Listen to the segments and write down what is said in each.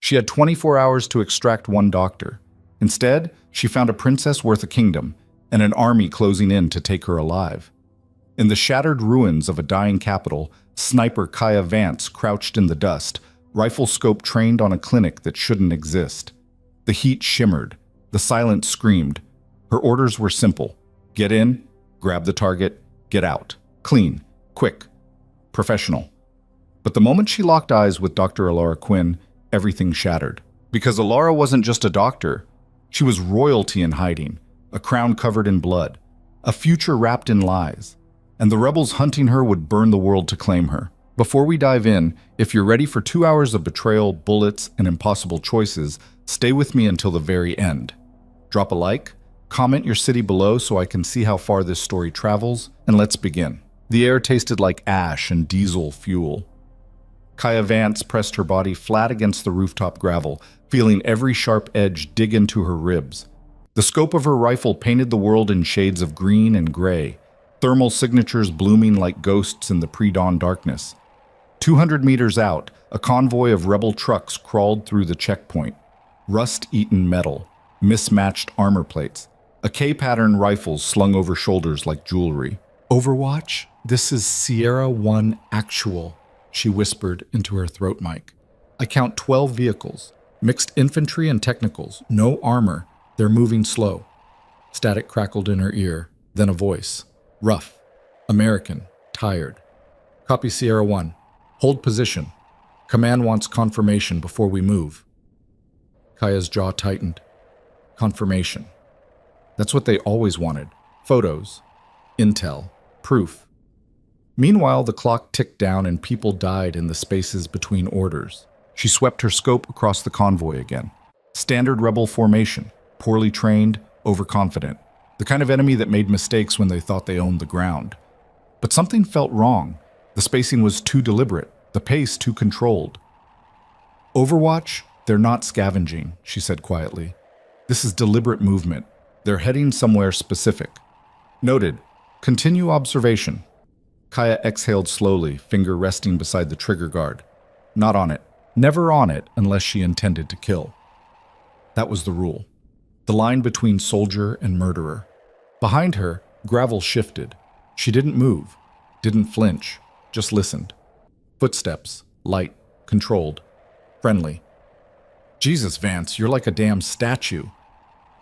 She had 24 hours to extract one doctor. Instead, she found a princess worth a kingdom and an army closing in to take her alive. In the shattered ruins of a dying capital, sniper Kaya Vance crouched in the dust, rifle scope trained on a clinic that shouldn't exist. The heat shimmered. The silence screamed. Her orders were simple. Get in, grab the target, get out. Clean, quick, professional. But the moment she locked eyes with Dr. Alara Quinn, everything shattered. Because Alara wasn't just a doctor. She was royalty in hiding, a crown covered in blood, a future wrapped in lies. And the rebels hunting her would burn the world to claim her. Before we dive in, if you're ready for 2 hours of betrayal, bullets, and impossible choices, stay with me until the very end. Drop a like, comment your city below so I can see how far this story travels, and let's begin. The air tasted like ash and diesel fuel. Kaya Vance pressed her body flat against the rooftop gravel, feeling every sharp edge dig into her ribs. The scope of her rifle painted the world in shades of green and gray, thermal signatures blooming like ghosts in the pre-dawn darkness. 200 meters out, a convoy of rebel trucks crawled through the checkpoint. Rust-eaten metal, mismatched armor plates, a K-pattern rifles slung over shoulders like jewelry. "Overwatch, this is Sierra 1 Actual," she whispered into her throat mic. "I count 12 vehicles, mixed infantry and technicals, no armor. They're moving slow." Static crackled in her ear, then a voice. Rough, American, tired. "Copy Sierra 1. Hold position. Command wants confirmation before we move." Kaya's jaw tightened. Confirmation. That's what they always wanted. Photos, intel, proof. Meanwhile, the clock ticked down and people died in the spaces between orders. She swept her scope across the convoy again. Standard rebel formation, poorly trained, overconfident. The kind of enemy that made mistakes when they thought they owned the ground. But something felt wrong. The spacing was too deliberate, the pace too controlled. "Overwatch, they're not scavenging," she said quietly. "This is deliberate movement. They're heading somewhere specific." "Noted. Continue observation." Kaya exhaled slowly, finger resting beside the trigger guard. Not on it. Never on it unless she intended to kill. That was the rule. The line between soldier and murderer. Behind her, gravel shifted. She didn't move, didn't flinch, just listened. Footsteps, light, controlled, friendly. "Jesus, Vance, you're like a damn statue."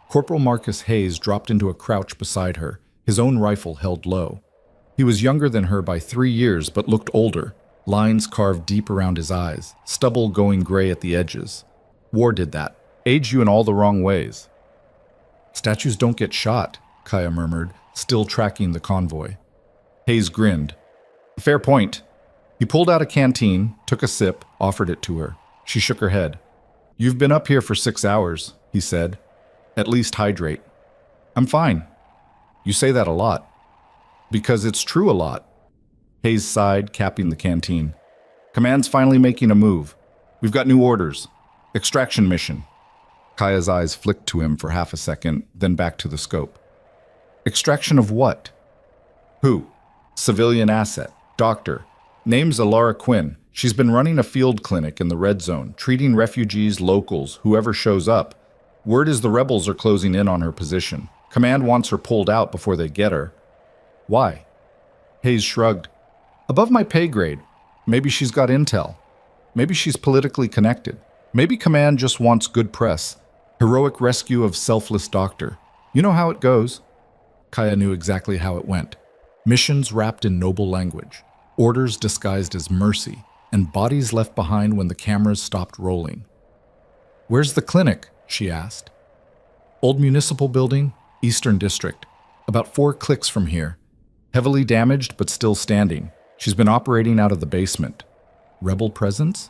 Corporal Marcus Hayes dropped into a crouch beside her, his own rifle held low. He was younger than her by 3 years, but looked older, lines carved deep around his eyes, stubble going gray at the edges. War did that. Aged you in all the wrong ways. "Statues don't get shot," Kaya murmured, still tracking the convoy. Hayes grinned. "Fair point." He pulled out a canteen, took a sip, offered it to her. She shook her head. "You've been up here for 6 hours, he said. "At least hydrate." "I'm fine." "You say that a lot." "Because it's true a lot." Hayes sighed, capping the canteen. "Command's finally making a move. We've got new orders. Extraction mission." Kaya's eyes flicked to him for half a second, then back to the scope. "Extraction of what?" "Who?" "Civilian asset. Doctor. Name's Alara Quinn. She's been running a field clinic in the red zone, treating refugees, locals, whoever shows up. Word is the rebels are closing in on her position. Command wants her pulled out before they get her." "Why?" Hayes shrugged. "Above my pay grade. Maybe she's got intel. Maybe she's politically connected. Maybe Command just wants good press. Heroic rescue of selfless doctor. You know how it goes." Kaya knew exactly how it went. Missions wrapped in noble language, orders disguised as mercy, and bodies left behind when the cameras stopped rolling. "Where's the clinic?" she asked. "Old municipal building, Eastern District. About 4 clicks from here. Heavily damaged, but still standing. She's been operating out of the basement." "Rebel presence?"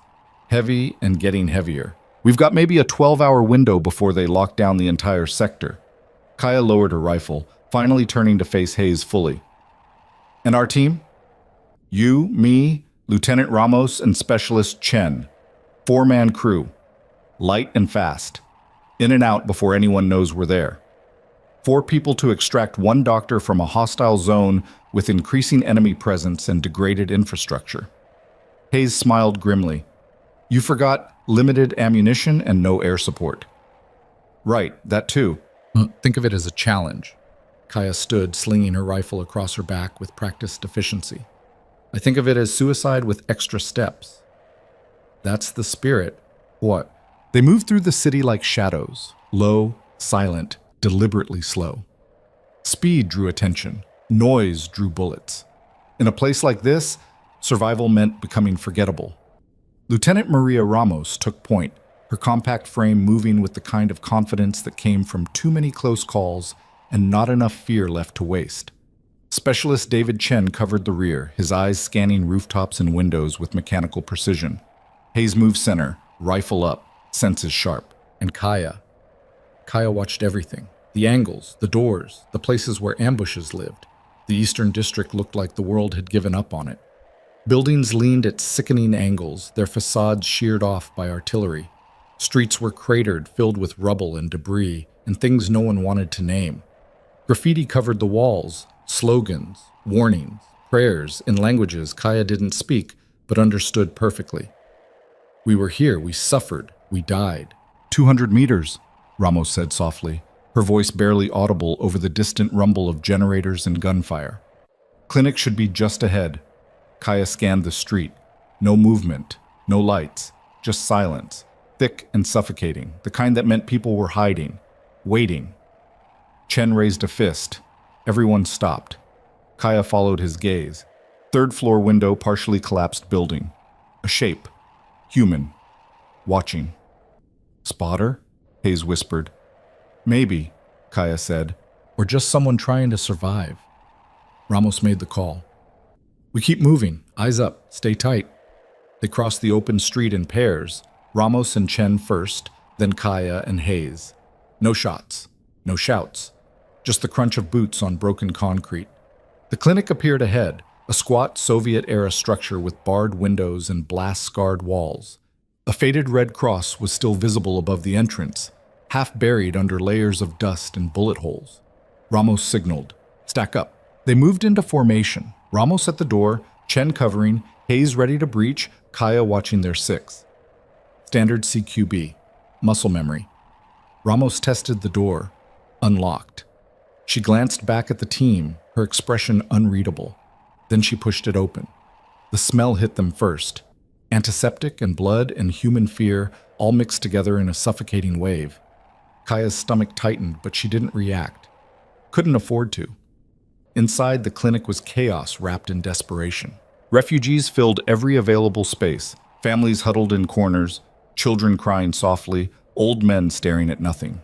"Heavy and getting heavier. We've got maybe a 12-hour window before they lock down the entire sector." Kaya lowered her rifle, finally turning to face Hayes fully. "And our team?" "You, me, Lieutenant Ramos, and Specialist Chen. 4-man crew. Light and fast. In and out before anyone knows we're there. 4 people to extract 1 doctor from a hostile zone with increasing enemy presence and degraded infrastructure." Hayes smiled grimly. You forgot limited ammunition and no air support. Right, that too. Think of it as a challenge. Kaya stood, slinging her rifle across her back with practiced efficiency. I think of it as suicide with extra steps. That's the spirit. What? They moved through the city like shadows, low, silent, deliberately slow. Speed drew attention. Noise drew bullets. In a place like this, survival meant becoming forgettable. Lieutenant Maria Ramos took point, her compact frame moving with the kind of confidence that came from too many close calls and not enough fear left to waste. Specialist David Chen covered the rear, his eyes scanning rooftops and windows with mechanical precision. Hayes moved center, rifle up, senses sharp. And Kaya watched everything. The angles, the doors, the places where ambushes lived. The Eastern District looked like the world had given up on it. Buildings leaned at sickening angles, their facades sheared off by artillery. Streets were cratered, filled with rubble and debris, and things no one wanted to name. Graffiti covered the walls, slogans, warnings, prayers in languages Kaya didn't speak, but understood perfectly. We were here, we suffered, we died. 200 meters, Ramos said softly, her voice barely audible over the distant rumble of generators and gunfire. Clinic should be just ahead. Kaya scanned the street. No movement, no lights, just silence, thick and suffocating, the kind that meant people were hiding, waiting. Chen raised a fist. Everyone stopped. Kaya followed his gaze. Third-floor window, partially collapsed building. A shape. Human. Watching. Spotter? Hayes whispered. Maybe, Kaya said, or just someone trying to survive. Ramos made the call. We keep moving, eyes up, stay tight. They crossed the open street in pairs, Ramos and Chen first, then Kaya and Hayes. No shots, no shouts, just the crunch of boots on broken concrete. The clinic appeared ahead, a squat Soviet-era structure with barred windows and blast-scarred walls. A faded red cross was still visible above the entrance, half buried under layers of dust and bullet holes. Ramos signaled, stack up. They moved into formation, Ramos at the door, Chen covering, Hayes ready to breach, Kaya watching their six. Standard CQB, muscle memory. Ramos tested the door, unlocked. She glanced back at the team, her expression unreadable. Then she pushed it open. The smell hit them first. Antiseptic and blood and human fear all mixed together in a suffocating wave. Kaya's stomach tightened, but she didn't react. Couldn't afford to. Inside, the clinic was chaos wrapped in desperation. Refugees filled every available space, families huddled in corners, children crying softly, old men staring at nothing.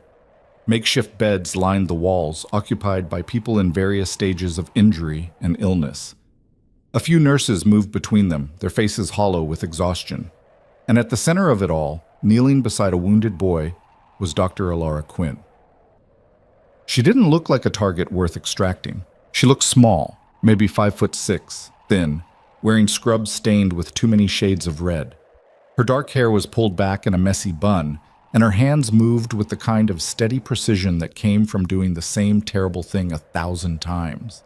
Makeshift beds lined the walls, occupied by people in various stages of injury and illness. A few nurses moved between them, their faces hollow with exhaustion. And at the center of it all, kneeling beside a wounded boy, was Dr. Alara Quinn. She didn't look like a target worth extracting. She looked small, maybe 5'6", thin, wearing scrubs stained with too many shades of red. Her dark hair was pulled back in a messy bun, and her hands moved with the kind of steady precision that came from doing the same terrible thing 1,000 times.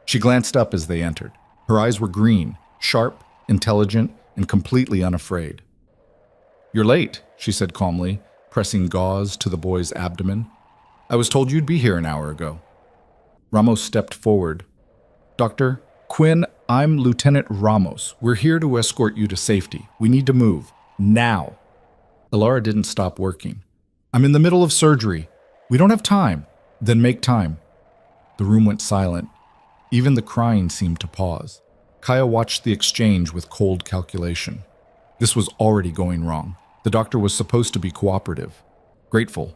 She glanced up as they entered. Her eyes were green, sharp, intelligent, and completely unafraid. "You're late," she said calmly, pressing gauze to the boy's abdomen. "I was told you'd be here an hour ago." Ramos stepped forward. "Dr. Quinn, I'm Lieutenant Ramos. We're here to escort you to safety. We need to move. Now." Alara didn't stop working. "I'm in the middle of surgery. We don't have time." "Then make time." The room went silent. Even the crying seemed to pause. Kaya watched the exchange with cold calculation. This was already going wrong. The doctor was supposed to be cooperative, grateful.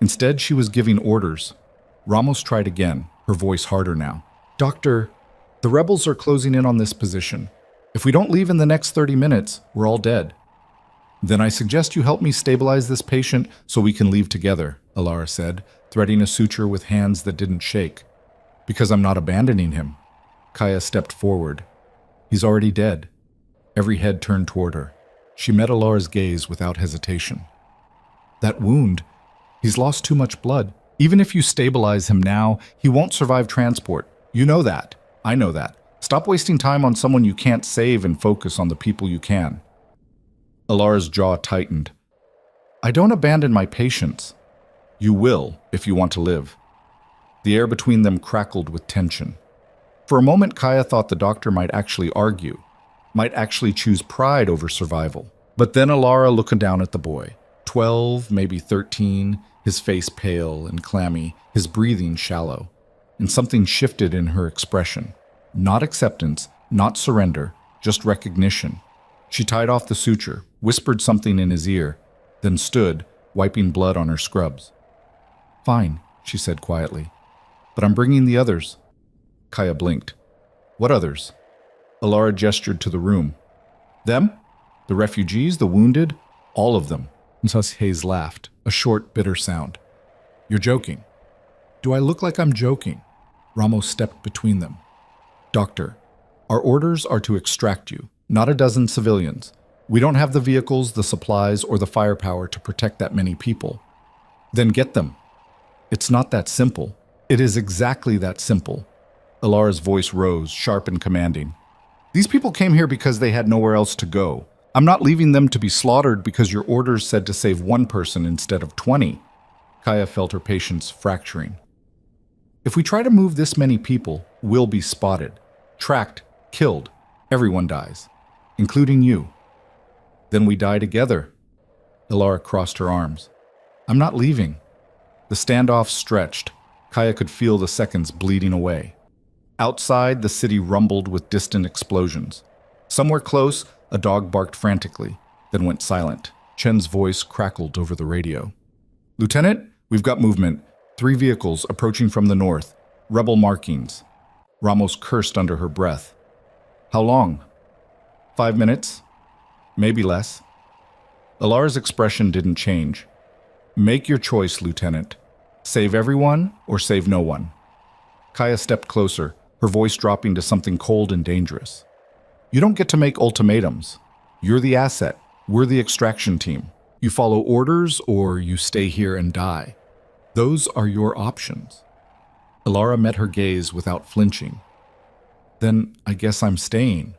Instead, she was giving orders. Ramos tried again, her voice harder now. "Doctor, the rebels are closing in on this position. If we don't leave in the next 30 minutes, we're all dead." "Then I suggest you help me stabilize this patient so we can leave together," Alara said, threading a suture with hands that didn't shake. "Because I'm not abandoning him." Kaya stepped forward. "He's already dead." Every head turned toward her. She met Alara's gaze without hesitation. "That wound, he's lost too much blood. Even if you stabilize him now, he won't survive transport. You know that. I know that. Stop wasting time on someone you can't save and focus on the people you can." Alara's jaw tightened. I don't abandon my patients. You will, if you want to live. The air between them crackled with tension. For a moment, Kaya thought the doctor might actually argue, might actually choose pride over survival. But then Alara looked down at the boy, 12, maybe 13, his face pale and clammy, his breathing shallow. And something shifted in her expression. Not acceptance, not surrender, just recognition. She tied off the suture, whispered something in his ear, then stood, wiping blood on her scrubs. Fine, she said quietly. But I'm bringing the others. Kaya blinked. What others? Alara gestured to the room. Them? The refugees, the wounded? All of them. Hayes laughed, a short, bitter sound. You're joking. Do I look like I'm joking? Ramos stepped between them. Doctor, our orders are to extract you, not a dozen civilians. We don't have the vehicles, the supplies, or the firepower to protect that many people. Then get them. It's not that simple. It is exactly that simple. Alara's voice rose, sharp and commanding. These people came here because they had nowhere else to go. I'm not leaving them to be slaughtered because your orders said to save one person instead of 20. Kaya felt her patience fracturing. If we try to move this many people, we'll be spotted, tracked, killed. Everyone dies, including you. Then we die together. Alara crossed her arms. I'm not leaving. The standoff stretched. Kaya could feel the seconds bleeding away. Outside, the city rumbled with distant explosions. Somewhere close, a dog barked frantically, then went silent. Chen's voice crackled over the radio. Lieutenant, we've got movement. 3 vehicles approaching from the north. Rebel markings. Ramos cursed under her breath. How long? 5 minutes? Maybe less. Alara's expression didn't change. Make your choice, Lieutenant. Save everyone or save no one. Kaya stepped closer, her voice dropping to something cold and dangerous. You don't get to make ultimatums. You're the asset. We're the extraction team. You follow orders or you stay here and die. Those are your options. Alara met her gaze without flinching. Then I guess I'm staying.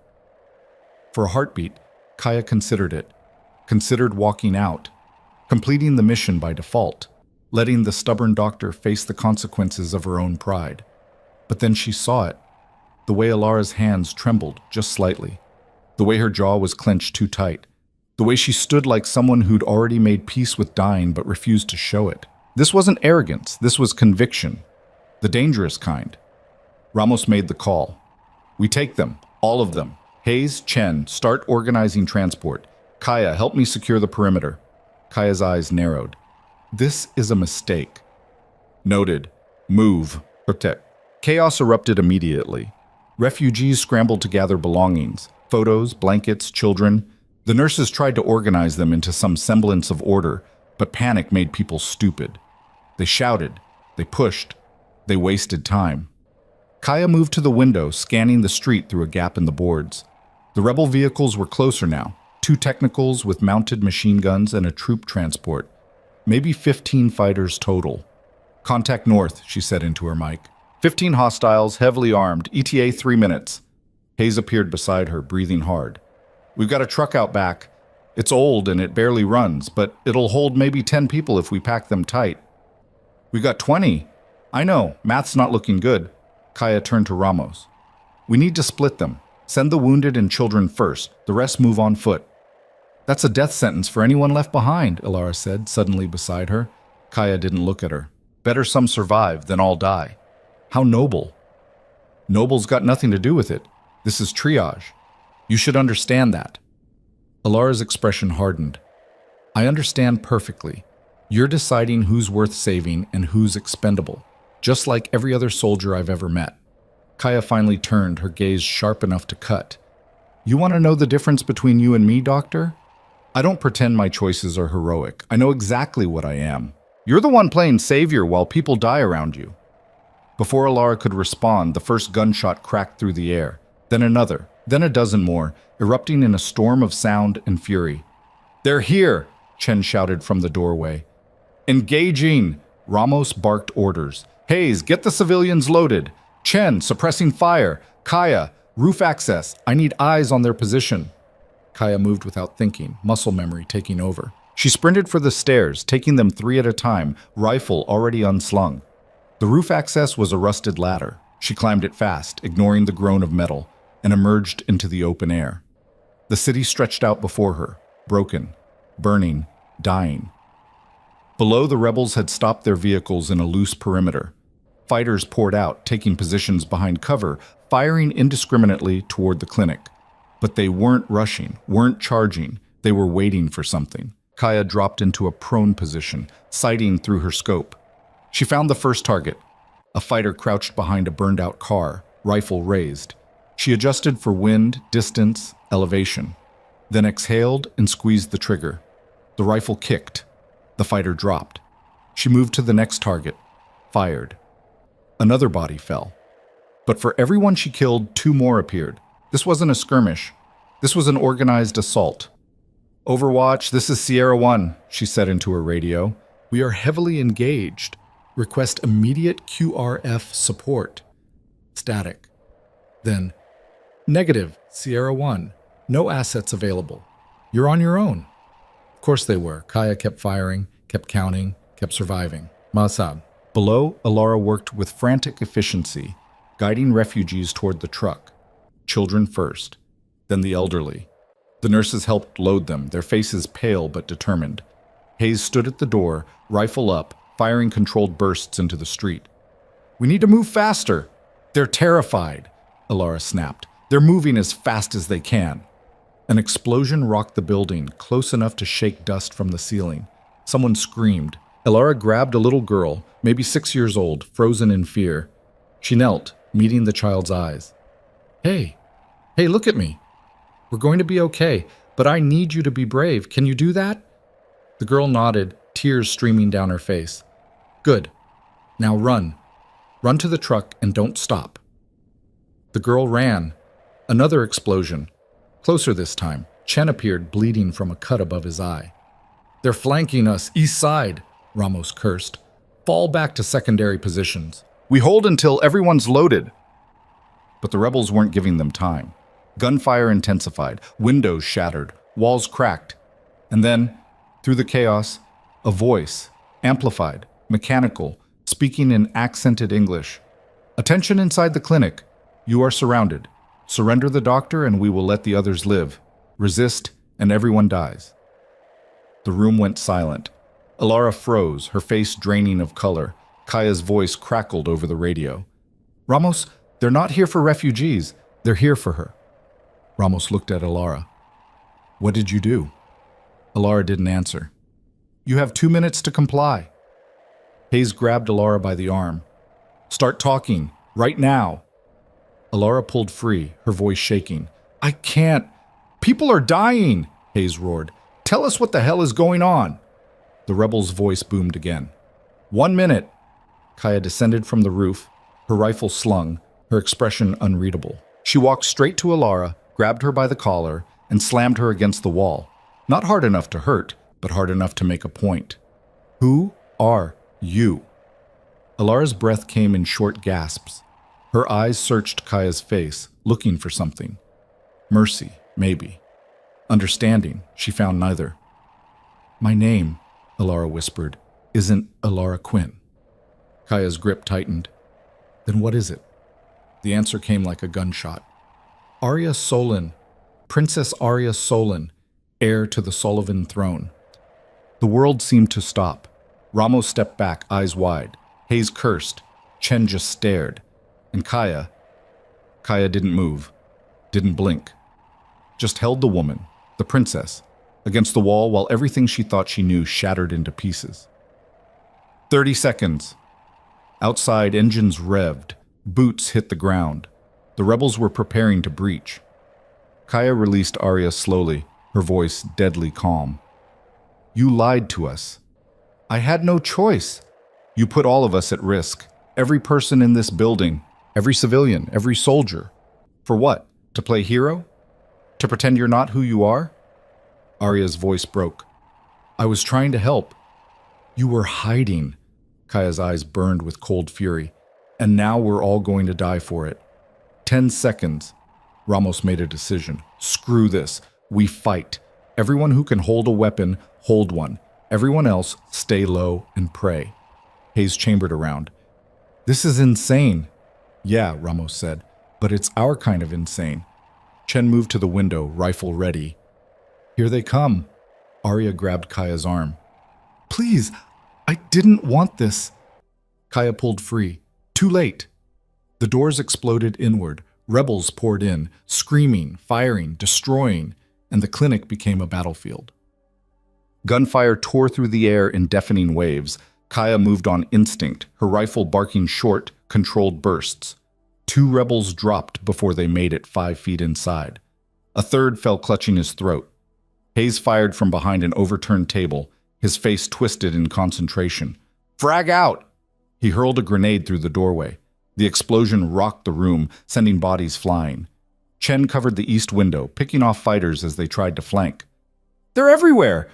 For a heartbeat, Kaya considered it. Considered walking out. Completing the mission by default. Letting the stubborn doctor face the consequences of her own pride. But then she saw it. The way Alara's hands trembled just slightly. The way her jaw was clenched too tight. The way she stood like someone who'd already made peace with dying but refused to show it. This wasn't arrogance, this was conviction. The dangerous kind. Ramos made the call. We take them, all of them. Hayes, Chen, start organizing transport. Kaya, help me secure the perimeter. Kaya's eyes narrowed. This is a mistake. Noted. Move. Protect. Chaos erupted immediately. Refugees scrambled to gather belongings. Photos, blankets, children. The nurses tried to organize them into some semblance of order, but panic made people stupid. They shouted. They pushed. They wasted time. Kaya moved to the window, scanning the street through a gap in the boards. The rebel vehicles were closer now. 2 technicals with mounted machine guns and a troop transport. Maybe 15 fighters total. Contact north, she said into her mic. 15 hostiles, heavily armed, ETA 3 minutes. Hayes appeared beside her, breathing hard. We've got a truck out back. It's old and it barely runs, but it'll hold maybe 10 people if we pack them tight. We got 20. I know, math's not looking good. Kaya turned to Ramos. We need to split them. Send the wounded and children first. The rest move on foot. That's a death sentence for anyone left behind, Alara said, suddenly beside her. Kaya didn't look at her. Better some survive than all die. How noble. Noble's got nothing to do with it. This is triage. You should understand that. Alara's expression hardened. I understand perfectly. You're deciding who's worth saving and who's expendable, just like every other soldier I've ever met. Kaya finally turned, her gaze sharp enough to cut. You want to know the difference between you and me, Doctor? I don't pretend my choices are heroic. I know exactly what I am. You're the one playing savior while people die around you. Before Alara could respond, the first gunshot cracked through the air. Then another, then a dozen more, erupting in a storm of sound and fury. They're here, Chen shouted from the doorway. Engaging! Ramos barked orders. Hayes, get the civilians loaded. Chen, suppressing fire. Kaya, roof access. I need eyes on their position. Kaya moved without thinking, muscle memory taking over. She sprinted for the stairs, taking them 3 at a time, rifle already unslung. The roof access was a rusted ladder. She climbed it fast, ignoring the groan of metal, and emerged into the open air. The city stretched out before her, broken, burning, dying. Below, the rebels had stopped their vehicles in a loose perimeter. Fighters poured out, taking positions behind cover, firing indiscriminately toward the clinic. But they weren't rushing, weren't charging. They were waiting for something. Kaya dropped into a prone position, sighting through her scope. She found the first target, a fighter crouched behind a burned-out car, rifle raised. She adjusted for wind, distance, elevation, then exhaled and squeezed the trigger. The rifle kicked. The fighter dropped. She moved to the next target, fired. Another body fell. But for everyone she killed, 2 more appeared. This wasn't a skirmish. This was an organized assault. "Overwatch, this is Sierra 1, she said into her radio. "We are heavily engaged. Request immediate QRF support." Static. Then, "Negative, Sierra 1. No assets available. You're on your own." Of course they were. Kaya kept firing, kept counting, kept surviving. Masab. Below, Alara worked with frantic efficiency, guiding refugees toward the truck. Children first, then the elderly. The nurses helped load them, their faces pale but determined. Hayes stood at the door, rifle up, firing controlled bursts into the street. "We need to move faster." "They're terrified," Alara snapped. "They're moving as fast as they can." An explosion rocked the building, close enough to shake dust from the ceiling. Someone screamed. Alara grabbed a little girl, maybe 6 years old, frozen in fear. She knelt, meeting the child's eyes. Hey, look at me. We're going to be okay, but I need you to be brave. Can you do that?" The girl nodded, tears streaming down her face. "Good. Now run. Run to the truck and don't stop." The girl ran. Another explosion. Closer this time. Chen appeared, bleeding from a cut above his eye. "They're flanking us, east side," Ramos cursed. "Fall back to secondary positions. We hold until everyone's loaded." But the rebels weren't giving them time. Gunfire intensified, windows shattered, walls cracked. And then, through the chaos, a voice, amplified, mechanical, speaking in accented English. "Attention inside the clinic. You are surrounded. Surrender the doctor and we will let the others live. Resist and everyone dies." The room went silent. Alara froze, her face draining of color. Kaya's voice crackled over the radio. "Ramos, they're not here for refugees. They're here for her." Ramos looked at Alara. "What did you do?" Alara didn't answer. "You have 2 minutes to comply." Hayes grabbed Alara by the arm. "Start talking, right now." Alara pulled free, her voice shaking. "I can't. People are dying," Hayes roared. "Tell us what the hell is going on." The rebel's voice boomed again. 1 minute. Kaya descended from the roof, her rifle slung, her expression unreadable. She walked straight to Alara, grabbed her by the collar, and slammed her against the wall. Not hard enough to hurt, but hard enough to make a point. "Who are you?" Alara's breath came in short gasps. Her eyes searched Kaya's face, looking for something. Mercy, maybe. Understanding, she found neither. "My name," Alara whispered, "isn't Alara Quinn." Kaya's grip tightened. "Then what is it?" The answer came like a gunshot. "Arya Solon, Princess Arya Solon, heir to the Sullivan throne." The world seemed to stop. Ramos stepped back, eyes wide. Hayes cursed. Chen just stared. And Kaya didn't move, didn't blink. Just held the woman, the princess, against the wall while everything she thought she knew shattered into pieces. 30 seconds. Outside, engines revved. Boots hit the ground. The rebels were preparing to breach. Kaya released Arya slowly, her voice deadly calm. "You lied to us. I had no choice. You put all of us at risk. Every person in this building. Every civilian, every soldier. For what? To play hero? To pretend you're not who you are?" Arya's voice broke. "I was trying to help. You were hiding." Kaya's eyes burned with cold fury. "And now we're all going to die for it." 10 seconds. Ramos made a decision. "Screw this. We fight. Everyone who can hold a weapon, hold one. Everyone else, stay low and pray. Hayes chambered around. This is insane. Yeah, Ramos said, but it's our kind of insane. Chen moved to the window, rifle ready. Here they come. Arya grabbed Kaya's arm. Please, I didn't want this. Kaya pulled free. Too late. The doors exploded inward. Rebels poured in, screaming, firing, destroying, and the clinic became a battlefield. Gunfire tore through the air in deafening waves. Kaya moved on instinct, her rifle barking short, controlled bursts. 2 rebels dropped before they made it 5 feet inside. A third fell clutching his throat. Hayes fired from behind an overturned table, his face twisted in concentration. Frag out! He hurled a grenade through the doorway. The explosion rocked the room, sending bodies flying. Chen covered the east window, picking off fighters as they tried to flank. They're everywhere!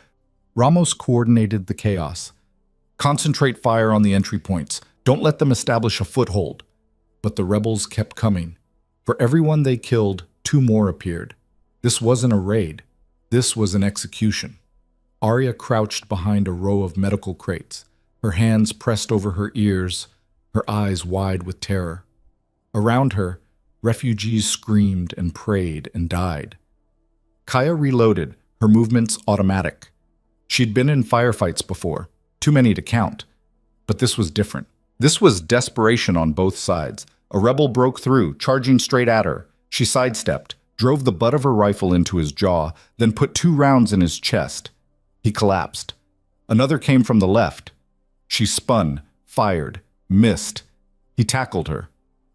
Ramos coordinated the chaos. Concentrate fire on the entry points. Don't let them establish a foothold. But the rebels kept coming. For everyone they killed, 2 more appeared. This wasn't a raid. This was an execution. Arya crouched behind a row of medical crates, her hands pressed over her ears, her eyes wide with terror. Around her, refugees screamed and prayed and died. Kaya reloaded, her movements automatic. She'd been in firefights before, too many to count. But this was different. This was desperation on both sides. A rebel broke through, charging straight at her. She sidestepped, drove the butt of her rifle into his jaw, then put 2 rounds in his chest. He collapsed. Another came from the left. She spun, fired, missed. He tackled her.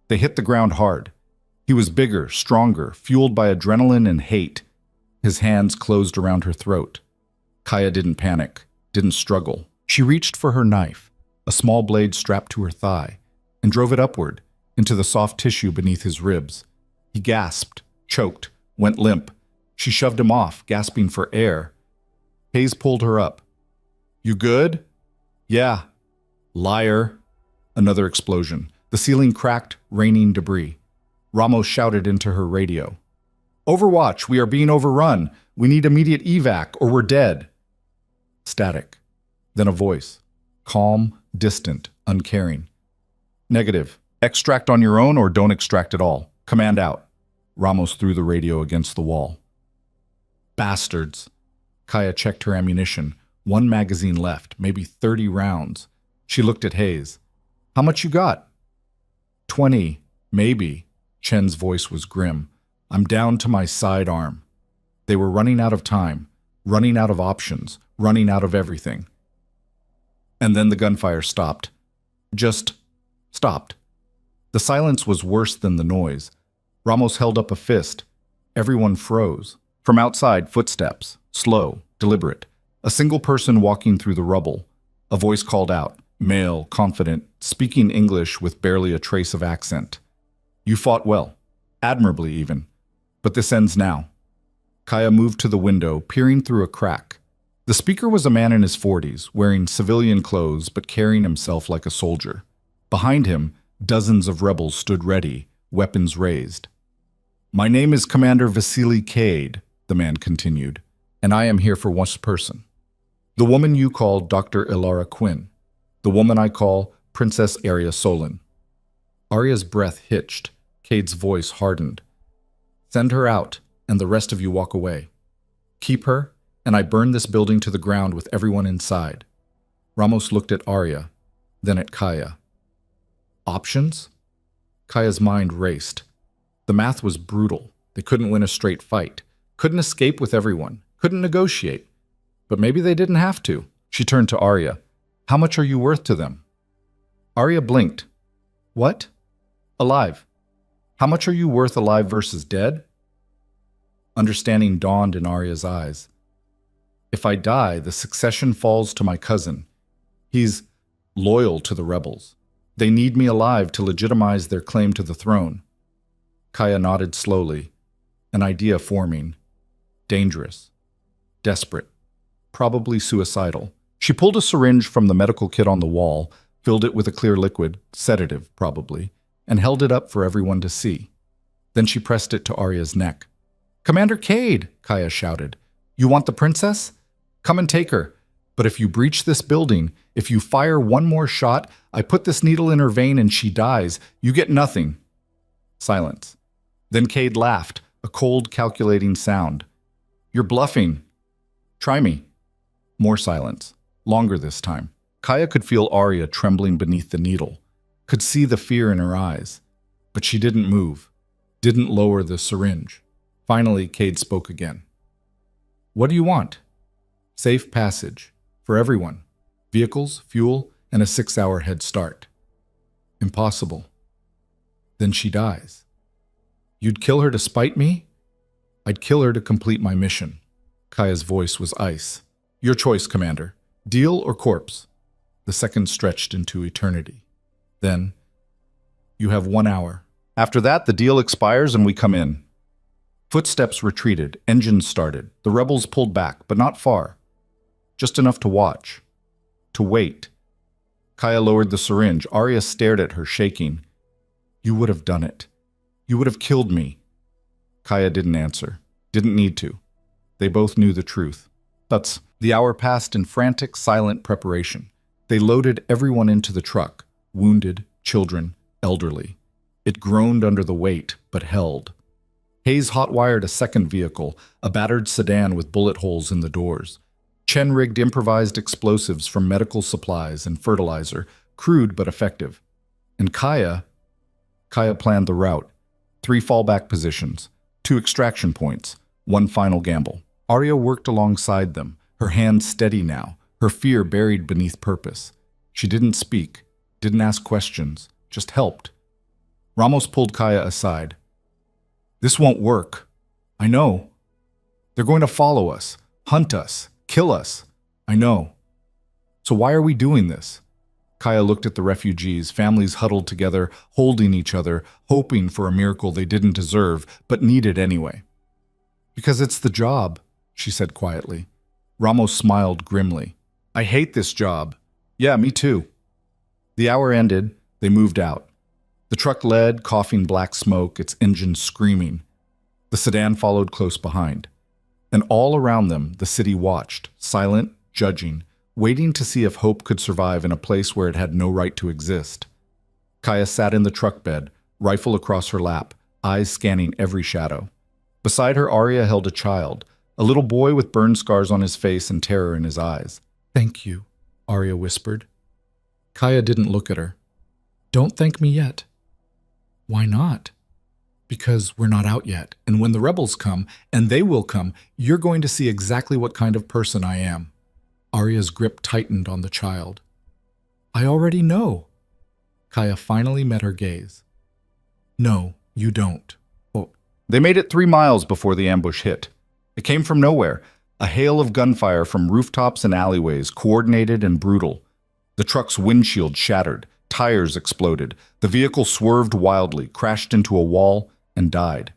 They hit the ground hard. He was bigger, stronger, fueled by adrenaline and hate. His hands closed around her throat. Kaya didn't panic, didn't struggle. She reached for her knife, a small blade strapped to her thigh, and drove it upward, into the soft tissue beneath his ribs. He gasped, choked, went limp. She shoved him off, gasping for air. Hayes pulled her up. You good? Yeah. Liar. Another explosion. The ceiling cracked, raining debris. Ramos shouted into her radio. Overwatch, we are being overrun. We need immediate evac or we're dead. Static. Then a voice. Calm, distant, uncaring. Negative. Extract on your own or don't extract at all. Command out. Ramos threw the radio against the wall. Bastards. Kaya checked her ammunition. 1 magazine left, maybe 30 rounds. She looked at Hayes. How much you got? 20, maybe. Chen's voice was grim. I'm down to my sidearm. They were running out of time, running out of options, running out of everything. And then the gunfire stopped. Just stopped. The silence was worse than the noise. Ramos held up a fist. Everyone froze. From outside, footsteps, slow, deliberate. A single person walking through the rubble. A voice called out, male, confident, speaking English with barely a trace of accent. You fought well, admirably even. But this ends now. Kaya moved to the window, peering through a crack. The speaker was a man in his 40s, wearing civilian clothes but carrying himself like a soldier. Behind him, dozens of rebels stood ready, weapons raised. My name is Commander Vasily Cade, the man continued, and I am here for one person. The woman you call Dr. Ilara Quinn. The woman I call Princess Arya Solon. Arya's breath hitched. Cade's voice hardened. Send her out, and the rest of you walk away. Keep her, and I burn this building to the ground with everyone inside. Ramos looked at Arya, then at Kaya. Options? Kaya's mind raced. The math was brutal. They couldn't win a straight fight. Couldn't escape with everyone. Couldn't negotiate. But maybe they didn't have to. She turned to Arya. How much are you worth to them? Arya blinked. What? Alive. How much are you worth alive versus dead? Understanding dawned in Arya's eyes. If I die, the succession falls to my cousin. He's loyal to the rebels. They need me alive to legitimize their claim to the throne. Kaya nodded slowly, an idea forming. Dangerous. Desperate. Probably suicidal. She pulled a syringe from the medical kit on the wall, filled it with a clear liquid, sedative probably, and held it up for everyone to see. Then she pressed it to Arya's neck. Commander Cade, Kaya shouted. You want the princess? Come and take her. But if you breach this building, if you fire one more shot, I put this needle in her vein and she dies. You get nothing. Silence. Then Cade laughed, a cold, calculating sound. You're bluffing. Try me. More silence. Longer this time. Kaya could feel Arya trembling beneath the needle, could see the fear in her eyes. But she didn't move, didn't lower the syringe. Finally, Cade spoke again. What do you want? Safe passage. For everyone. Vehicles, fuel, and a 6-hour head start. Impossible. Then she dies. You'd kill her to spite me? I'd kill her to complete my mission. Kaya's voice was ice. Your choice, Commander. Deal or corpse? The seconds stretched into eternity. Then, you have 1 hour. After that, the deal expires and we come in. Footsteps retreated, engines started. The rebels pulled back, but not far. Just enough to watch. To wait. Kaya lowered the syringe. Arya stared at her, shaking. You would have done it. You would have killed me. Kaya didn't answer. Didn't need to. They both knew the truth. The hour passed in frantic, silent preparation. They loaded everyone into the truck. Wounded, children, elderly. It groaned under the weight, but held. Hayes hot-wired a second vehicle, a battered sedan with bullet holes in the doors. Chen rigged improvised explosives from medical supplies and fertilizer, crude but effective. And Kaya planned the route. 3 fallback positions, 2 extraction points, 1 final gamble. Arya worked alongside them, her hands steady now, her fear buried beneath purpose. She didn't speak, didn't ask questions, just helped. Ramos pulled Kaya aside. This won't work. I know. They're going to follow us, hunt us, kill us. I know. So why are we doing this? Kaya looked at the refugees, families huddled together, holding each other, hoping for a miracle they didn't deserve, but needed anyway. Because it's the job, she said quietly. Ramos smiled grimly. I hate this job. Yeah, me too. The hour ended. They moved out. The truck led, coughing black smoke, its engine screaming. The sedan followed close behind. And all around them, the city watched, silent, judging, waiting to see if hope could survive in a place where it had no right to exist. Kaya sat in the truck bed, rifle across her lap, eyes scanning every shadow. Beside her, Arya held a child, a little boy with burn scars on his face and terror in his eyes. Thank you, Arya whispered. Kaya didn't look at her. Don't thank me yet. Why not? Because we're not out yet, and when the rebels come, and they will come, you're going to see exactly what kind of person I am. Arya's grip tightened on the child. I already know. Kaya finally met her gaze. No, you don't. Oh. They made it 3 miles before the ambush hit. It came from nowhere, a hail of gunfire from rooftops and alleyways, coordinated and brutal. The truck's windshield shattered, tires exploded, the vehicle swerved wildly, crashed into a wall, and died.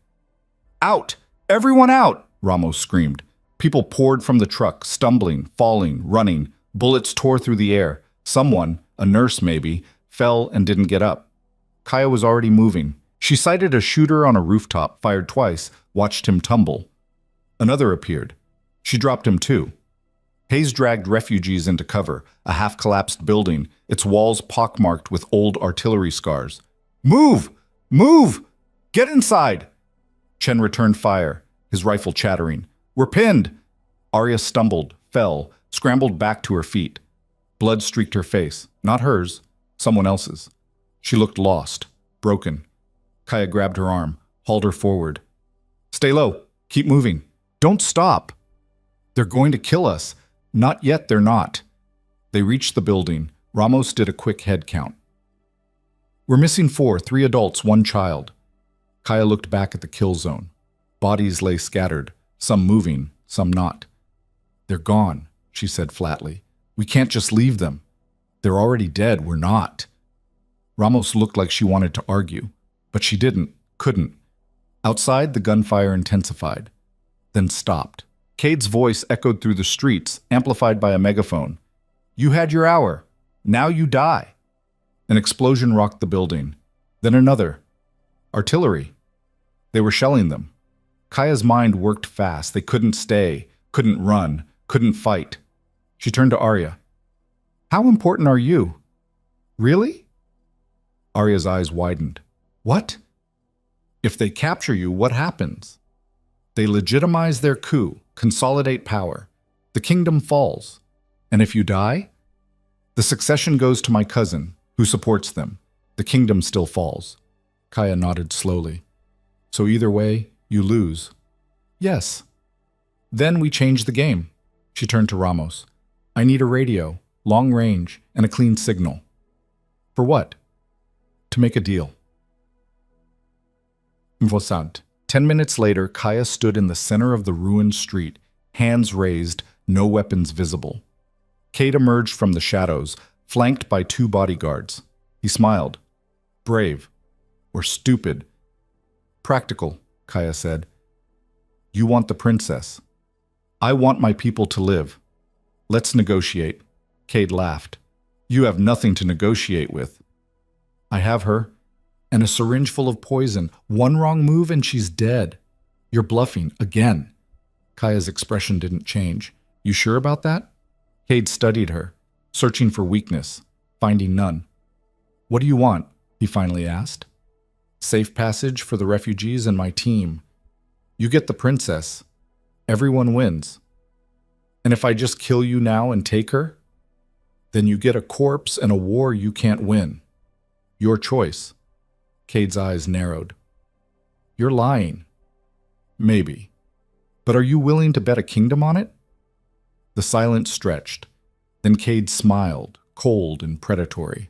Out! Everyone out! Ramos screamed. People poured from the truck, stumbling, falling, running. Bullets tore through the air. Someone, a nurse maybe, fell and didn't get up. Kaya was already moving. She sighted a shooter on a rooftop, fired twice, watched him tumble. Another appeared. She dropped him too. Hayes dragged refugees into cover, a half-collapsed building, its walls pockmarked with old artillery scars. Move! Move! Get inside! Chen returned fire, his rifle chattering. We're pinned! Arya stumbled, fell, scrambled back to her feet. Blood streaked her face, not hers, someone else's. She looked lost, broken. Kaya grabbed her arm, hauled her forward. Stay low, keep moving. Don't stop. They're going to kill us. Not yet, they're not. They reached the building. Ramos did a quick head count. We're missing 4, 3 adults, 1 child. Kaya looked back at the kill zone. Bodies lay scattered, some moving, some not. They're gone, she said flatly. We can't just leave them. They're already dead, we're not. Ramos looked like she wanted to argue, but she couldn't. Outside, the gunfire intensified, then stopped. Cade's voice echoed through the streets, amplified by a megaphone. You had your hour. Now you die. An explosion rocked the building. Then another. Artillery. They were shelling them. Kaya's mind worked fast. They couldn't stay, couldn't run, couldn't fight. She turned to Arya. How important are you? Really? Arya's eyes widened. What? If they capture you, what happens? They legitimize their coup, consolidate power. The kingdom falls. And if you die, the succession goes to my cousin, who supports them. The kingdom still falls. Kaya nodded slowly. So either way, you lose. Yes. Then we change the game. She turned to Ramos. I need a radio, long range, and a clean signal. For what? To make a deal. Mvosant. 10 minutes later, Kaya stood in the center of the ruined street, hands raised, no weapons visible. Cade emerged from the shadows, flanked by 2 bodyguards. He smiled. Brave. Or stupid. Practical, Kaya said. You want the princess. I want my people to live. Let's negotiate. Cade laughed. You have nothing to negotiate with. I have her. And a syringe full of poison. One wrong move and she's dead. You're bluffing, again. Kaya's expression didn't change. You sure about that? Cade studied her, searching for weakness, finding none. What do you want? He finally asked. Safe passage for the refugees and my team. You get the princess. Everyone wins. And if I just kill you now and take her, then you get a corpse and a war you can't win. Your choice. Cade's eyes narrowed. You're lying. Maybe. But are you willing to bet a kingdom on it? The silence stretched. Then Cade smiled, cold and predatory.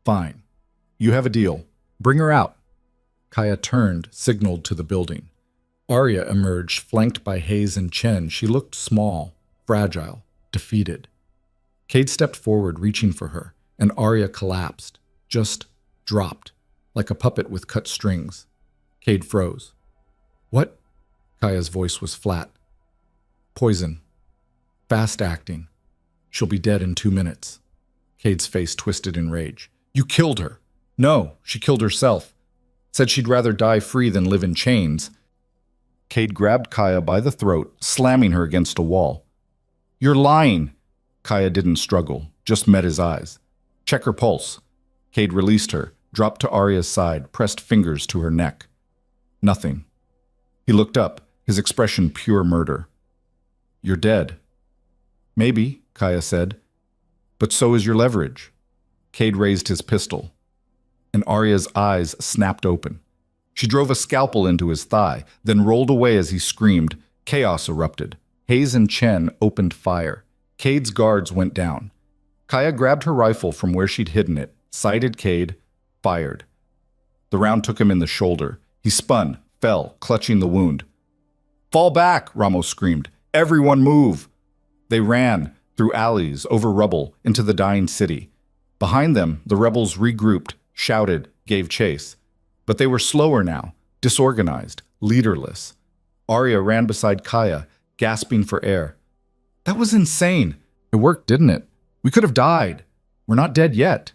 Fine. You have a deal. Bring her out. Kaya turned, signaled to the building. Arya emerged, flanked by Hayes and Chen. She looked small, fragile, defeated. Cade stepped forward, reaching for her, and Arya collapsed, just dropped, like a puppet with cut strings. Cade froze. What? Kaya's voice was flat. Poison. Fast acting. She'll be dead in 2 minutes. Cade's face twisted in rage. You killed her. No, she killed herself. Said she'd rather die free than live in chains. Cade grabbed Kaya by the throat, slamming her against a wall. You're lying. Kaya didn't struggle, just met his eyes. Check her pulse. Cade released her, dropped to Arya's side, pressed fingers to her neck. Nothing. He looked up, his expression pure murder. You're dead. Maybe, Kaya said. But so is your leverage. Cade raised his pistol, and Arya's eyes snapped open. She drove a scalpel into his thigh, then rolled away as he screamed. Chaos erupted. Hayes and Chen opened fire. Cade's guards went down. Kaya grabbed her rifle from where she'd hidden it, sighted Cade, fired. The round took him in the shoulder. He spun, fell, clutching the wound. Fall back, Ramos screamed. Everyone move! They ran, through alleys, over rubble, into the dying city. Behind them, the rebels regrouped, shouted, gave chase. But they were slower now, disorganized, leaderless. Arya ran beside Kaya, gasping for air. That was insane. It worked, didn't it? We could have died. We're not dead yet.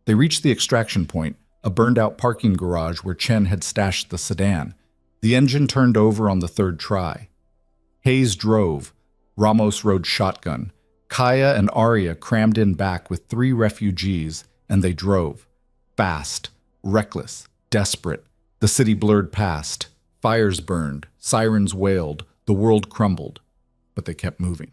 They reached the extraction point, a burned-out parking garage where Chen had stashed the sedan. The engine turned over on the 3rd try. Hayes drove. Ramos rode shotgun. Kaya and Arya crammed in back with 3 refugees, and they drove. Fast, reckless, desperate. The city blurred past. Fires burned. Sirens wailed. The world crumbled. But they kept moving.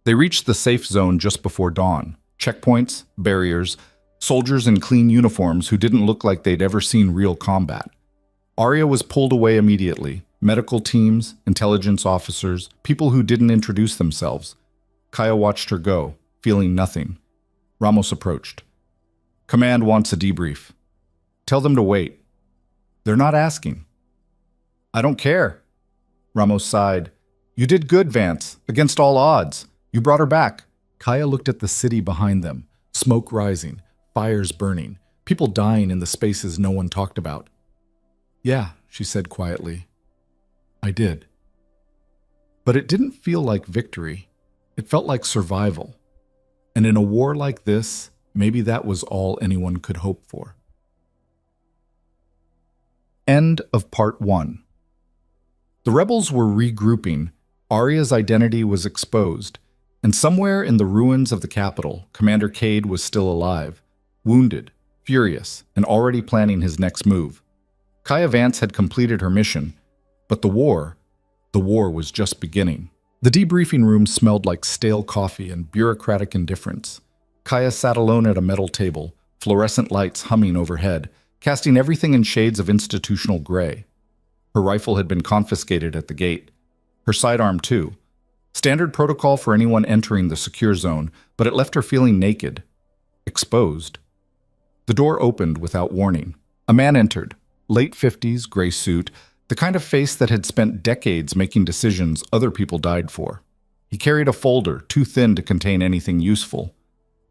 They reached the safe zone just before dawn. Checkpoints, barriers, soldiers in clean uniforms who didn't look like they'd ever seen real combat. Arya was pulled away immediately. Medical teams, intelligence officers, people who didn't introduce themselves. Kaya watched her go, feeling nothing. Ramos approached. Command wants a debrief. Tell them to wait. They're not asking. I don't care. Ramos sighed. You did good, Vance, against all odds. You brought her back. Kaya looked at the city behind them, smoke rising, fires burning, people dying in the spaces no one talked about. Yeah, she said quietly. I did. But it didn't feel like victory. It felt like survival. And in a war like this, maybe that was all anyone could hope for. End of Part 1. The rebels were regrouping, Arya's identity was exposed, and somewhere in the ruins of the capital, Commander Cade was still alive, wounded, furious, and already planning his next move. Kaya Vance had completed her mission, but the war was just beginning. The debriefing room smelled like stale coffee and bureaucratic indifference. Kaya sat alone at a metal table, fluorescent lights humming overhead, casting everything in shades of institutional gray. Her rifle had been confiscated at the gate. Her sidearm, too. Standard protocol for anyone entering the secure zone, but it left her feeling naked, exposed. The door opened without warning. A man entered, late 50s, gray suit, the kind of face that had spent decades making decisions other people died for. He carried a folder, too thin to contain anything useful.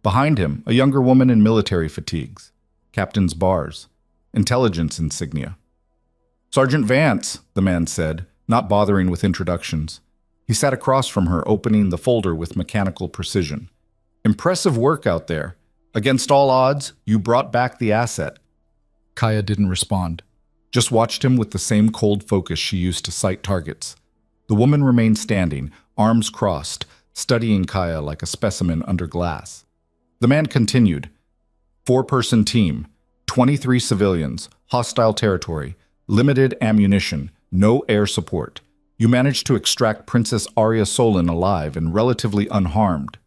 Behind him, a younger woman in military fatigues, captain's bars, intelligence insignia. "Sergeant Vance," the man said, not bothering with introductions. He sat across from her, opening the folder with mechanical precision. "Impressive work out there. Against all odds, you brought back the asset." Kaya didn't respond, just watched him with the same cold focus she used to sight targets. The woman remained standing, arms crossed, studying Kaya like a specimen under glass. The man continued. 4-person team, 23 civilians, hostile territory, limited ammunition, no air support. You managed to extract Princess Arya Solon alive and relatively unharmed.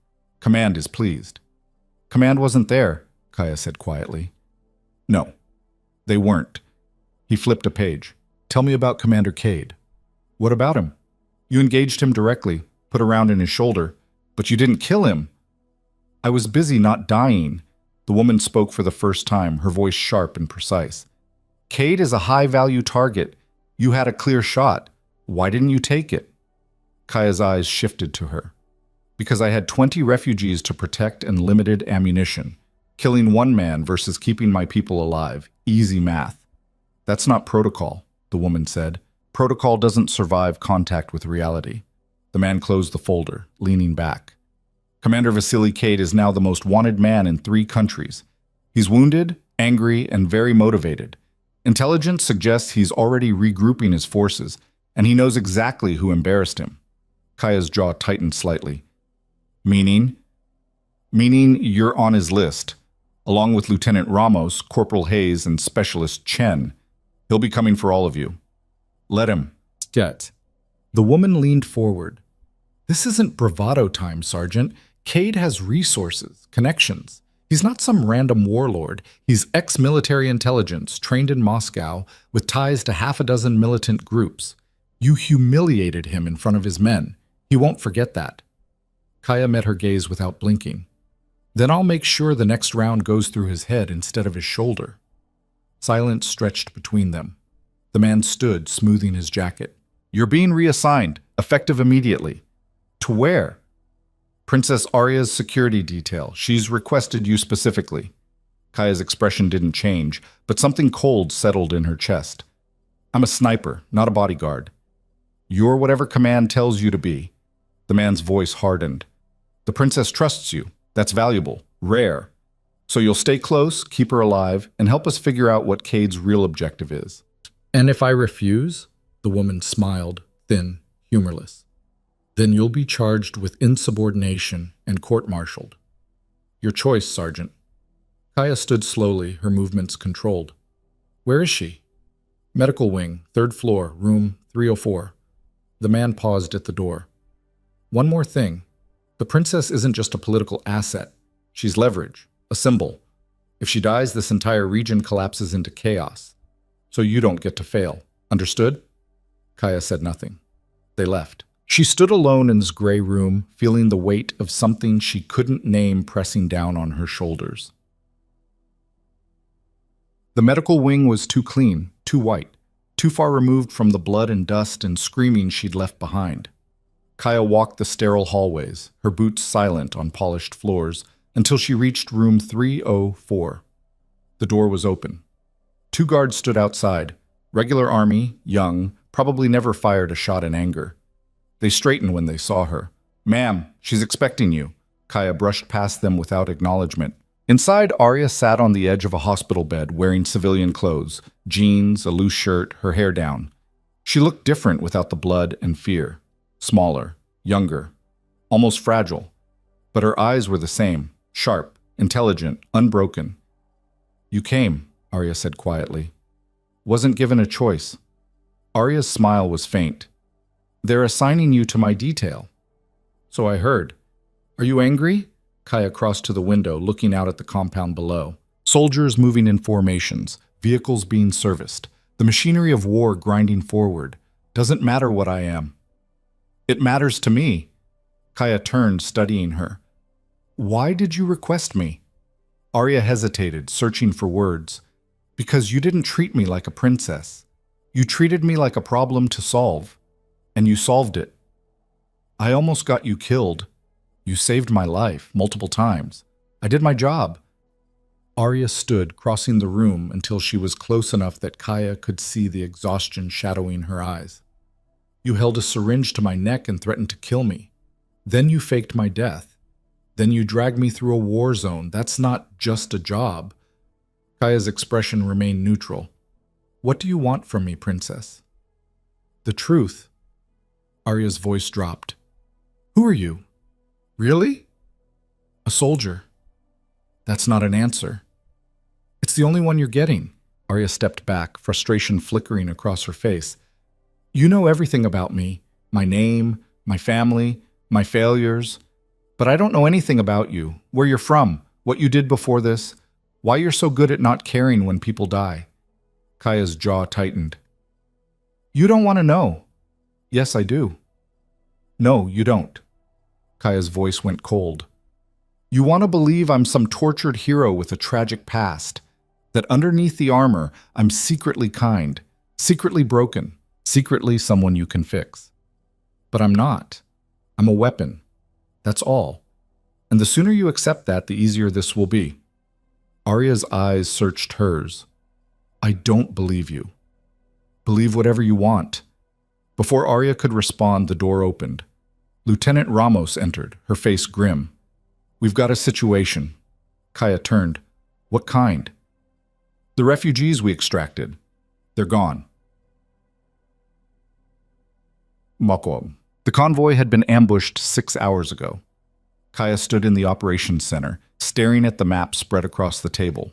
Command is pleased." "Command wasn't there," Kaya said quietly. "No, they weren't." He flipped a page. "Tell me about Commander Cade." "What about him?" "You engaged him directly, put a round in his shoulder, but you didn't kill him." "I was busy not dying." The woman spoke for the first time, her voice sharp and precise. "Cade is a high-value target. You had a clear shot. Why didn't you take it?" Kaya's eyes shifted to her. "Because I had 20 refugees to protect and limited ammunition. Killing one man versus keeping my people alive. Easy math." "That's not protocol," the woman said. "Protocol doesn't survive contact with reality." The man closed the folder, leaning back. "Commander Vasily Cade is now the most wanted man in 3 countries. He's wounded, angry, and very motivated. Intelligence suggests he's already regrouping his forces, and he knows exactly who embarrassed him." Kaya's jaw tightened slightly. "Meaning?" "Meaning you're on his list, along with Lieutenant Ramos, Corporal Hayes, and Specialist Chen. He'll be coming for all of you. Let him." "Get." The woman leaned forward. "This isn't bravado time, Sergeant. Cade has resources, connections. He's not some random warlord. He's ex-military intelligence, trained in Moscow, with ties to 6 militant groups. You humiliated him in front of his men. He won't forget that." Kaya met her gaze without blinking. "Then I'll make sure the next round goes through his head instead of his shoulder." Silence stretched between them. The man stood, smoothing his jacket. "You're being reassigned, effective immediately." "To where?" "Princess Arya's security detail. She's requested you specifically." Kaya's expression didn't change, but something cold settled in her chest. "I'm a sniper, not a bodyguard." "You're whatever command tells you to be." The man's voice hardened. "The princess trusts you. That's valuable, rare. So you'll stay close, keep her alive, and help us figure out what Cade's real objective is." "And if I refuse?" The woman smiled, thin, humorless. "Then you'll be charged with insubordination and court-martialed." "Your choice, Sergeant." Kaya stood slowly, her movements controlled. "Where is she?" "Medical wing, 3rd floor, room 304. The man paused at the door. "One more thing. The princess isn't just a political asset. She's leverage, a symbol. If she dies, this entire region collapses into chaos. So you don't get to fail. Understood?" Kaya said nothing. They left. She stood alone in this gray room, feeling the weight of something she couldn't name pressing down on her shoulders. The medical wing was too clean, too white, too far removed from the blood and dust and screaming she'd left behind. Kaya walked the sterile hallways, her boots silent on polished floors, until she reached room 304. The door was open. 2 guards stood outside, regular army, young, probably never fired a shot in anger. They straightened when they saw her. "Ma'am, she's expecting you." Kaya brushed past them without acknowledgement. Inside, Arya sat on the edge of a hospital bed wearing civilian clothes, jeans, a loose shirt, her hair down. She looked different without the blood and fear. Smaller, younger, almost fragile. But her eyes were the same, sharp, intelligent, unbroken. "You came," Arya said quietly. "Wasn't given a choice." Arya's smile was faint. "They're assigning you to my detail." "So I heard." "Are you angry?" Kaya crossed to the window, looking out at the compound below. Soldiers moving in formations, vehicles being serviced, the machinery of war grinding forward. "Doesn't matter what I am." "It matters to me." Kaya turned, studying her. "Why did you request me?" Arya hesitated, searching for words. "Because you didn't treat me like a princess. You treated me like a problem to solve. And you solved it. I almost got you killed. You saved my life multiple times. I did my job." Arya stood, crossing the room until she was close enough that Kaya could see the exhaustion shadowing her eyes. "You held a syringe to my neck and threatened to kill me. Then you faked my death. Then you dragged me through a war zone. That's not just a job." Kaya's expression remained neutral. "What do you want from me, princess?" "The truth." Arya's voice dropped. "Who are you?" "Really?" "A soldier." "That's not an answer." "It's the only one you're getting." Arya stepped back, frustration flickering across her face. "You know everything about me, my name, my family, my failures. But I don't know anything about you, where you're from, what you did before this, why you're so good at not caring when people die." Kaya's jaw tightened. "You don't want to know." "Yes, I do." "No, you don't." Kaya's voice went cold. "You want to believe I'm some tortured hero with a tragic past, that underneath the armor I'm secretly kind, secretly broken, secretly someone you can fix. But I'm not. I'm a weapon. That's all. And the sooner you accept that, the easier this will be." Arya's eyes searched hers. "I don't believe you." "Believe whatever you want." Before Arya could respond, the door opened. Lieutenant Ramos entered, her face grim. "We've got a situation." Kaya turned. "What kind?" "The refugees we extracted. They're gone." Mokwam. The convoy had been ambushed 6 hours ago. Kaya stood in the operations center, staring at the map spread across the table.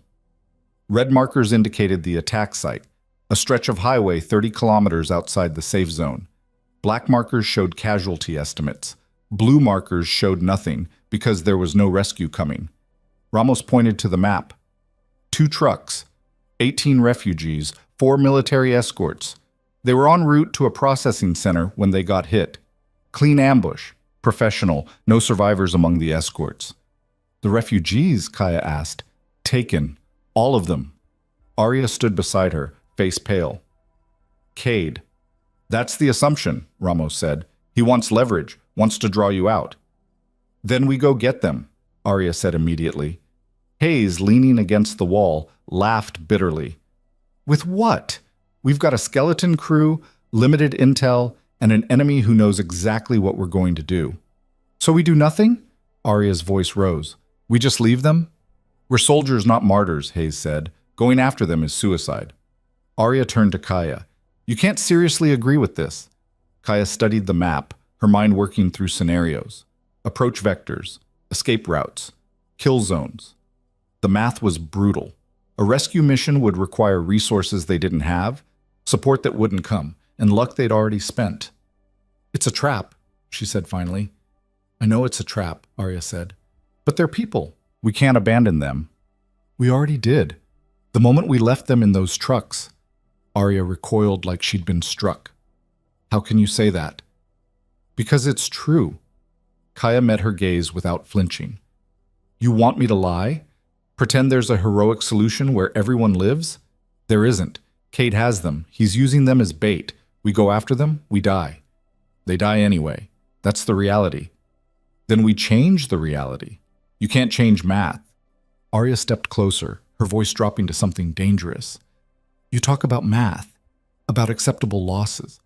Red markers indicated the attack site, a stretch of highway 30 kilometers outside the safe zone. Black markers showed casualty estimates. Blue markers showed nothing because there was no rescue coming. Ramos pointed to the map. 2 trucks, 18 refugees, 4 military escorts. They were en route to a processing center when they got hit. Clean ambush, professional, no survivors among the escorts. "The refugees?" Kaya asked. "Taken. All of them." Arya stood beside her, face pale. "Cade." "That's the assumption," Ramos said. "He wants leverage, wants to draw you out." "Then we go get them," Arya said immediately. Hayes, leaning against the wall, laughed bitterly. "With what? We've got a skeleton crew, limited intel, and an enemy who knows exactly what we're going to do." "So we do nothing?" Arya's voice rose. "We just leave them?" "We're soldiers, not martyrs," Hayes said. "Going after them is suicide." Arya turned to Kaya. "You can't seriously agree with this." Kaya studied the map, her mind working through scenarios. Approach vectors, escape routes, kill zones. The math was brutal. A rescue mission would require resources they didn't have, support that wouldn't come, and luck they'd already spent. "It's a trap," she said finally. "I know it's a trap," Arya said. "But they're people. We can't abandon them." "We already did. The moment we left them in those trucks." Arya recoiled like she'd been struck. "How can you say that?" "Because it's true." Kaya met her gaze without flinching. "You want me to lie? Pretend there's a heroic solution where everyone lives? There isn't. Cade has them. He's using them as bait. We go after them, we die. They die anyway. That's the reality. Then we change the reality. You can't change math." Arya stepped closer, her voice dropping to something dangerous. "You talk about math, about acceptable losses,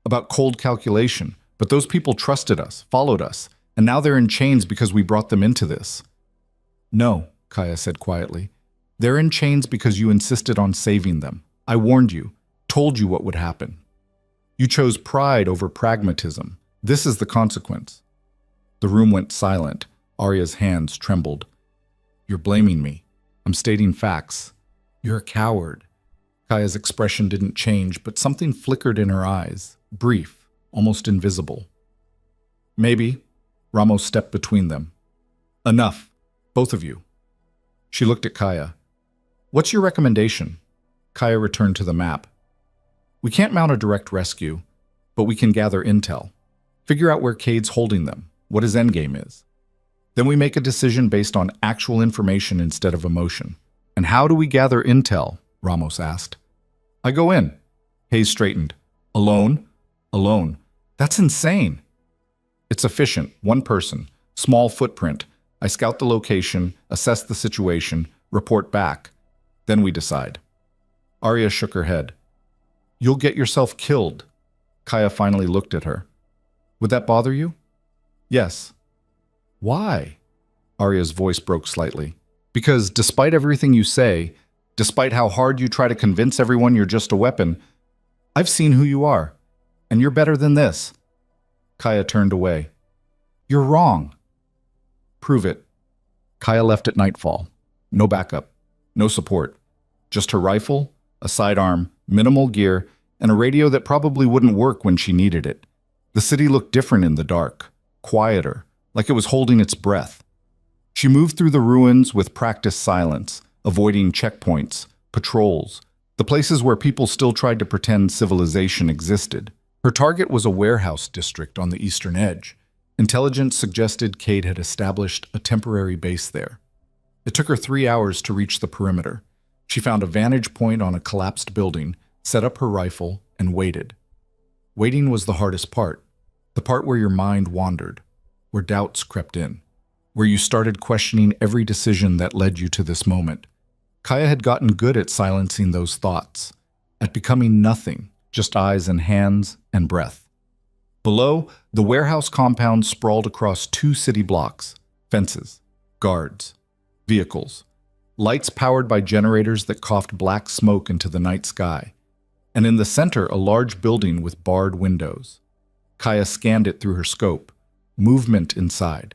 about cold calculation, but those people trusted us, followed us, and now they're in chains because we brought them into this." "No," Kaya said quietly. They're in chains because you insisted on saving them. I warned you, told you what would happen. You chose pride over pragmatism. This is the consequence. The room went silent. Arya's hands trembled. You're blaming me. I'm stating facts. You're a coward. Kaya's expression didn't change, but something flickered in her eyes, brief, almost invisible. Maybe. Ramos stepped between them. Enough, both of you. She looked at Kaya. What's your recommendation? Kaya returned to the map. We can't mount a direct rescue, but we can gather intel. Figure out where Cade's holding them, what his endgame is. Then we make a decision based on actual information instead of emotion. And how do we gather intel? Ramos asked. I go in. Hayes straightened. Alone? Alone. That's insane. It's efficient. One person. Small footprint. I scout the location, assess the situation, report back. Then we decide. Arya shook her head. You'll get yourself killed. Kaya finally looked at her. Would that bother you? Yes. Why? Arya's voice broke slightly. Because despite everything you say, despite how hard you try to convince everyone you're just a weapon, I've seen who you are, and you're better than this. Kaya turned away. You're wrong. Prove it. Kaya left at nightfall. No backup, no support. Just her rifle, a sidearm, minimal gear, and a radio that probably wouldn't work when she needed it. The city looked different in the dark, quieter, like it was holding its breath. She moved through the ruins with practiced silence, avoiding checkpoints, patrols, the places where people still tried to pretend civilization existed. Her target was a warehouse district on the eastern edge. Intelligence suggested Cade had established a temporary base there. It took her 3 hours to reach the perimeter. She found a vantage point on a collapsed building, set up her rifle, and waited. Waiting was the hardest part, the part where your mind wandered, where doubts crept in, where you started questioning every decision that led you to this moment. Kaya had gotten good at silencing those thoughts, at becoming nothing, just eyes and hands and breath. Below, the warehouse compound sprawled across 2 city blocks, fences, guards, vehicles, lights powered by generators that coughed black smoke into the night sky, and in the center a large building with barred windows. Kaya scanned it through her scope. Movement inside.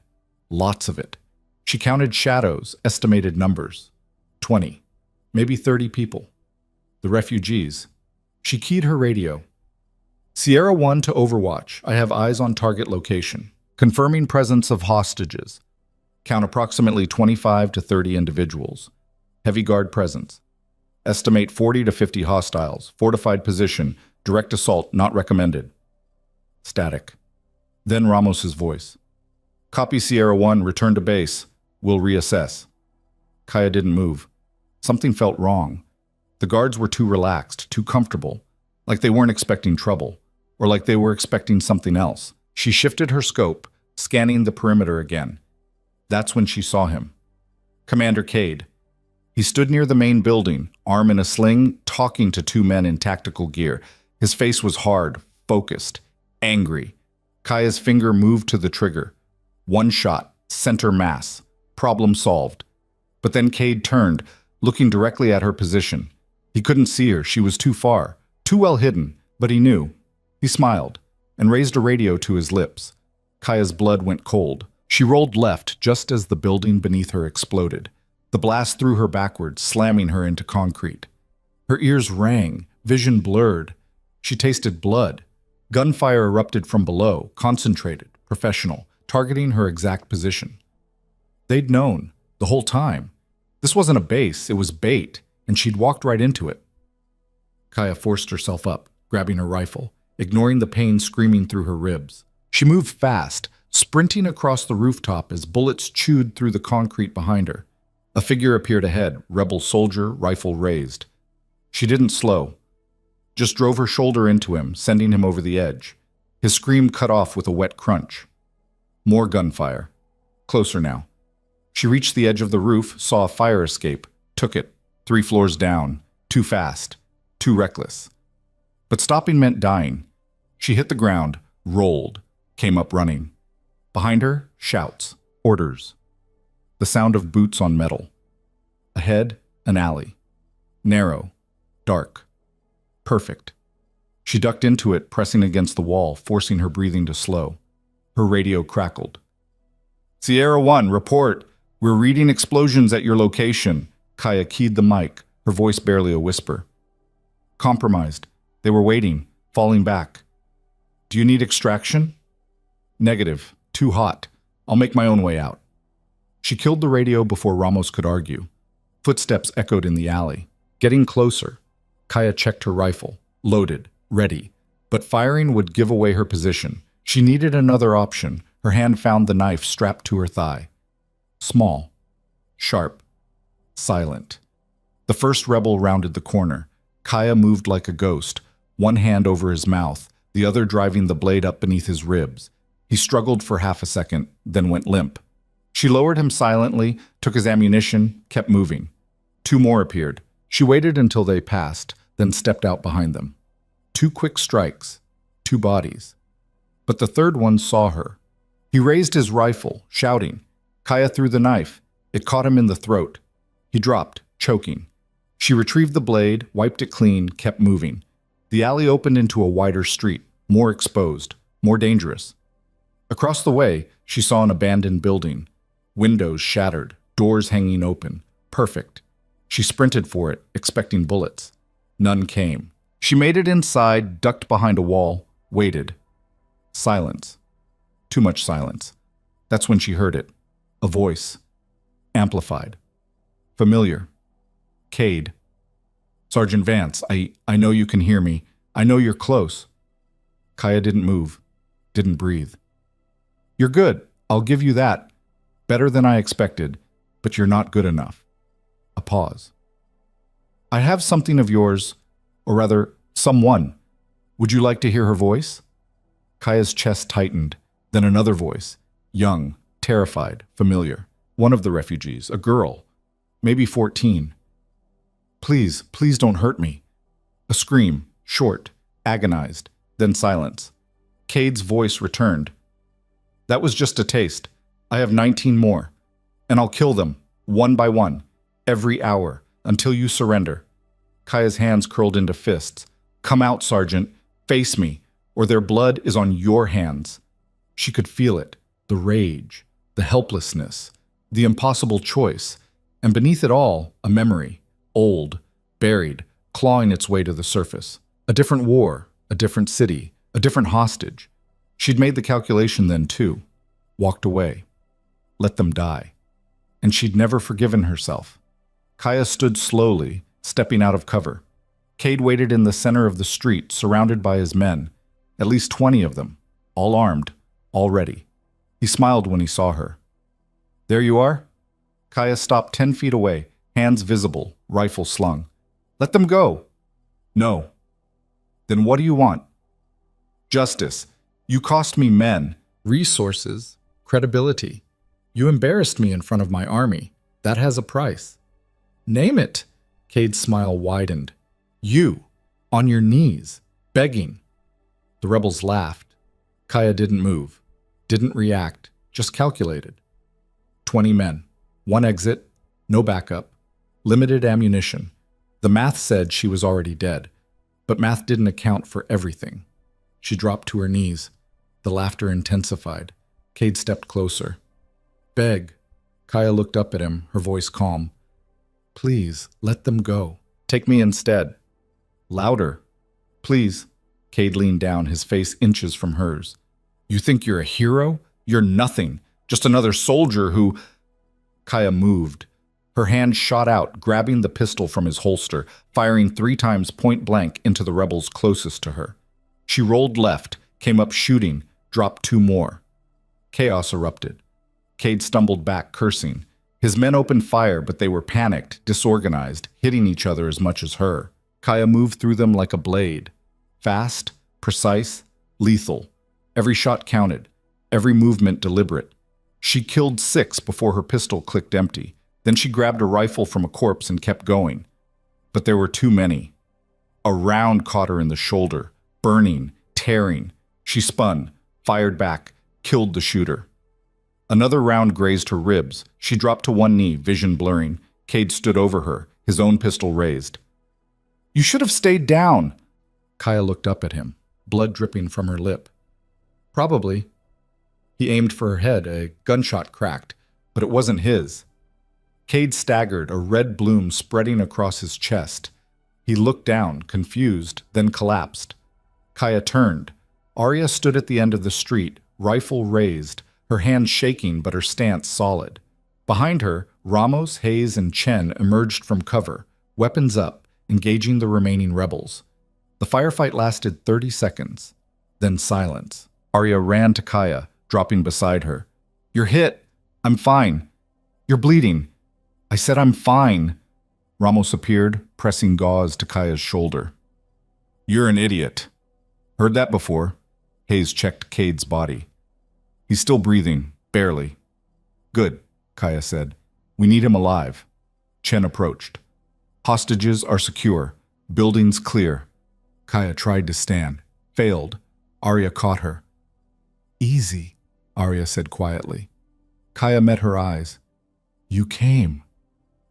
Lots of it. She counted shadows, estimated numbers. 20, maybe 30 people. The refugees. She keyed her radio. Sierra 1 to Overwatch. I have eyes on target location. Confirming presence of hostages. Count approximately 25 to 30 individuals. Heavy guard presence. Estimate 40 to 50 hostiles. Fortified position. Direct assault not recommended. Static. Then Ramos's voice. Copy Sierra 1, return to base. We'll reassess. Kaya didn't move. Something felt wrong. The guards were too relaxed, too comfortable, like they weren't expecting trouble, or like they were expecting something else. She shifted her scope, scanning the perimeter again. That's when she saw him. Commander Cade. He stood near the main building, arm in a sling, talking to 2 men in tactical gear. His face was hard, focused, angry. Kaya's finger moved to the trigger. 1 shot, center mass. Problem solved. But then Cade turned, looking directly at her position. He couldn't see her. She was too far, too well hidden, but he knew. He smiled and raised a radio to his lips. Kaya's blood went cold. She rolled left just as the building beneath her exploded. The blast threw her backwards, slamming her into concrete. Her ears rang, vision blurred. She tasted blood. Gunfire erupted from below, concentrated, professional, targeting her exact position. They'd known, the whole time. This wasn't a base, it was bait, and she'd walked right into it. Kaya forced herself up, grabbing her rifle, ignoring the pain screaming through her ribs. She moved fast, sprinting across the rooftop as bullets chewed through the concrete behind her. A figure appeared ahead, rebel soldier, rifle raised. She didn't slow, just drove her shoulder into him, sending him over the edge. His scream cut off with a wet crunch. More gunfire. Closer now. She reached the edge of the roof, saw a fire escape, took it, 3 floors down, too fast, too reckless. But stopping meant dying. She hit the ground, rolled, came up running. Behind her, shouts, orders. The sound of boots on metal. Ahead, an alley. Narrow. Dark. Perfect. She ducked into it, pressing against the wall, forcing her breathing to slow. Her radio crackled. Sierra 1, report. We're reading explosions at your location. Kaya keyed the mic, her voice barely a whisper. Compromised. They were waiting, falling back. Do you need extraction? Negative. Too hot. I'll make my own way out. She killed the radio before Ramos could argue. Footsteps echoed in the alley. Getting closer. Kaya checked her rifle. Loaded. Ready. But firing would give away her position. She needed another option. Her hand found the knife strapped to her thigh. Small. Sharp. Silent. The first rebel rounded the corner. Kaya moved like a ghost, one hand over his mouth, the other driving the blade up beneath his ribs. He struggled for half a second, then went limp. She lowered him silently, took his ammunition, kept moving. Two more appeared. She waited until they passed, then stepped out behind them. 2 quick strikes. 2 bodies. But the third one saw her. He raised his rifle, shouting. Kaya threw the knife. It caught him in the throat. He dropped, choking. She retrieved the blade, wiped it clean, kept moving. The alley opened into a wider street, more exposed, more dangerous. Across the way, she saw an abandoned building. Windows shattered, doors hanging open. Perfect. She sprinted for it, expecting bullets. None came. She made it inside, ducked behind a wall, waited. Silence. Too much silence. That's when she heard it. A voice. Amplified. Familiar. Cade. Sergeant Vance, I know you can hear me. I know you're close. Kaya didn't move. Didn't breathe. You're good. I'll give you that. Better than I expected, but you're not good enough. A pause. I have something of yours, or rather, someone. Would you like to hear her voice? Kaya's chest tightened. Then another voice. Young, terrified, familiar. One of the refugees, a girl. Maybe 14. Please, please don't hurt me. A scream, short, agonized, then silence. Cade's voice returned. That was just a taste. I have 19 more. And I'll kill them, one by one, every hour, until you surrender. Kaya's hands curled into fists. Come out, Sergeant. Face me, or their blood is on your hands. She could feel it, the rage, the helplessness, the impossible choice, and beneath it all, a memory. Old, buried, clawing its way to the surface. A different war, a different city, a different hostage. She'd made the calculation then, too. Walked away. Let them die. And she'd never forgiven herself. Kaya stood slowly, stepping out of cover. Cade waited in the center of the street, surrounded by his men. At least 20 of them, all armed, all ready. He smiled when he saw her. There you are? Kaya stopped 10 feet away, hands visible, rifle slung. Let them go. No. Then what do you want? Justice. You cost me men, resources, credibility. You embarrassed me in front of my army. That has a price. Name it. Cade's smile widened. You, on your knees, begging. The rebels laughed. Kaya didn't move, didn't react, just calculated. 20 men, 1 exit, no backup, limited ammunition. The math said she was already dead, but math didn't account for everything. She dropped to her knees. The laughter intensified. Cade stepped closer. Beg. Kaya looked up at him, her voice calm. Please, let them go. Take me instead. Louder. Please. Cade leaned down, his face inches from hers. You think you're a hero? You're nothing. Just another soldier who... Kaya moved. Her hand shot out, grabbing the pistol from his holster, firing 3 times point blank into the rebels closest to her. She rolled left, came up shooting, dropped 2 more. Chaos erupted. Cade stumbled back, cursing. His men opened fire, but they were panicked, disorganized, hitting each other as much as her. Kaya moved through them like a blade. Fast, precise, lethal. Every shot counted, every movement deliberate. She killed 6 before her pistol clicked empty. Then she grabbed a rifle from a corpse and kept going. But there were too many. A round caught her in the shoulder, burning, tearing. She spun, fired back, killed the shooter. Another round grazed her ribs. She dropped to one knee, vision blurring. Cade stood over her, his own pistol raised. "You should have stayed down." Kaya looked up at him, blood dripping from her lip. "Probably." He aimed for her head. A gunshot cracked, but it wasn't his. Cade staggered, a red bloom spreading across his chest. He looked down, confused, then collapsed. Kaya turned. Arya stood at the end of the street, rifle raised, her hand shaking but her stance solid. Behind her, Ramos, Hayes, and Chen emerged from cover, weapons up, engaging the remaining rebels. The firefight lasted 30 seconds, then silence. Arya ran to Kaya, dropping beside her. "You're hit. I'm fine. You're bleeding." "I said I'm fine." Ramos appeared, pressing gauze to Kaya's shoulder. "You're an idiot." "Heard that before." Hayes checked Cade's body. "He's still breathing, barely." "Good," Kaya said. "We need him alive." Chen approached. "Hostages are secure. Buildings clear." Kaya tried to stand. Failed. Arya caught her. "Easy," Arya said quietly. Kaya met her eyes. "You came."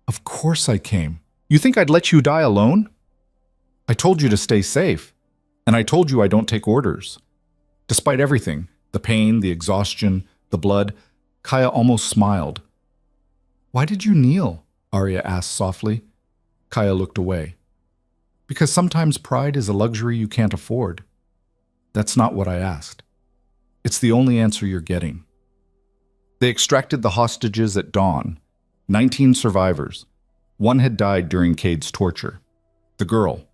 "Of course I came. You think I'd let you die alone?" "I told you to stay safe. And I told you I don't take orders." Despite everything, the pain, the exhaustion, the blood, Kaya almost smiled. "Why did you kneel?" Arya asked softly. Kaya looked away. "Because sometimes pride is a luxury you can't afford." "That's not what I asked." "It's the only answer you're getting." They extracted the hostages at dawn. 19 survivors. One had died during Cade's torture. The girl.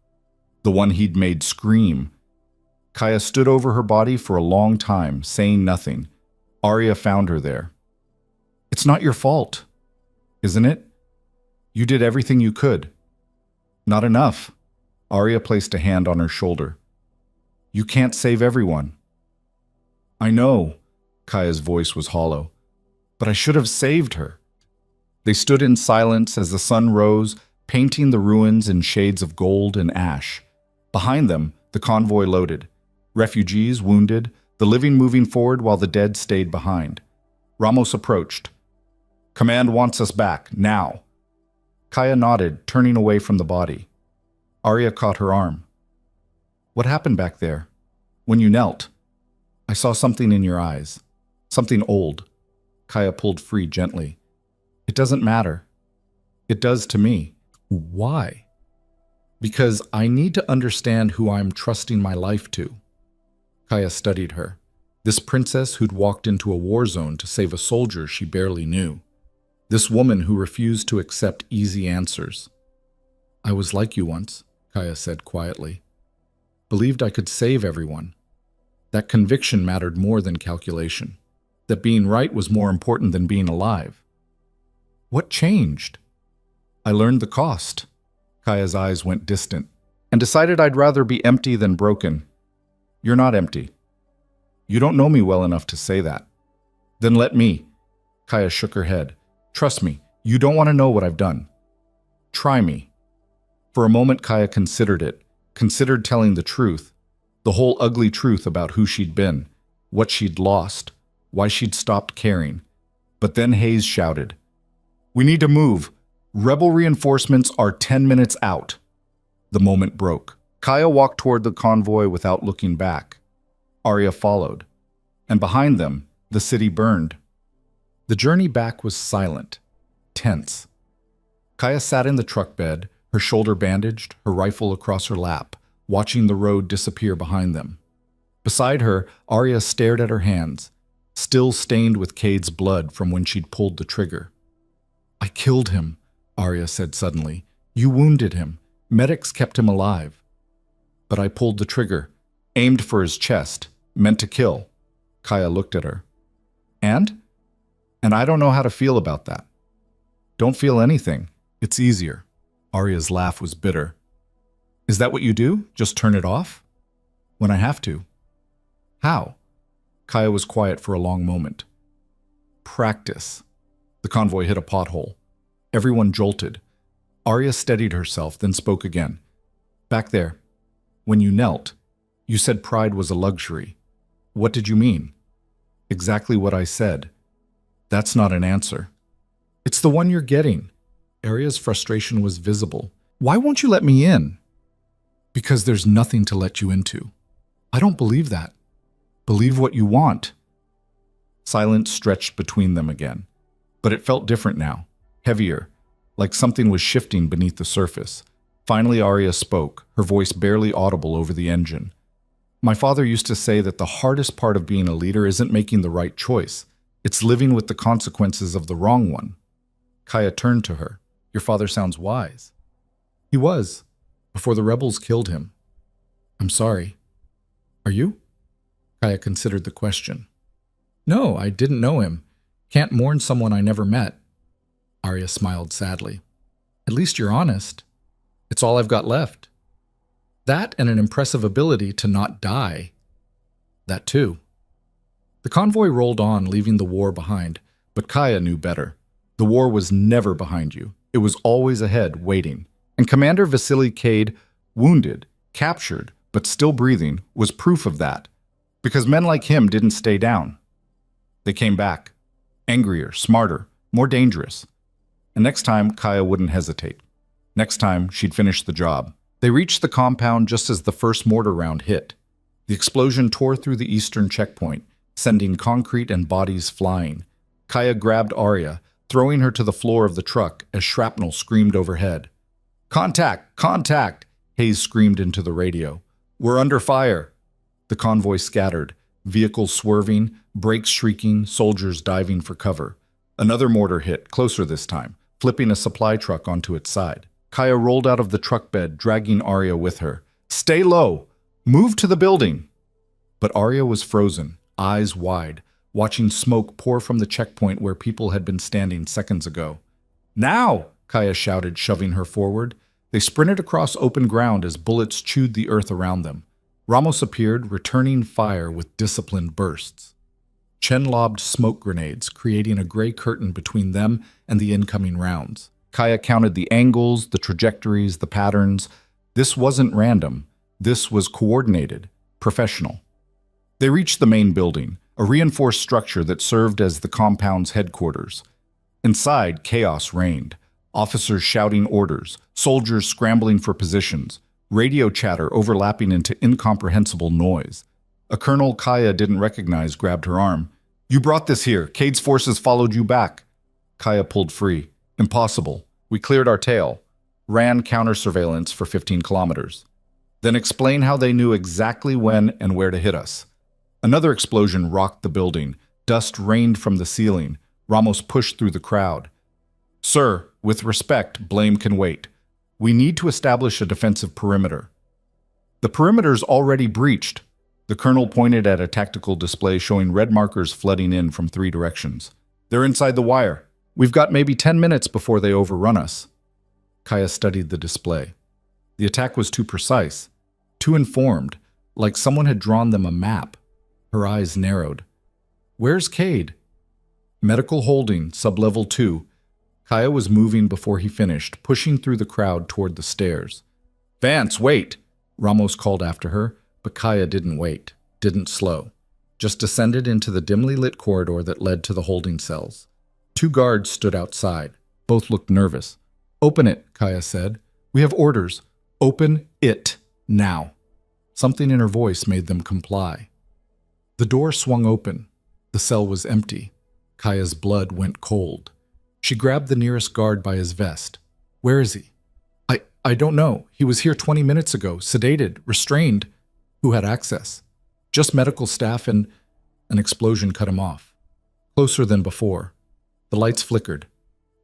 The one he'd made scream. Kaya stood over her body for a long time, saying nothing. Arya found her there. "It's not your fault, isn't it? You did everything you could." "Not enough." Arya placed a hand on her shoulder. "You can't save everyone." "I know." Kaya's voice was hollow. "But I should have saved her." They stood in silence as the sun rose, painting the ruins in shades of gold and ash. Behind them, the convoy loaded. Refugees, wounded, the living moving forward while the dead stayed behind. Ramos approached. "Command wants us back, now." Kaya nodded, turning away from the body. Arya caught her arm. "What happened back there? When you knelt?" "I saw something in your eyes. Something old." Kaya pulled free gently. "It doesn't matter." "It does to me." "Why?" "Because I need to understand who I'm trusting my life to." Kaya studied her. This princess who'd walked into a war zone to save a soldier she barely knew. This woman who refused to accept easy answers. "I was like you once," Kaya said quietly. "Believed I could save everyone. That conviction mattered more than calculation. That being right was more important than being alive." "What changed?" "I learned the cost." Kaya's eyes went distant. "And decided I'd rather be empty than broken." "You're not empty." "You don't know me well enough to say that." "Then let me." Kaya shook her head. "Trust me, you don't want to know what I've done." "Try me." For a moment Kaya considered it, considered telling the truth, the whole ugly truth about who she'd been, what she'd lost, why she'd stopped caring. But then Hayes shouted, "We need to move. Rebel reinforcements are 10 minutes out." The moment broke. Kaya walked toward the convoy without looking back. Arya followed. And behind them, the city burned. The journey back was silent, tense. Kaya sat in the truck bed, her shoulder bandaged, her rifle across her lap, watching the road disappear behind them. Beside her, Arya stared at her hands, still stained with Cade's blood from when she'd pulled the trigger. "I killed him," Arya said suddenly. "You wounded him. Medics kept him alive." "But I pulled the trigger, aimed for his chest, meant to kill." Kaya looked at her. "And? And I don't know how to feel about that." "Don't feel anything. It's easier." Arya's laugh was bitter. "Is that what you do? Just turn it off?" "When I have to." "How?" Kaya was quiet for a long moment. "Practice." The convoy hit a pothole. Everyone jolted. Arya steadied herself, then spoke again. "Back there. When you knelt, you said pride was a luxury. What did you mean?" "Exactly what I said." "That's not an answer." "It's the one you're getting." Arya's frustration was visible. "Why won't you let me in?" "Because there's nothing to let you into." "I don't believe that." "Believe what you want." Silence stretched between them again. But it felt different now, heavier, like something was shifting beneath the surface. Finally, Arya spoke, her voice barely audible over the engine. "My father used to say that the hardest part of being a leader isn't making the right choice. It's living with the consequences of the wrong one." Kaya turned to her. "Your father sounds wise." "He was, before the rebels killed him." "I'm sorry. Are you?" Kaya considered the question. "No, I didn't know him. Can't mourn someone I never met." Arya smiled sadly. "At least you're honest. It's all I've got left. That and an impressive ability to not die. That too." The convoy rolled on, leaving the war behind, but Kaya knew better. The war was never behind you. It was always ahead, waiting. And Commander Vasily Cade, wounded, captured, but still breathing, was proof of that. Because men like him didn't stay down. They came back. Angrier, smarter, more dangerous. And next time, Kaya wouldn't hesitate. Next time, she'd finish the job. They reached the compound just as the first mortar round hit. The explosion tore through the eastern checkpoint, sending concrete and bodies flying. Kaya grabbed Arya, throwing her to the floor of the truck as shrapnel screamed overhead. "Contact! Contact!" Hayes screamed into the radio. "We're under fire!" The convoy scattered, vehicles swerving, brakes shrieking, soldiers diving for cover. Another mortar hit, closer this time, flipping a supply truck onto its side. Kaya rolled out of the truck bed, dragging Arya with her. "Stay low! Move to the building!" But Arya was frozen, eyes wide, watching smoke pour from the checkpoint where people had been standing seconds ago. "Now!" Kaya shouted, shoving her forward. They sprinted across open ground as bullets chewed the earth around them. Ramos appeared, returning fire with disciplined bursts. Chen lobbed smoke grenades, creating a gray curtain between them and the incoming rounds. Kaya counted the angles, the trajectories, the patterns. This wasn't random. This was coordinated, professional. They reached the main building, a reinforced structure that served as the compound's headquarters. Inside, chaos reigned. Officers shouting orders, soldiers scrambling for positions, radio chatter overlapping into incomprehensible noise. A colonel Kaya didn't recognize grabbed her arm. "You brought this here. Cade's forces followed you back." Kaya pulled free. "Impossible. We cleared our tail. Ran counter-surveillance for 15 kilometers. Then explain how they knew exactly when and where to hit us." Another explosion rocked the building. Dust rained from the ceiling. Ramos pushed through the crowd. "Sir, with respect, blame can wait. We need to establish a defensive perimeter." "The perimeter's already breached." The colonel pointed at a tactical display showing red markers flooding in from 3 directions. "They're inside the wire. We've got maybe 10 minutes before they overrun us." Kaya studied the display. The attack was too precise, too informed, like someone had drawn them a map. Her eyes narrowed. "Where's Cade?" "Medical holding, sublevel 2. Kaya was moving before he finished, pushing through the crowd toward the stairs. "Vance, wait!" Ramos called after her, but Kaya didn't wait, didn't slow. Just descended into the dimly lit corridor that led to the holding cells. 2 guards stood outside. Both looked nervous. "Open it," Kaya said. "We have orders. Open it now." Something in her voice made them comply. The door swung open. The cell was empty. Kaya's blood went cold. She grabbed the nearest guard by his vest. "Where is he?" I don't know. He was here 20 minutes ago, sedated, restrained." "Who had access?" "Just medical staff and..." An explosion cut him off. Closer than before. The lights flickered.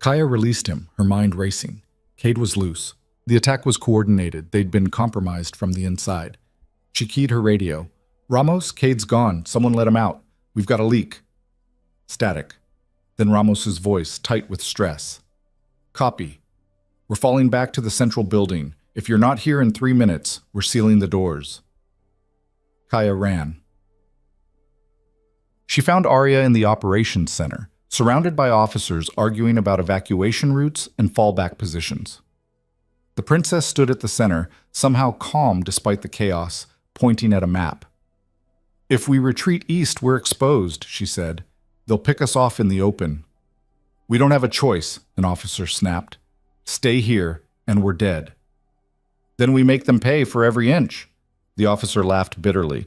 Kaya released him, her mind racing. Cade was loose. The attack was coordinated. They'd been compromised from the inside. She keyed her radio. "Ramos, Cade's gone. Someone let him out. We've got a leak." Static. Then Ramos's voice, tight with stress. "Copy. We're falling back to the central building. If you're not here in 3 minutes, we're sealing the doors." Kaya ran. She found Arya in the operations center, surrounded by officers arguing about evacuation routes and fallback positions. The princess stood at the center, somehow calm despite the chaos, pointing at a map. "If we retreat east, we're exposed," she said. "They'll pick us off in the open." "We don't have a choice," an officer snapped. Stay here, and we're dead. Then we make them pay for every inch. The officer laughed bitterly.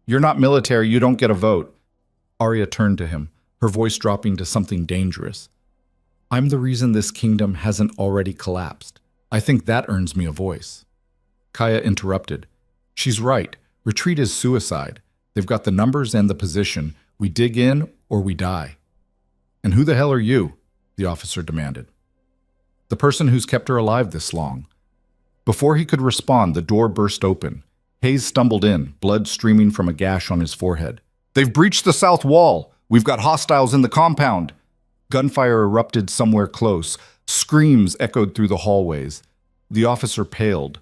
You're not military, you don't get a vote. Arya turned to him, her voice dropping to something dangerous. I'm the reason this kingdom hasn't already collapsed. I think that earns me a voice. Kaya interrupted. She's right. Retreat is suicide. They've got the numbers and the position. We dig in or we die. And who the hell are you? The officer demanded. The person who's kept her alive this long. Before he could respond, the door burst open. Hayes stumbled in, blood streaming from a gash on his forehead. They've breached the south wall. We've got hostiles in the compound. Gunfire erupted somewhere close. Screams echoed through the hallways. The officer paled.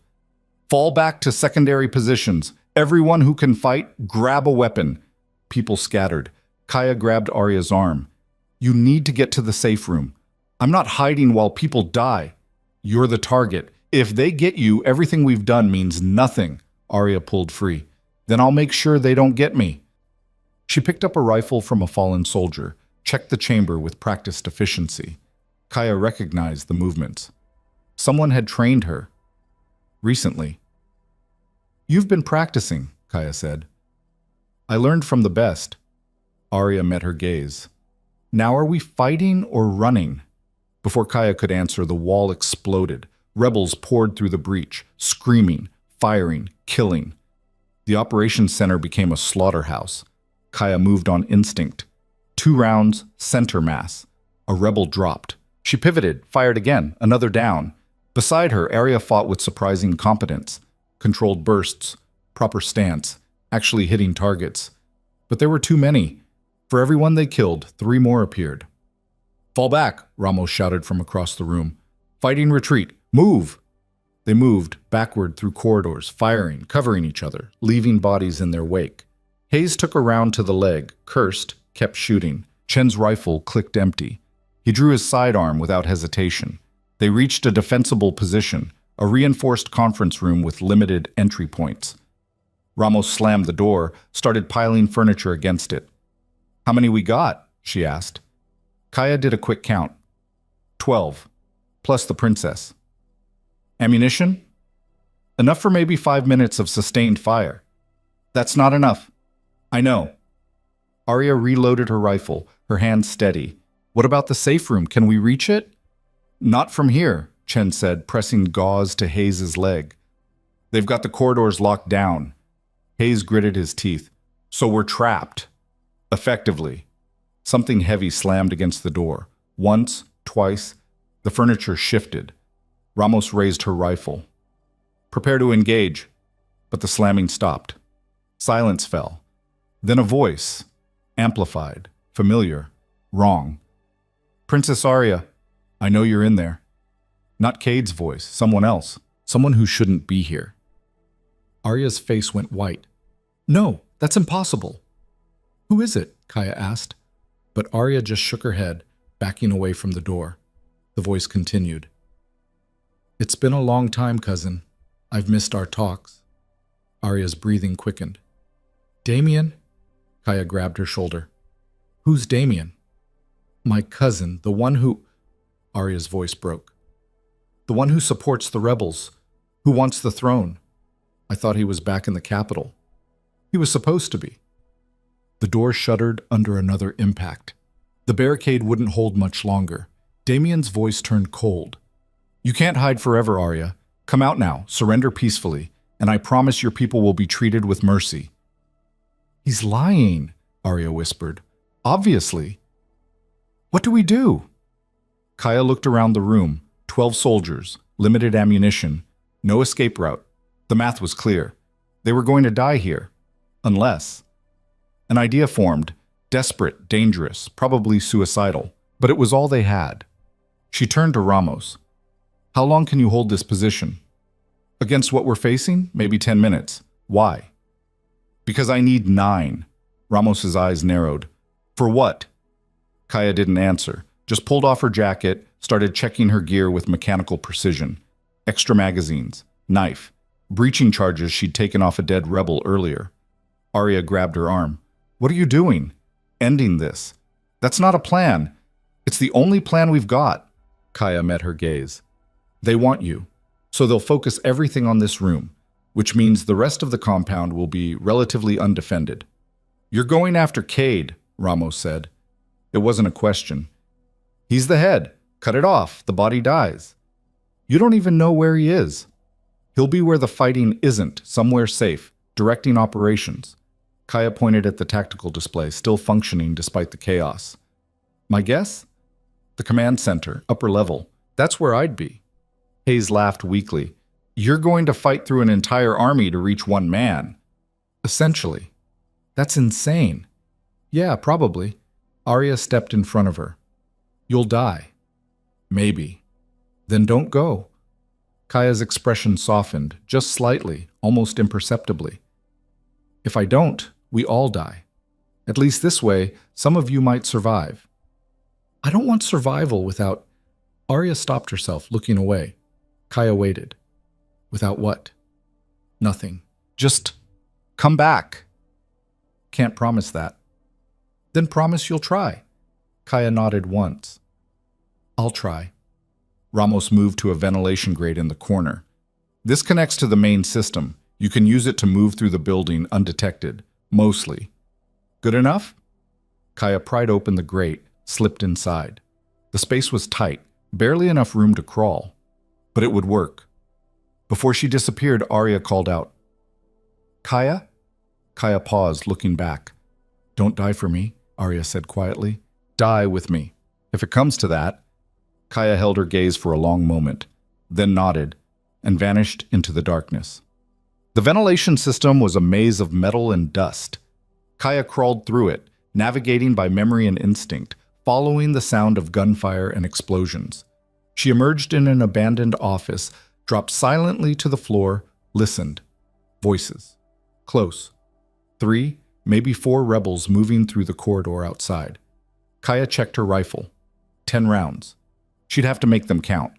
Fall back to secondary positions. Everyone who can fight, grab a weapon. People scattered. Kaya grabbed Arya's arm. You need to get to the safe room. I'm not hiding while people die. You're the target. If they get you, everything we've done means nothing. Arya pulled free. Then I'll make sure they don't get me. She picked up a rifle from a fallen soldier, checked the chamber with practiced efficiency. Kaya recognized the movements. Someone had trained her. Recently. You've been practicing, Kaya said. I learned from the best. Arya met her gaze. Now are we fighting or running? Before Kaya could answer, the wall exploded. Rebels poured through the breach, screaming, firing, killing. The operations center became a slaughterhouse. Kaya moved on instinct. 2 rounds, center mass. A rebel dropped. She pivoted, fired again, another down. Beside her, Arya fought with surprising competence. Controlled bursts, proper stance, actually hitting targets. But there were too many. For every one they killed, 3 more appeared. Fall back, Ramos shouted from across the room. Fighting retreat. Move! They moved, backward through corridors, firing, covering each other, leaving bodies in their wake. Hayes took a round to the leg, cursed, kept shooting. Chen's rifle clicked empty. He drew his sidearm without hesitation. They reached a defensible position, a reinforced conference room with limited entry points. Ramos slammed the door, started piling furniture against it. How many we got? She asked. Kaya did a quick count. 12, plus the princess. Ammunition? Enough for maybe 5 minutes of sustained fire. That's not enough. I know. Arya reloaded her rifle, her hand steady. What about the safe room? Can we reach it? Not from here, Chen said, pressing gauze to Hayes' leg. They've got the corridors locked down. Hayes gritted his teeth. So we're trapped. Effectively. Something heavy slammed against the door. Once, twice, the furniture shifted. Ramos raised her rifle. Prepare to engage. But the slamming stopped. Silence fell. Then a voice. Amplified. Familiar. Wrong. Princess Arya, I know you're in there. Not Cade's voice. Someone else. Someone who shouldn't be here. Arya's face went white. No, that's impossible. Who is it? Kaya asked. But Arya just shook her head, backing away from the door. The voice continued. It's been a long time, cousin. I've missed our talks. Arya's breathing quickened. Damien? Kaya grabbed her shoulder. Who's Damien? My cousin, the one who... Arya's voice broke. The one who supports the rebels, who wants the throne. I thought he was back in the capital. He was supposed to be. The door shuddered under another impact. The barricade wouldn't hold much longer. Damien's voice turned cold. You can't hide forever, Arya. Come out now, surrender peacefully, and I promise your people will be treated with mercy. He's lying, Arya whispered. Obviously. What do we do? Kaya looked around the room. 12 soldiers, limited ammunition, no escape route. The math was clear. They were going to die here. Unless... An idea formed, desperate, dangerous, probably suicidal, but it was all they had. She turned to Ramos. How long can you hold this position? Against what we're facing? Maybe 10 minutes. Why? Because I need 9. Ramos's eyes narrowed. For what? Kaya didn't answer, just pulled off her jacket, started checking her gear with mechanical precision. Extra magazines, knife, breaching charges she'd taken off a dead rebel earlier. Arya grabbed her arm. What are you doing? Ending this. That's not a plan. It's the only plan we've got. Kaya met her gaze. They want you, so they'll focus everything on this room, which means the rest of the compound will be relatively undefended. You're going after Cade, Ramos said. It wasn't a question. He's the head. Cut it off. The body dies. You don't even know where he is. He'll be where the fighting isn't, somewhere safe, directing operations. Kaya pointed at the tactical display, still functioning despite the chaos. My guess? The command center, upper level. That's where I'd be. Hayes laughed weakly. You're going to fight through an entire army to reach one man. Essentially. That's insane. Yeah, probably. Arya stepped in front of her. You'll die. Maybe. Then don't go. Kaya's expression softened, just slightly, almost imperceptibly. If I don't, we all die. At least this way, some of you might survive. I don't want survival without... Arya stopped herself, looking away. Kaya waited. Without what? Nothing. Just come back. Can't promise that. Then promise you'll try. Kaya nodded once. I'll try. Ramos moved to a ventilation grate in the corner. This connects to the main system. You can use it to move through the building undetected, mostly. Good enough? Kaya pried open the grate, slipped inside. The space was tight, barely enough room to crawl. But it would work. Before she disappeared, Arya called out. Kaya? Kaya paused, looking back. Don't die for me, Arya said quietly. Die with me. If it comes to that. Kaya held her gaze for a long moment, then nodded, and vanished into the darkness. The ventilation system was a maze of metal and dust. Kaya crawled through it, navigating by memory and instinct, following the sound of gunfire and explosions. She emerged in an abandoned office, dropped silently to the floor, listened. Voices. Close. 3, maybe 4 rebels moving through the corridor outside. Kaya checked her rifle. 10 rounds. She'd have to make them count.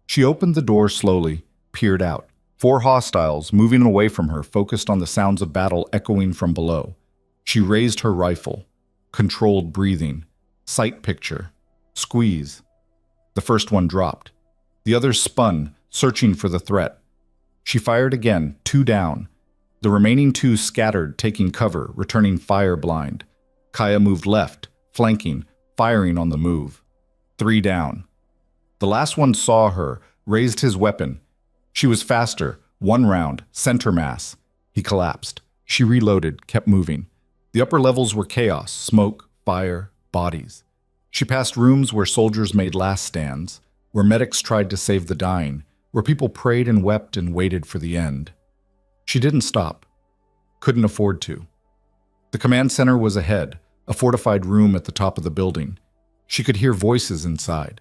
She opened the door slowly, peered out. 4 hostiles, moving away from her, focused on the sounds of battle echoing from below. She raised her rifle. Controlled breathing. Sight picture. Squeeze. The first one dropped. The others spun, searching for the threat. She fired again, 2 down. The remaining 2 scattered, taking cover, returning fire blind. Kaya moved left, flanking, firing on the move. 3 down. The last one saw her, raised his weapon. She was faster, 1 round, center mass. He collapsed. She reloaded, kept moving. The upper levels were chaos, smoke, fire, bodies. She passed rooms where soldiers made last stands, where medics tried to save the dying, where people prayed and wept and waited for the end. She didn't stop. Couldn't afford to. The command center was ahead, a fortified room at the top of the building. She could hear voices inside,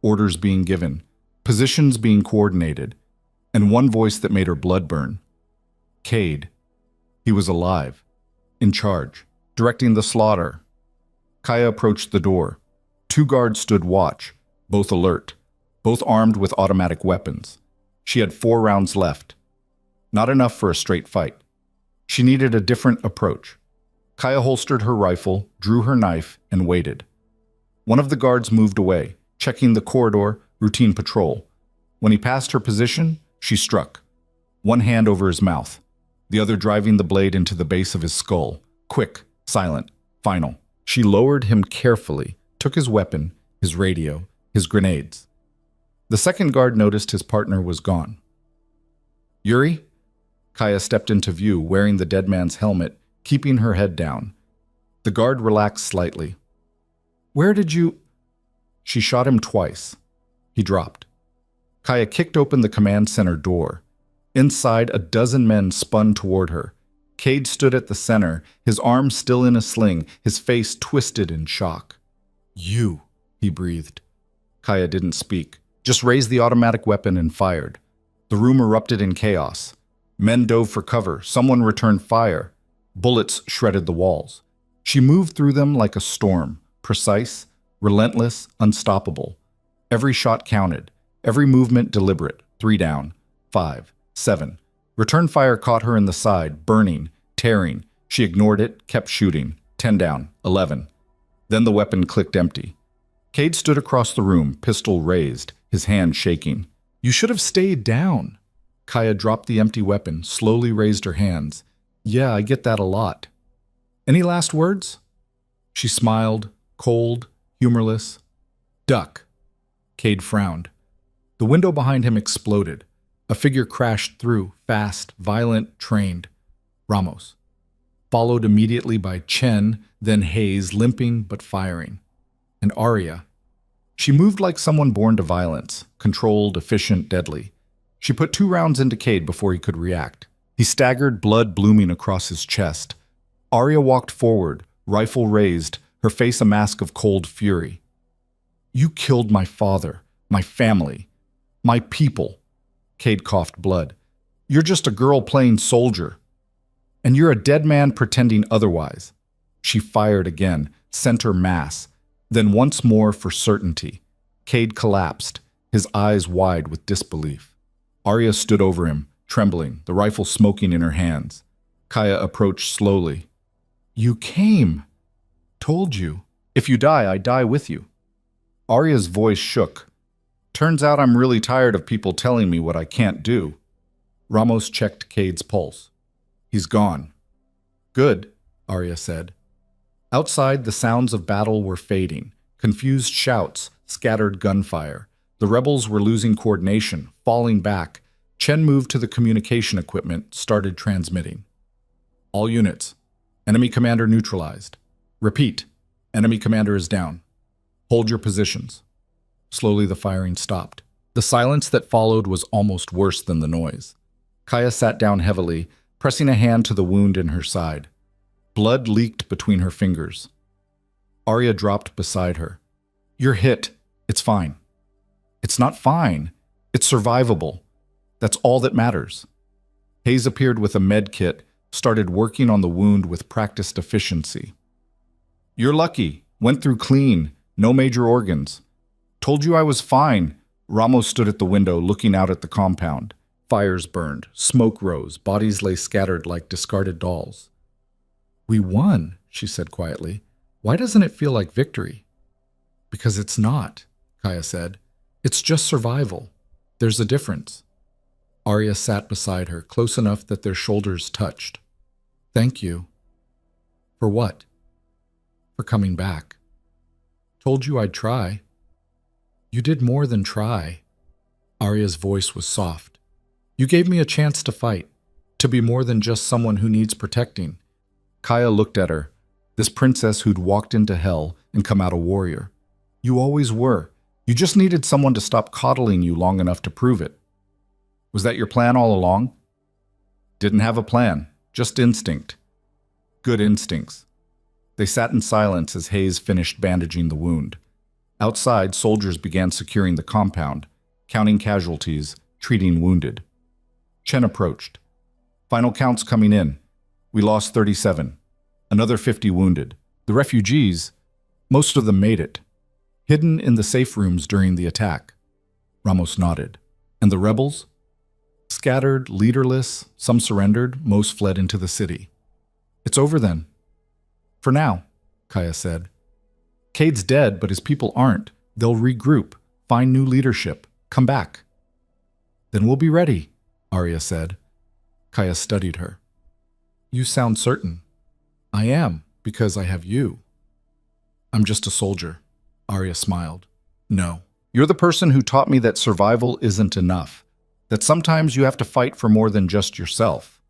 orders being given, positions being coordinated, and one voice that made her blood burn. Cade. He was alive, in charge, directing the slaughter. Kaya approached the door. 2 guards stood watch, both alert, both armed with automatic weapons. She had 4 rounds left. Not enough for a straight fight. She needed a different approach. Kaya holstered her rifle, drew her knife, and waited. One of the guards moved away, checking the corridor, routine patrol. When he passed her position, she struck. 1 hand over his mouth, the other driving the blade into the base of his skull. Quick, silent, final. She lowered him carefully, took his weapon, his radio, his grenades. The second guard noticed his partner was gone. Yuri? Kaya stepped into view, wearing the dead man's helmet, keeping her head down. The guard relaxed slightly. Where did you... She shot him twice. He dropped. Kaya kicked open the command center door. Inside, a dozen men spun toward her. Cade stood at the center, his arm still in a sling, his face twisted in shock. You, he breathed. Kaya didn't speak, just raised the automatic weapon and fired. The room erupted in chaos. Men dove for cover, someone returned fire. Bullets shredded the walls. She moved through them like a storm, precise, relentless, unstoppable. Every shot counted, every movement deliberate. 3 down, 5, 7. Return fire caught her in the side, burning, tearing. She ignored it, kept shooting. 10 down, 11. Then the weapon clicked empty. Cade stood across the room, pistol raised, his hand shaking. You should have stayed down. Kaya dropped the empty weapon, slowly raised her hands. Yeah, I get that a lot. Any last words? She smiled, cold, humorless. Duck. Cade frowned. The window behind him exploded. A figure crashed through, fast, violent, trained. Ramos. Followed immediately by Chen, then Hayes, limping but firing. And Arya. She moved like someone born to violence, controlled, efficient, deadly. She put 2 rounds into Cade before he could react. He staggered, blood blooming across his chest. Arya walked forward, rifle raised, her face a mask of cold fury. You killed my father, my family, my people. Cade coughed blood. You're just a girl playing soldier. And you're a dead man pretending otherwise. She fired again, center mass. Then once more for certainty. Cade collapsed, his eyes wide with disbelief. Arya stood over him, trembling, the rifle smoking in her hands. Kaya approached slowly. You came. Told you. If you die, I die with you. Arya's voice shook. Turns out I'm really tired of people telling me what I can't do. Ramos checked Cade's pulse. He's gone. Good, Arya said. Outside, the sounds of battle were fading. Confused shouts, scattered gunfire. The rebels were losing coordination, falling back. Chen moved to the communication equipment, started transmitting. All units. Enemy commander neutralized. Repeat. Enemy commander is down. Hold your positions. Slowly the firing stopped. The silence that followed was almost worse than the noise. Kaya sat down heavily, pressing a hand to the wound in her side. Blood leaked between her fingers. Arya dropped beside her. You're hit. It's fine. It's not fine. It's survivable. That's all that matters. Hayes appeared with a med kit, started working on the wound with practiced efficiency. You're lucky. Went through clean. No major organs. Told you I was fine. Ramos stood at the window looking out at the compound. Fires burned. Smoke rose. Bodies lay scattered like discarded dolls. We won, she said quietly. Why doesn't it feel like victory? Because it's not, Kaya said. It's just survival. There's a difference. Arya sat beside her, close enough that their shoulders touched. Thank you. For what? For coming back. Told you I'd try. You did more than try. Arya's voice was soft. You gave me a chance to fight, to be more than just someone who needs protecting. Kaya looked at her, this princess who'd walked into hell and come out a warrior. You always were. You just needed someone to stop coddling you long enough to prove it. Was that your plan all along? Didn't have a plan, just instinct. Good instincts. They sat in silence as Hayes finished bandaging the wound. Outside, soldiers began securing the compound, counting casualties, treating wounded. Chen approached. Final counts coming in. We lost 37. Another 50 wounded. The refugees, most of them made it. Hidden in the safe rooms during the attack. Ramos nodded. And the rebels? Scattered, leaderless, some surrendered, most fled into the city. It's over then. For now, Kaya said. Cade's dead, but his people aren't. They'll regroup, find new leadership, come back. Then we'll be ready, Arya said. Kaya studied her. You sound certain. I am, because I have you. I'm just a soldier, Arya smiled. No, you're the person who taught me that survival isn't enough, that sometimes you have to fight for more than just yourself.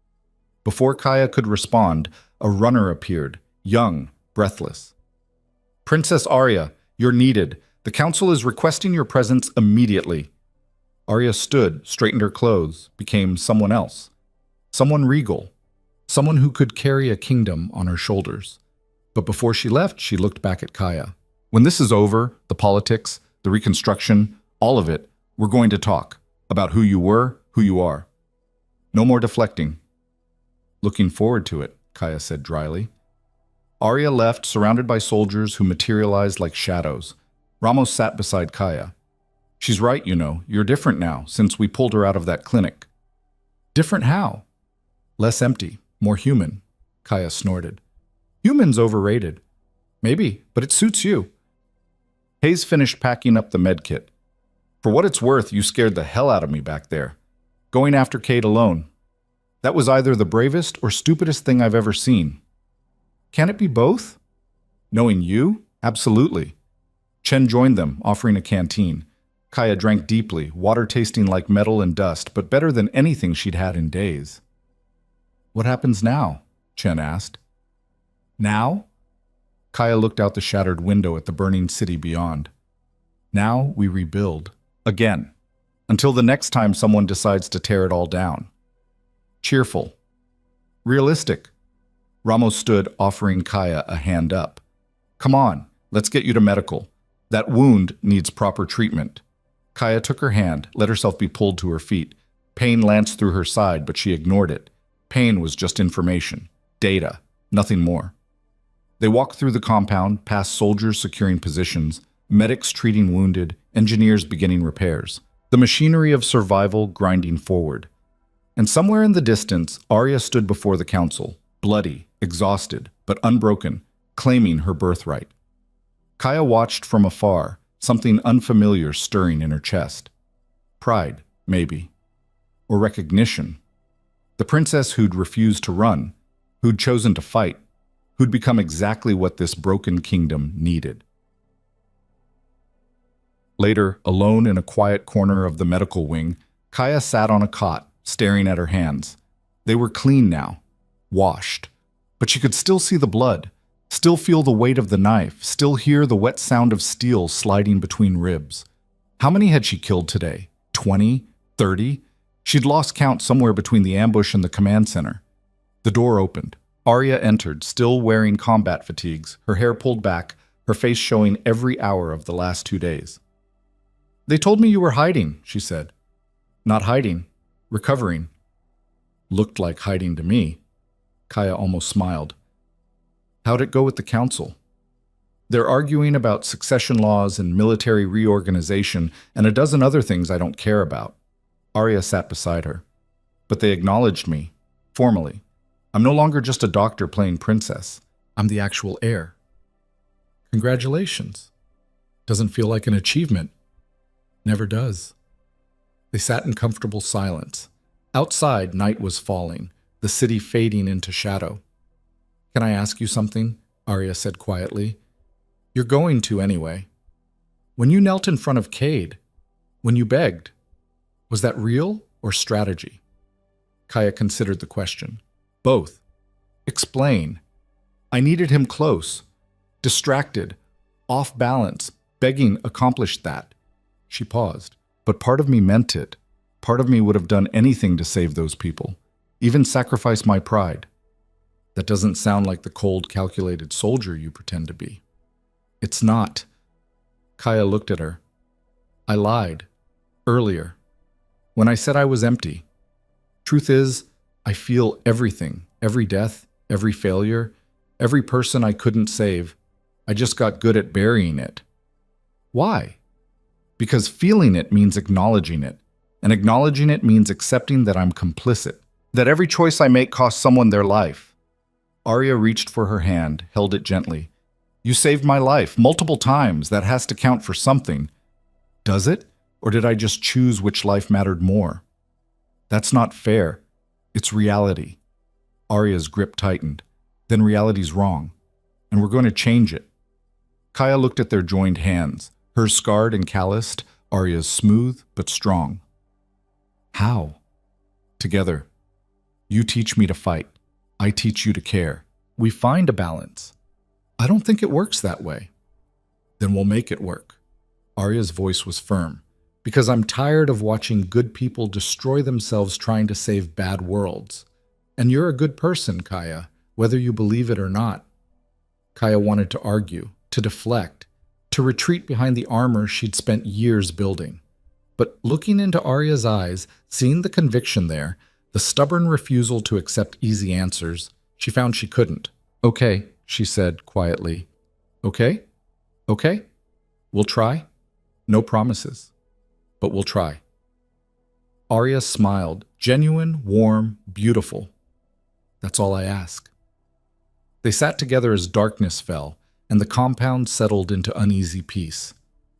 Before Kaya could respond, a runner appeared, young, breathless. Princess Arya, you're needed. The council is requesting your presence immediately. Arya stood, straightened her clothes, became someone else. Someone regal. Someone who could carry a kingdom on her shoulders. But before she left, she looked back at Kaya. When this is over, the politics, the reconstruction, all of it, we're going to talk about who you were, who you are. No more deflecting. Looking forward to it, Kaya said dryly. Arya left, surrounded by soldiers who materialized like shadows. Ramos sat beside Kaya. She's right, you know. You're different now, since we pulled her out of that clinic. Different how? Less empty, more human, Kaya snorted. Human's overrated. Maybe, but it suits you. Hayes finished packing up the medkit. For what it's worth, you scared the hell out of me back there. Going after Kate alone. That was either the bravest or stupidest thing I've ever seen. Can it be both? Knowing you? Absolutely. Chen joined them, offering a canteen. Kaya drank deeply, water tasting like metal and dust, but better than anything she'd had in days. What happens now? Chen asked. Now? Kaya looked out the shattered window at the burning city beyond. Now we rebuild. Again. Until the next time someone decides to tear it all down. Cheerful. Realistic. Ramos stood, offering Kaya a hand up. Come on, let's get you to medical. That wound needs proper treatment. Kaya took her hand, let herself be pulled to her feet. Pain lanced through her side, but she ignored it. Pain was just information. Data. Nothing more. They walked through the compound, past soldiers securing positions, medics treating wounded, engineers beginning repairs. The machinery of survival grinding forward. And somewhere in the distance, Arya stood before the council, bloody, exhausted, but unbroken, claiming her birthright. Kaya watched from afar, something unfamiliar stirring in her chest. Pride, maybe. Or recognition. The princess who'd refused to run, who'd chosen to fight, who'd become exactly what this broken kingdom needed. Later, alone in a quiet corner of the medical wing, Kaya sat on a cot, staring at her hands. They were clean now, washed. But she could still see the blood, still feel the weight of the knife, still hear the wet sound of steel sliding between ribs. How many had she killed today? 20? 30? She'd lost count somewhere between the ambush and the command center. The door opened. Arya entered, still wearing combat fatigues, her hair pulled back, her face showing every hour of the last 2 days. They told me you were hiding, she said. Not hiding. Recovering. Looked like hiding to me. Kaya almost smiled. How'd it go with the council? They're arguing about succession laws and military reorganization and a dozen other things I don't care about. Arya sat beside her. But they acknowledged me, formally. I'm no longer just a doctor playing princess. I'm the actual heir. Congratulations. Doesn't feel like an achievement. Never does. They sat in comfortable silence. Outside, night was falling, the city fading into shadow. Can I ask you something? Arya said quietly. You're going to anyway. When you knelt in front of Cade, when you begged, was that real or strategy? Kaya considered the question. Both. Explain. I needed him close, distracted, off balance, begging accomplished that. She paused. But part of me meant it. Part of me would have done anything to save those people, even sacrifice my pride. That doesn't sound like the cold, calculated soldier you pretend to be. It's not. Kaya looked at her. I lied. Earlier. When I said I was empty. Truth is, I feel everything. Every death, every failure, every person I couldn't save. I just got good at burying it. Why? Because feeling it means acknowledging it, and acknowledging it means accepting that I'm complicit, that every choice I make costs someone their life. Arya reached for her hand, held it gently. You saved my life multiple times. That has to count for something. Does it? Or did I just choose which life mattered more? That's not fair. It's reality. Arya's grip tightened. Then reality's wrong, and we're going to change it. Kaya looked at their joined hands. Hers scarred and calloused, Arya's smooth but strong. How? Together. You teach me to fight. I teach you to care. We find a balance. I don't think it works that way. Then we'll make it work. Arya's voice was firm. Because I'm tired of watching good people destroy themselves trying to save bad worlds. And you're a good person, Kaya, whether you believe it or not. Kaya wanted to argue, to deflect, to retreat behind the armor she'd spent years building. But looking into Arya's eyes, seeing the conviction there, the stubborn refusal to accept easy answers, she found she couldn't. Okay, she said quietly. Okay? Okay? We'll try? No promises. But we'll try. Arya smiled, genuine, warm, beautiful. That's all I ask. They sat together as darkness fell, and the compound settled into uneasy peace.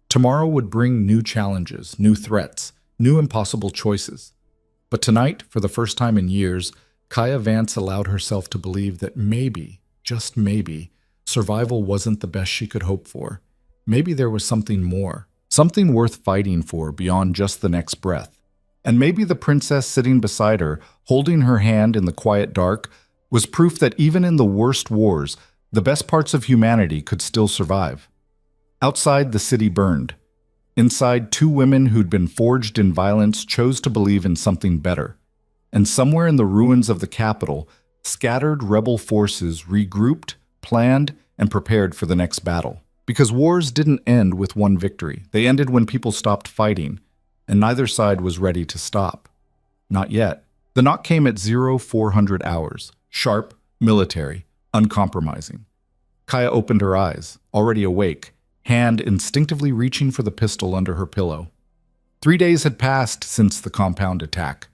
Tomorrow would bring new challenges, new threats, new impossible choices. But tonight, for the first time in years, Kaya Vance allowed herself to believe that maybe, just maybe, survival wasn't the best she could hope for. Maybe there was something more, something worth fighting for beyond just the next breath. And maybe the princess sitting beside her, holding her hand in the quiet dark, was proof that even in the worst wars, the best parts of humanity could still survive. Outside, the city burned. Inside, two women who'd been forged in violence chose to believe in something better. And somewhere in the ruins of the capital, scattered rebel forces regrouped, planned, and prepared for the next battle. Because wars didn't end with one victory. They ended when people stopped fighting, and neither side was ready to stop. Not yet. The knock came at 0400 hours. Sharp, military, uncompromising. Kaya opened her eyes, already awake, hand instinctively reaching for the pistol under her pillow. 3 days had passed since the compound attack.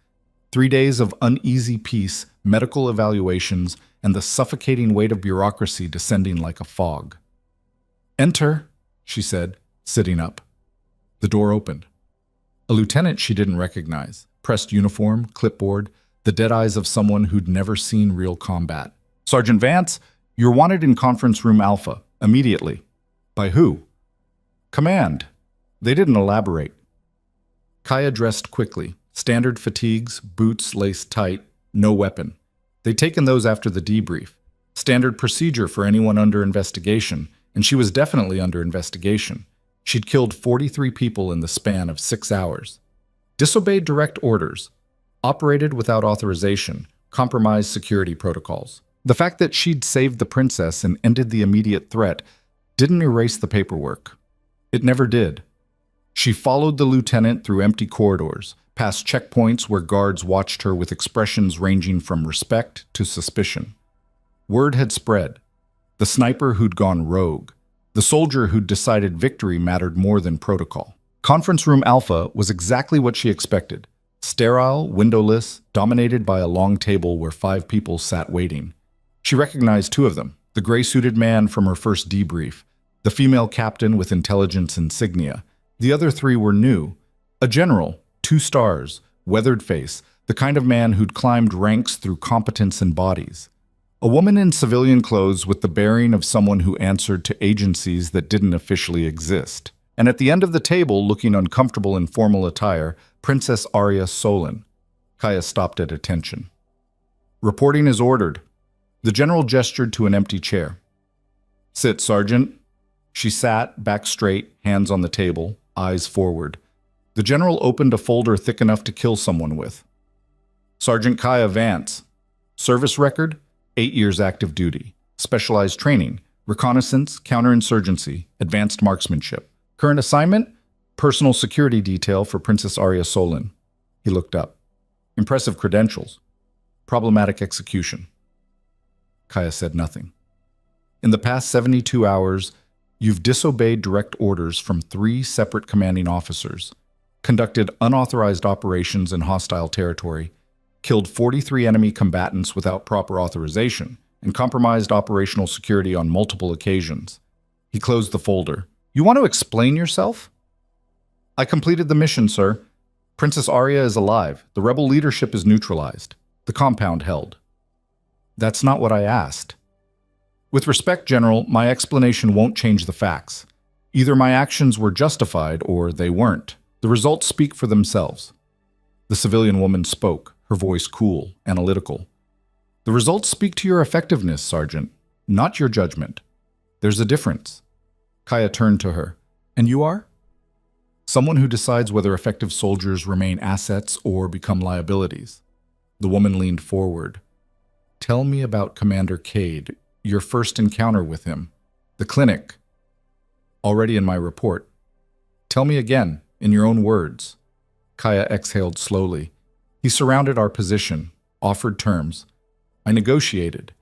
3 days of uneasy peace, medical evaluations, and the suffocating weight of bureaucracy descending like a fog. "Enter," she said, sitting up. The door opened. A lieutenant she didn't recognize, pressed uniform, clipboard, the dead eyes of someone who'd never seen real combat. "Sergeant Vance, you're wanted in conference room Alpha, immediately." "By who?" "Command." They didn't elaborate. Kaya dressed quickly, standard fatigues, boots laced tight, no weapon. They'd taken those after the debrief. Standard procedure for anyone under investigation, and she was definitely under investigation. She'd killed 43 people in the span of 6 hours. Disobeyed direct orders. Operated without authorization. Compromised security protocols. The fact that she'd saved the princess and ended the immediate threat didn't erase the paperwork. It never did. She followed the lieutenant through empty corridors, past checkpoints where guards watched her with expressions ranging from respect to suspicion. Word had spread. The sniper who'd gone rogue. The soldier who'd decided victory mattered more than protocol. Conference room Alpha was exactly what she expected. Sterile, windowless, dominated by a long table where 5 people sat waiting. She recognized 2 of them, the gray-suited man from her first debrief, the female captain with intelligence insignia. The other 3 were new. A general, 2 stars, weathered face, the kind of man who'd climbed ranks through competence and bodies. A woman in civilian clothes with the bearing of someone who answered to agencies that didn't officially exist. And at the end of the table, looking uncomfortable in formal attire, Princess Arya Solon. Kaya stopped at attention. "Reporting is ordered." The general gestured to an empty chair. "Sit, Sergeant." She sat, back straight, hands on the table, eyes forward. The general opened a folder thick enough to kill someone with. "Sergeant Kaya Vance. Service record, 8 years active duty. Specialized training, reconnaissance, counterinsurgency, advanced marksmanship. Current assignment, personal security detail for Princess Arya Solon." He looked up. "Impressive credentials. Problematic execution." Kaya said nothing. "In the past 72 hours, you've disobeyed direct orders from 3 separate commanding officers, conducted unauthorized operations in hostile territory, killed 43 enemy combatants without proper authorization, and compromised operational security on multiple occasions." He closed the folder. "You want to explain yourself?" "I completed the mission, sir. Princess Arya is alive. The rebel leadership is neutralized. The compound held." "That's not what I asked." "With respect, General, my explanation won't change the facts. Either my actions were justified or they weren't. The results speak for themselves." The civilian woman spoke, her voice cool, analytical. "The results speak to your effectiveness, Sergeant, not your judgment. There's a difference." Kaya turned to her. "And you are?" "Someone who decides whether effective soldiers remain assets or become liabilities." The woman leaned forward. "Tell me about Commander Cade, your first encounter with him. The clinic." "Already in my report." "Tell me again, in your own words." Kaya exhaled slowly. "He surrounded our position, offered terms. I negotiated,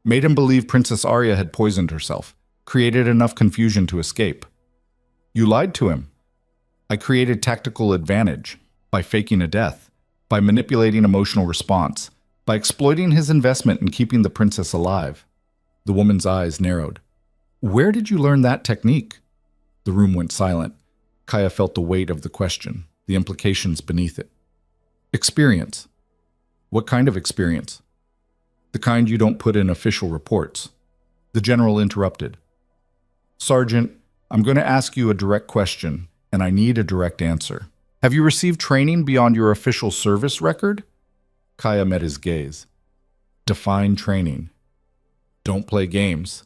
made him believe Princess Arya had poisoned herself, created enough confusion to escape." "You lied to him." "I created tactical advantage by faking a death, by manipulating emotional response, by exploiting his investment in keeping the princess alive." The woman's eyes narrowed. "Where did you learn that technique?" The room went silent. Kaya felt the weight of the question, the implications beneath it. Experience. What kind of experience? The kind you don't put in official reports. The general interrupted. Sergeant, I'm going to ask you a direct question, and I need a direct answer. Have you received training beyond your official service record? Kaya met his gaze. Define training. Don't play games.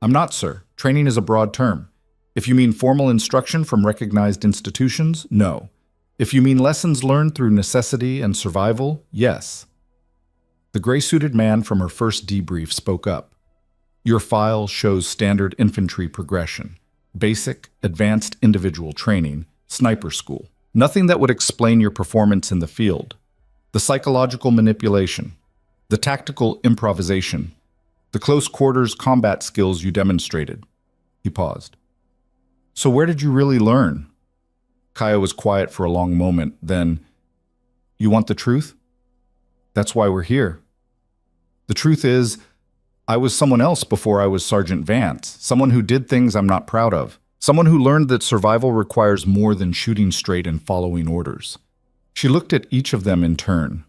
I'm not, sir. Training is a broad term. If you mean formal instruction from recognized institutions, no. If you mean lessons learned through necessity and survival, yes. The gray-suited man from her first debrief spoke up. Your file shows standard infantry progression, basic, advanced individual training, sniper school. Nothing that would explain your performance in the field. The psychological manipulation, the tactical improvisation, the close quarters combat skills you demonstrated. He paused. So where did you really learn? Kaya was quiet for a long moment, then, you want the truth? That's why we're here. The truth is, I was someone else before I was Sergeant Vance, someone who did things I'm not proud of, someone who learned that survival requires more than shooting straight and following orders. She looked at each of them in turn.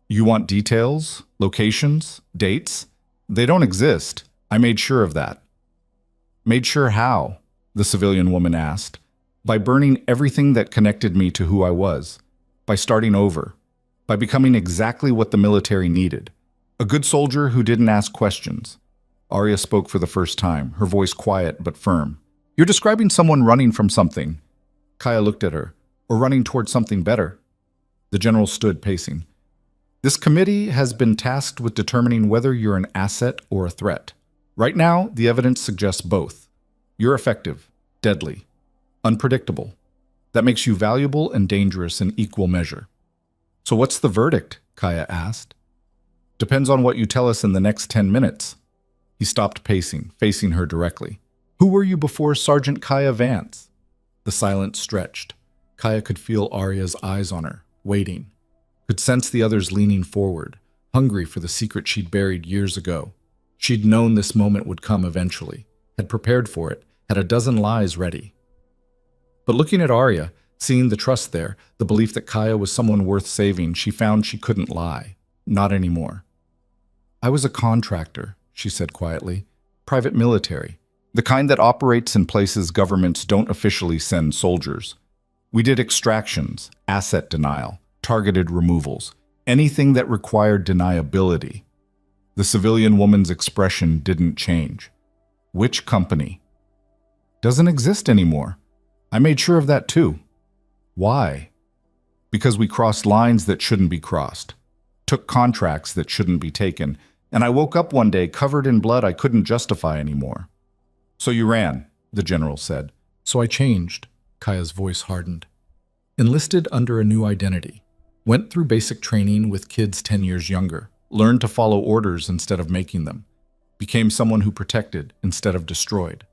You want details, locations, dates? They don't exist. I made sure of that. Made sure how? The civilian woman asked. By burning everything that connected me to who I was. By starting over. By becoming exactly what the military needed. A good soldier who didn't ask questions. Arya spoke for the first time, her voice quiet but firm. You're describing someone running from something. Kaya looked at her. Or running towards something better. The general stood pacing. This committee has been tasked with determining whether you're an asset or a threat. Right now, the evidence suggests both. You're effective, deadly, unpredictable. That makes you valuable and dangerous in equal measure. So what's the verdict? Kaya asked. Depends on what you tell us in the next 10 minutes. He stopped pacing, facing her directly. Who were you before Sergeant Kaya Vance? The silence stretched. Kaya could feel Arya's eyes on her, waiting. Could sense the others leaning forward, hungry for the secret she'd buried years ago. She'd known this moment would come eventually, had prepared for it, had a dozen lies ready. But looking at Arya, seeing the trust there, the belief that Kaya was someone worth saving, she found she couldn't lie. Not anymore. I was a contractor, she said quietly. Private military. The kind that operates in places governments don't officially send soldiers. We did extractions, asset denial, targeted removals, anything that required deniability. The civilian woman's expression didn't change. Which company? Doesn't exist anymore. I made sure of that too. Why? Because we crossed lines that shouldn't be crossed, took contracts that shouldn't be taken, and I woke up one day covered in blood I couldn't justify anymore. So you ran, the general said. So I changed, Kaya's voice hardened. Enlisted under a new identity. Went through basic training with kids 10 years younger. Learned to follow orders instead of making them. Became someone who protected instead of destroyed.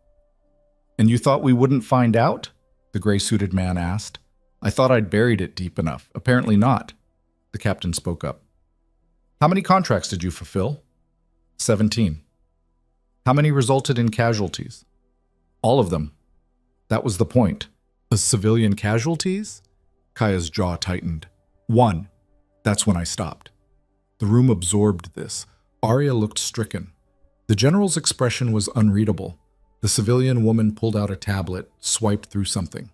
And you thought we wouldn't find out? The gray-suited man asked. I thought I'd buried it deep enough. Apparently not. The captain spoke up. How many contracts did you fulfill? 17. How many resulted in casualties? All of them. That was the point. The civilian casualties? Kaya's jaw tightened. 1. That's when I stopped. The room absorbed this. Arya looked stricken. The general's expression was unreadable. The civilian woman pulled out a tablet, swiped through something.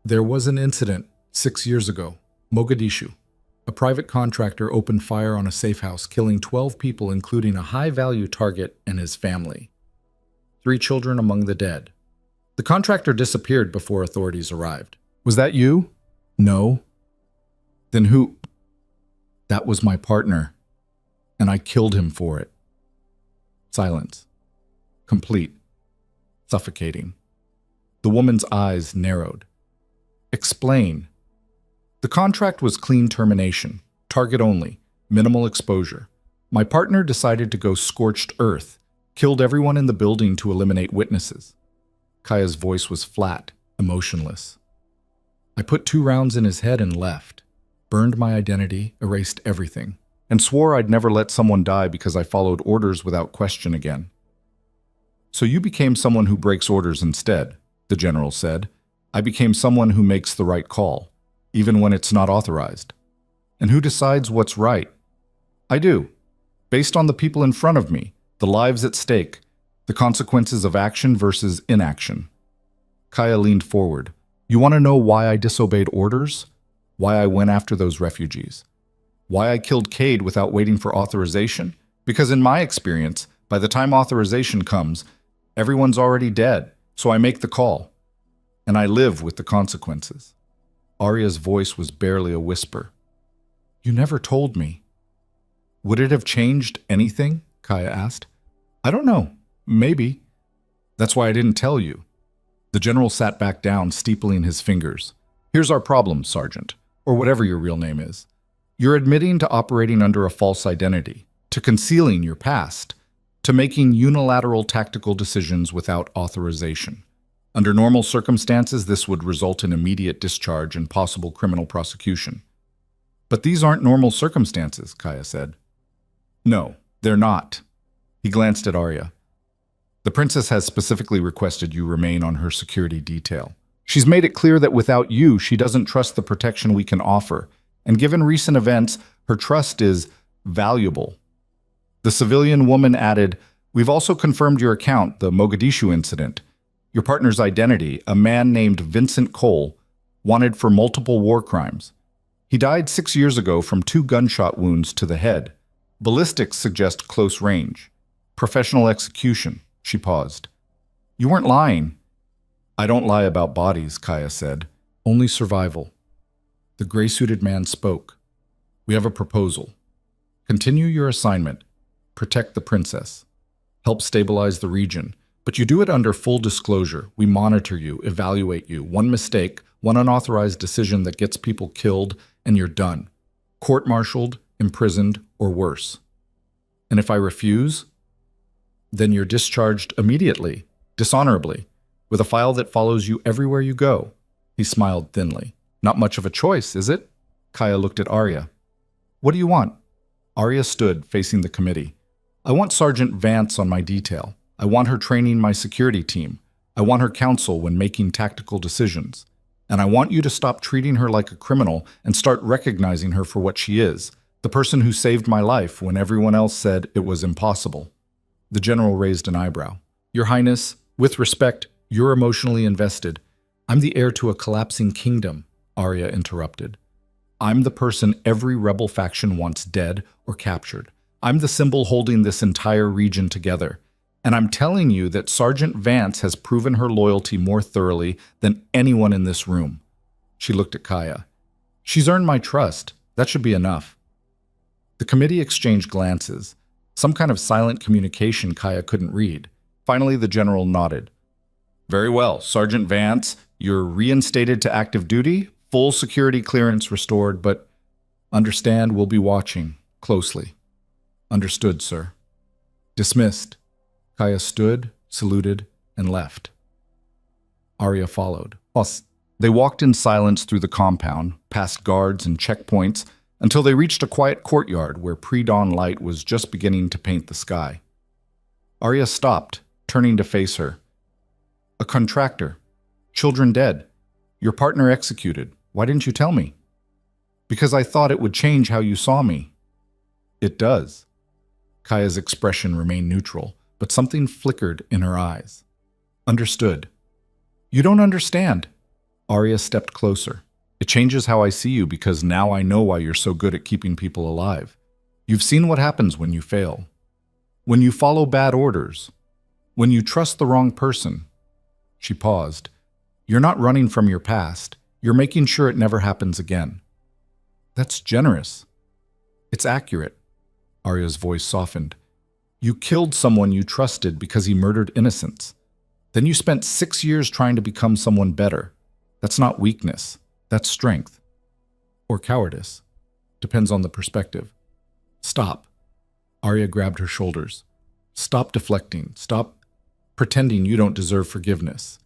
There was an incident 6 years ago, Mogadishu. A private contractor opened fire on a safe house, killing 12 people, including a high-value target and his family. 3 children among the dead. The contractor disappeared before authorities arrived. Was that you? No. Then who? That was my partner, and I killed him for it. Silence. Complete. Suffocating. The woman's eyes narrowed. Explain. The contract was clean termination, target only, minimal exposure. My partner decided to go scorched earth, killed everyone in the building to eliminate witnesses. Kaya's voice was flat, emotionless. I put 2 rounds in his head and left, burned my identity, erased everything, and swore I'd never let someone die because I followed orders without question again. So you became someone who breaks orders instead, the general said. I became someone who makes the right call, even when it's not authorized. And who decides what's right? I do, based on the people in front of me, the lives at stake, the consequences of action versus inaction. Kaya leaned forward. You want to know why I disobeyed orders? Why I went after those refugees? Why I killed Cade without waiting for authorization? Because in my experience, by the time authorization comes, everyone's already dead, so I make the call. And I live with the consequences. Arya's voice was barely a whisper. You never told me. Would it have changed anything? Kaya asked. I don't know. Maybe. That's why I didn't tell you. The general sat back down, steepling his fingers. Here's our problem, Sergeant, or whatever your real name is. You're admitting to operating under a false identity, to concealing your past, to making unilateral tactical decisions without authorization. Under normal circumstances, this would result in immediate discharge and possible criminal prosecution. But these aren't normal circumstances, Kaya said. No, they're not. He glanced at Arya. The princess has specifically requested you remain on her security detail. She's made it clear that without you, she doesn't trust the protection we can offer. And given recent events, her trust is valuable. The civilian woman added, We've also confirmed your account, the Mogadishu incident. Your partner's identity, a man named Vincent Cole, wanted for multiple war crimes. He died 6 years ago from 2 gunshot wounds to the head. Ballistics suggest close range. Professional execution. She paused. You weren't lying. I don't lie about bodies, Kaya said. Only survival. The gray-suited man spoke. We have a proposal. Continue your assignment. Protect the princess. Help stabilize the region. But you do it under full disclosure. We monitor you, evaluate you. One mistake, one unauthorized decision that gets people killed, and you're done. Court-martialed, imprisoned, or worse. And if I refuse, then you're discharged immediately, dishonorably, with a file that follows you everywhere you go. He smiled thinly. Not much of a choice, is it? Kaya looked at Arya. What do you want? Arya stood, facing the committee. I want Sergeant Vance on my detail. I want her training my security team. I want her counsel when making tactical decisions. And I want you to stop treating her like a criminal and start recognizing her for what she is, the person who saved my life when everyone else said it was impossible. The general raised an eyebrow. Your Highness, with respect, you're emotionally invested. I'm the heir to a collapsing kingdom, Arya interrupted. I'm the person every rebel faction wants dead or captured. I'm the symbol holding this entire region together. And I'm telling you that Sergeant Vance has proven her loyalty more thoroughly than anyone in this room. She looked at Kaya. She's earned my trust. That should be enough. The committee exchanged glances. Some kind of silent communication Kaya couldn't read. Finally, the general nodded. Very well, Sergeant Vance, you're reinstated to active duty, full security clearance restored, but understand we'll be watching closely. Understood, sir. Dismissed. Kaya stood, saluted, and left. Arya followed. They walked in silence through the compound, past guards and checkpoints, until they reached a quiet courtyard where pre-dawn light was just beginning to paint the sky. Arya stopped, turning to face her. A contractor. Children dead. Your partner executed. Why didn't you tell me? Because I thought it would change how you saw me. It does. Kaya's expression remained neutral, but something flickered in her eyes. Understood. You don't understand. Arya stepped closer. It changes how I see you because now I know why you're so good at keeping people alive. You've seen what happens when you fail. When you follow bad orders. When you trust the wrong person. She paused. You're not running from your past. You're making sure it never happens again. That's generous. It's accurate. Arya's voice softened. You killed someone you trusted because he murdered innocents. Then you spent 6 years trying to become someone better. That's not weakness. That's strength. Or cowardice. Depends on the perspective. Stop. Arya grabbed her shoulders. Stop deflecting. Stop pretending you don't deserve forgiveness.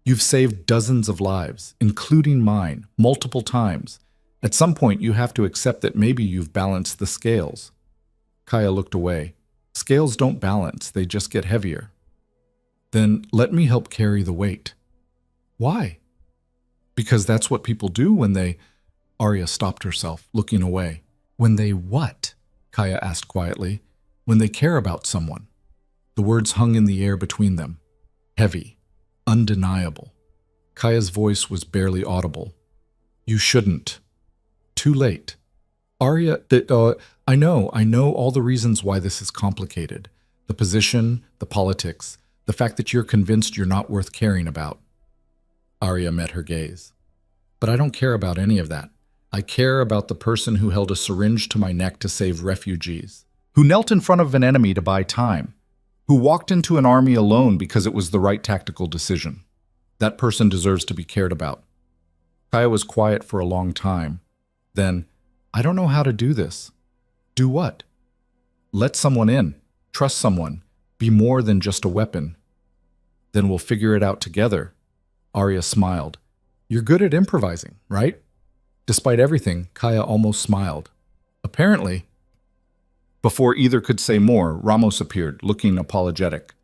You've saved dozens of lives, including mine, multiple times. At some point, you have to accept that maybe you've balanced the scales. Kaya looked away. Scales don't balance, they just get heavier. Then let me help carry the weight. Why? Because that's what people do when they... Arya stopped herself, looking away. When they what? Kaya asked quietly. When they care about someone. The words hung in the air between them. Heavy. Undeniable. Kaya's voice was barely audible. You shouldn't. Too late. Arya, I know all the reasons why this is complicated. The position, the politics, the fact that you're convinced you're not worth caring about. Arya met her gaze. But I don't care about any of that. I care about the person who held a syringe to my neck to save refugees, who knelt in front of an enemy to buy time, who walked into an army alone because it was the right tactical decision. That person deserves to be cared about. Kaya was quiet for a long time. Then, I don't know how to do this. Do what? Let someone in. Trust someone. Be more than just a weapon. Then we'll figure it out together. Arya smiled. You're good at improvising, right? Despite everything, Kaya almost smiled. Apparently. Before either could say more, Ramos appeared, looking apologetic.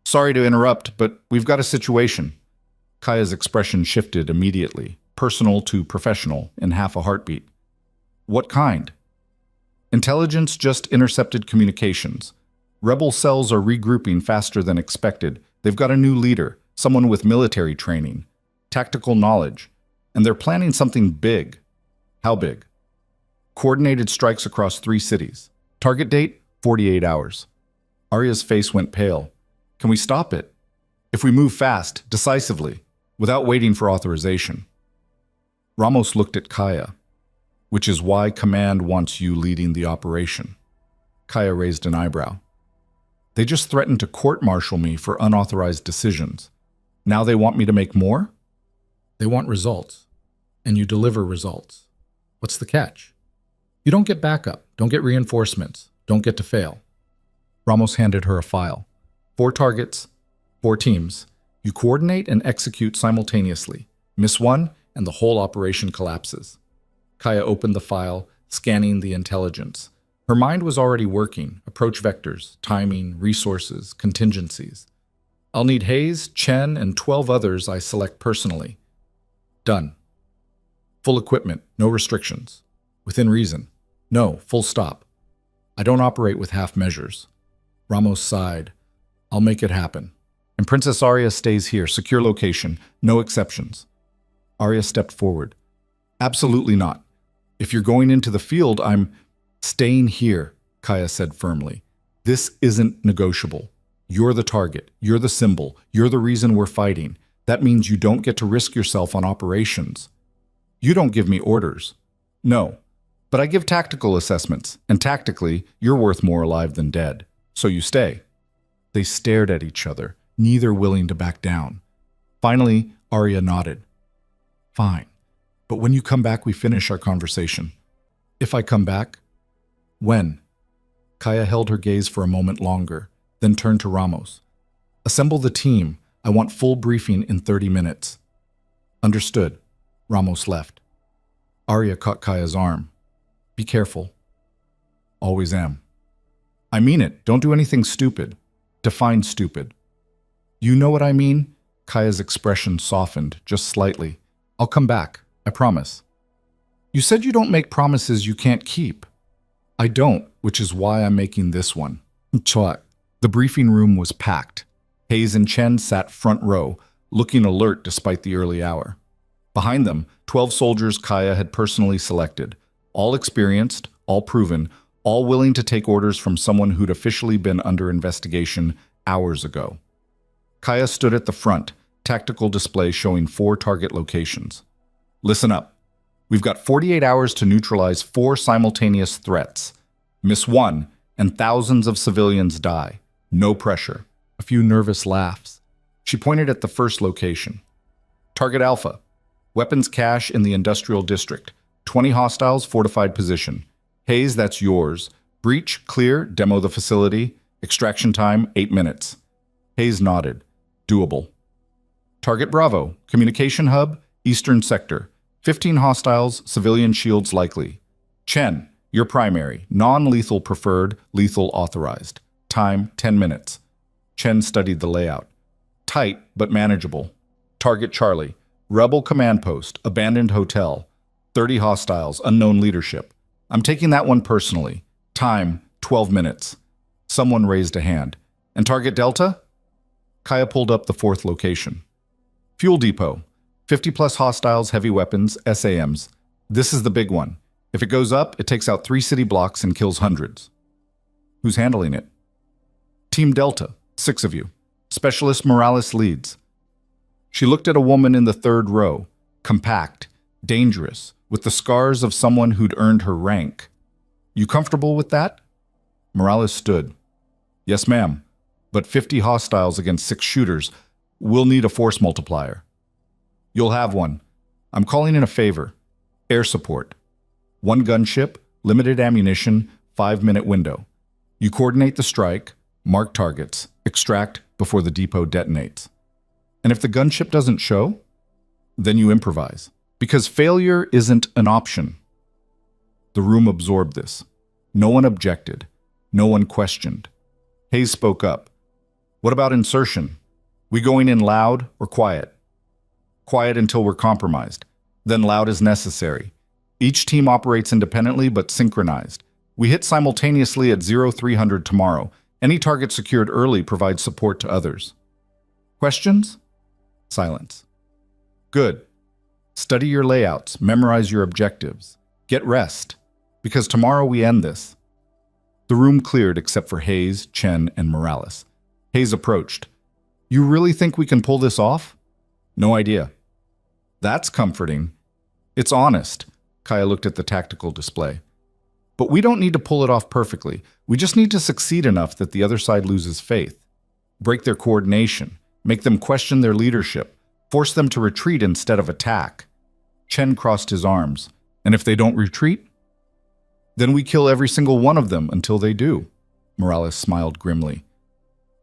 Sorry to interrupt, but we've got a situation. Kaya's expression shifted immediately, personal to professional, in half a heartbeat. What kind? Intelligence just intercepted communications. Rebel cells are regrouping faster than expected. They've got a new leader, someone with military training, tactical knowledge, and they're planning something big. How big? Coordinated strikes across 3 cities. Target date, 48 hours. Arya's face went pale. Can we stop it? If we move fast, decisively, without waiting for authorization. Ramos looked at Kaya, which is why Command wants you leading the operation. Kaya raised an eyebrow. They just threatened to court-martial me for unauthorized decisions. Now they want me to make more? They want results, and you deliver results. What's the catch? You don't get backup, don't get reinforcements, don't get to fail. Ramos handed her a file. 4 targets, 4 teams. You coordinate and execute simultaneously. Miss one, and the whole operation collapses. Kaya opened the file, scanning the intelligence. Her mind was already working. Approach vectors, timing, resources, contingencies. I'll need Hayes, Chen, and 12 others I select personally. Done. Full equipment, no restrictions. Within reason. No, full stop. I don't operate with half measures. Ramos sighed. I'll make it happen. And Princess Arya stays here, secure location, no exceptions. Arya stepped forward. Absolutely not. If you're going into the field, I'm staying here, Kaya said firmly. This isn't negotiable. You're the target. You're the symbol. You're the reason we're fighting. That means you don't get to risk yourself on operations. You don't give me orders. No. But I give tactical assessments, and tactically, you're worth more alive than dead. So you stay. They stared at each other, neither willing to back down. Finally, Arya nodded. Fine. But when you come back, we finish our conversation. If I come back? When? Kaya held her gaze for a moment longer, then turned to Ramos. Assemble the team. I want full briefing in 30 minutes. Understood. Ramos left. Arya caught Kaya's arm. Be careful. Always am. I mean it. Don't do anything stupid. Define stupid. You know what I mean? Kaya's expression softened, just slightly. I'll come back. I promise. You said you don't make promises you can't keep. I don't, which is why I'm making this one. Chot. The briefing room was packed. Hayes and Chen sat front row, looking alert despite the early hour. Behind them, 12 soldiers Kaya had personally selected, all experienced, all proven, all willing to take orders from someone who'd officially been under investigation hours ago. Kaya stood at the front, tactical display showing 4 target locations. Listen up. We've got 48 hours to neutralize 4 simultaneous threats. Miss one, and thousands of civilians die. No pressure. A few nervous laughs. She pointed at the first location. Target Alpha. Weapons cache in the industrial district. 20 hostiles, fortified position. Hayes, that's yours. Breach, clear, demo the facility. Extraction time, 8 minutes. Hayes nodded. Doable. Target Bravo. Communication hub, eastern sector. 15 hostiles, civilian shields likely. Chen, your primary. Non-lethal preferred, lethal authorized. Time, 10 minutes. Chen studied the layout. Tight, but manageable. Target Charlie. Rebel command post, abandoned hotel, 30 hostiles, unknown leadership. I'm taking that one personally. Time, 12 minutes. Someone raised a hand. And target Delta? Kaya pulled up the fourth location. Fuel depot, 50 plus hostiles, heavy weapons, SAMs. This is the big one. If it goes up, it takes out 3 city blocks and kills hundreds. Who's handling it? Team Delta, 6 of you. Specialist Morales leads. She looked at a woman in the third row, compact, dangerous, with the scars of someone who'd earned her rank. You comfortable with that? Morales stood. Yes, ma'am, but 50 hostiles against 6 shooters. We'll need a force multiplier. You'll have one. I'm calling in a favor. Air support. 1 gunship, limited ammunition, 5-minute window. You coordinate the strike, mark targets, extract before the depot detonates. And if the gunship doesn't show, then you improvise. Because failure isn't an option. The room absorbed this. No one objected. No one questioned. Hayes spoke up. What about insertion? We going in loud or quiet? Quiet until we're compromised. Then loud as necessary. Each team operates independently but synchronized. We hit simultaneously at 0300 tomorrow. Any target secured early provides support to others. Questions? Silence. Good. Study your layouts, memorize your objectives. Get rest, because tomorrow we end this. The room cleared except for Hayes, Chen, and Morales. Hayes approached. You really think we can pull this off? No idea. That's comforting. It's honest. Kaya looked at the tactical display. But we don't need to pull it off perfectly. We just need to succeed enough that the other side loses faith. Break their coordination. Make them question their leadership. Force them to retreat instead of attack. Chen crossed his arms. And if they don't retreat? Then we kill every single one of them until they do. Morales smiled grimly.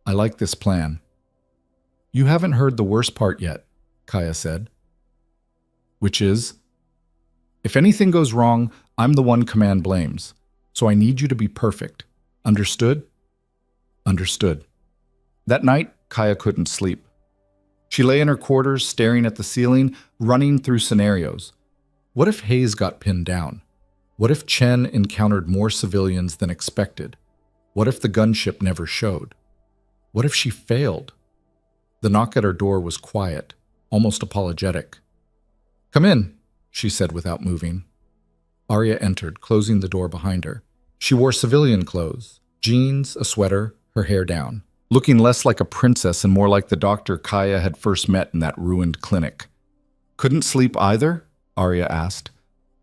I like this plan. You haven't heard the worst part yet, Kaya said. Which is? If anything goes wrong, I'm the one command blames. So I need you to be perfect. Understood? Understood. That night, Kaya couldn't sleep. She lay in her quarters, staring at the ceiling, running through scenarios. What if Hayes got pinned down? What if Chen encountered more civilians than expected? What if the gunship never showed? What if she failed? The knock at her door was quiet, almost apologetic. Come in, she said without moving. Arya entered, closing the door behind her. She wore civilian clothes, jeans, a sweater, her hair down, looking less like a princess and more like the doctor Kaya had first met in that ruined clinic. Couldn't sleep either? Arya asked.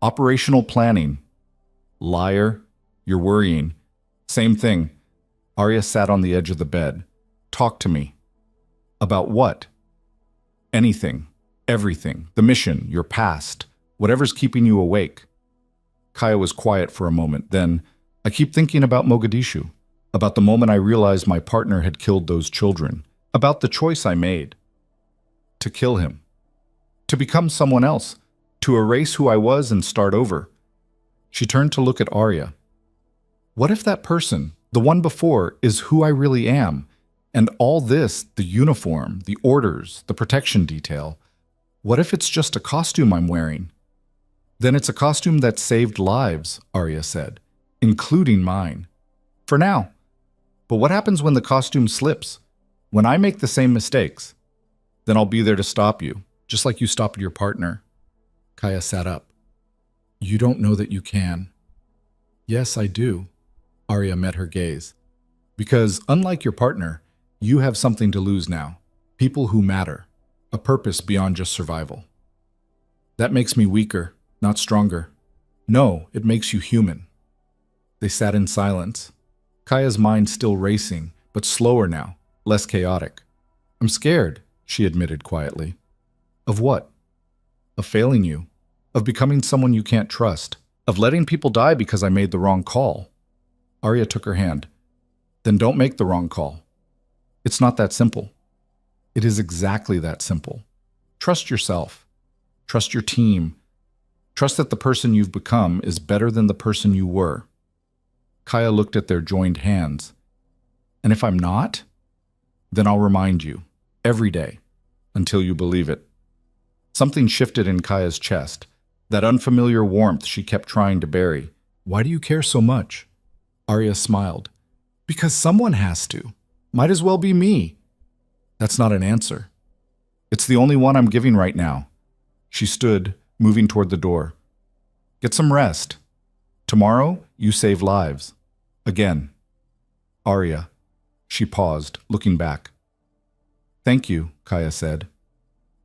Operational planning. Liar. You're worrying. Same thing. Arya sat on the edge of the bed. Talk to me. About what? Anything. Everything. The mission. Your past. Whatever's keeping you awake. Kaya was quiet for a moment. Then, I keep thinking about Mogadishu. About the moment I realized my partner had killed those children. About the choice I made. To kill him. To become someone else. To erase who I was and start over. She turned to look at Arya. What if that person, the one before, is who I really am? And all this, the uniform, the orders, the protection detail, what if it's just a costume I'm wearing? Then it's a costume that saved lives, Arya said, including mine. For now. But what happens when the costume slips? When I make the same mistakes? Then I'll be there to stop you, just like you stopped your partner. Kaya sat up. You don't know that you can. Yes, I do. Arya met her gaze. Because, unlike your partner, you have something to lose now. People who matter. A purpose beyond just survival. That makes me weaker, not stronger. No, it makes you human. They sat in silence. Kaya's mind still racing, but slower now, less chaotic. I'm scared, she admitted quietly. Of what? Of failing you. Of becoming someone you can't trust. Of letting people die because I made the wrong call. Arya took her hand. Then don't make the wrong call. It's not that simple. It is exactly that simple. Trust yourself. Trust your team. Trust that the person you've become is better than the person you were. Kaya looked at their joined hands. And if I'm not, then I'll remind you, every day, until you believe it. Something shifted in Kaya's chest, that unfamiliar warmth she kept trying to bury. Why do you care so much? Arya smiled. Because someone has to. Might as well be me. That's not an answer. It's the only one I'm giving right now. She stood, moving toward the door. Get some rest. Tomorrow, you save lives. Again. Arya. She paused, looking back. Thank you, Kaya said.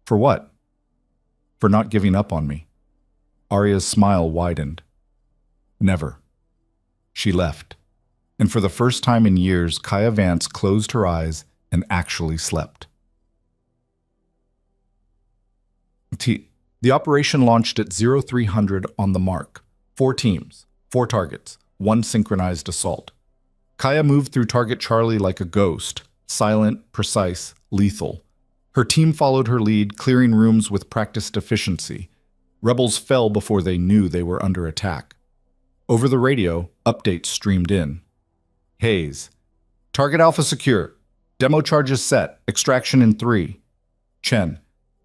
For what? For not giving up on me. Arya's smile widened. Never. She left. And for the first time in years, Kaya Vance closed her eyes and actually slept. The operation launched at 0300 on the mark. 4 teams, 4 targets, 1 synchronized assault. Kaya moved through Target Charlie like a ghost, silent, precise, lethal. Her team followed her lead, clearing rooms with practiced efficiency. Rebels fell before they knew they were under attack. Over the radio, updates streamed in. Hayes. Target Alpha secure. Demo charges set. Extraction in 3. Chen.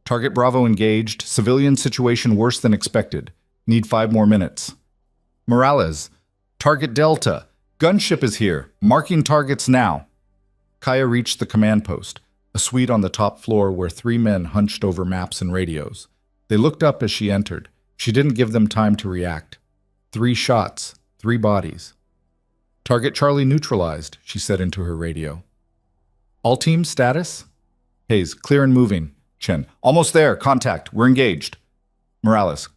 Target Bravo engaged. Civilian situation worse than expected. Need 5 more minutes. Morales. Target Delta. Gunship is here. Marking targets now. Kaya reached the command post, a suite on the top floor where 3 men hunched over maps and radios. They looked up as she entered. She didn't give them time to react. 3 shots, 3 bodies. Target Charlie neutralized, she said into her radio. All team status? Hayes, clear and moving. Chen, almost there, contact, we're engaged. Morales,